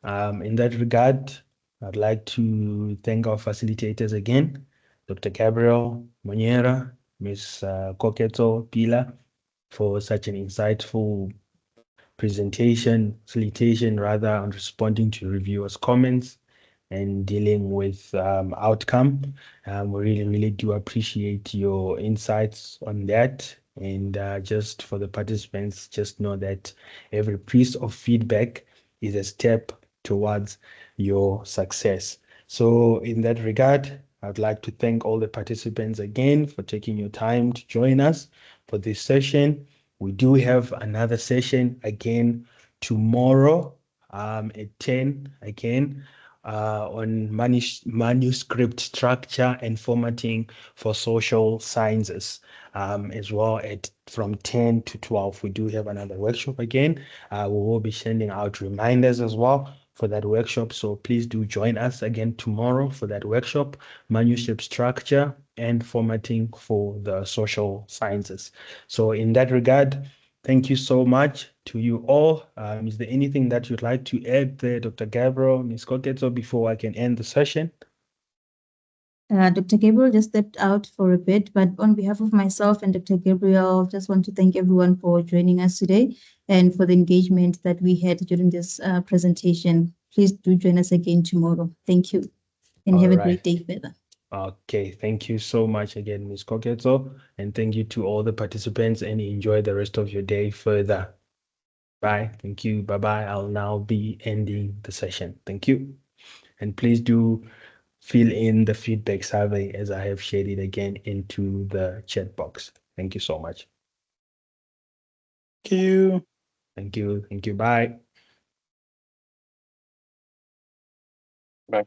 In that regard, I'd like to thank our facilitators again, Dr. Gabriel Moniera, Ms. Koketo Pila, for such an insightful facilitation rather, on responding to reviewers' comments and dealing with outcome. We really do appreciate your insights on that. And just for the participants, just know that every piece of feedback is a step towards your success. So in that regard, I'd like to thank all the participants again for taking your time to join us for this session. We do have another session again tomorrow at 10 again on manuscript structure and formatting for social sciences. As well, from 10 to 12, we do have another workshop again. We will be sending out reminders as well for that workshop. So please do join us again tomorrow for that workshop, manuscript structure and formatting for the social sciences. So in that regard, thank you so much to you all. Is there anything that you'd like to add there, Dr. Gabriel, Ms. Koketso, before I can end the session? Dr. Gabriel just stepped out for a bit, but on behalf of myself and Dr. Gabriel, just want to thank everyone for joining us today and for the engagement that we had during this presentation. Please do join us again tomorrow. Thank you and have a great day further. Okay, thank you so much again, Ms. Koketso, and thank you to all the participants, and enjoy the rest of your day further. Bye. Thank you. Bye-bye. I'll now be ending the session. Thank you. And please do fill in the feedback survey as I have shared it again into the chat box. Thank you so much. Thank you. Thank you. Thank you. Bye. Bye.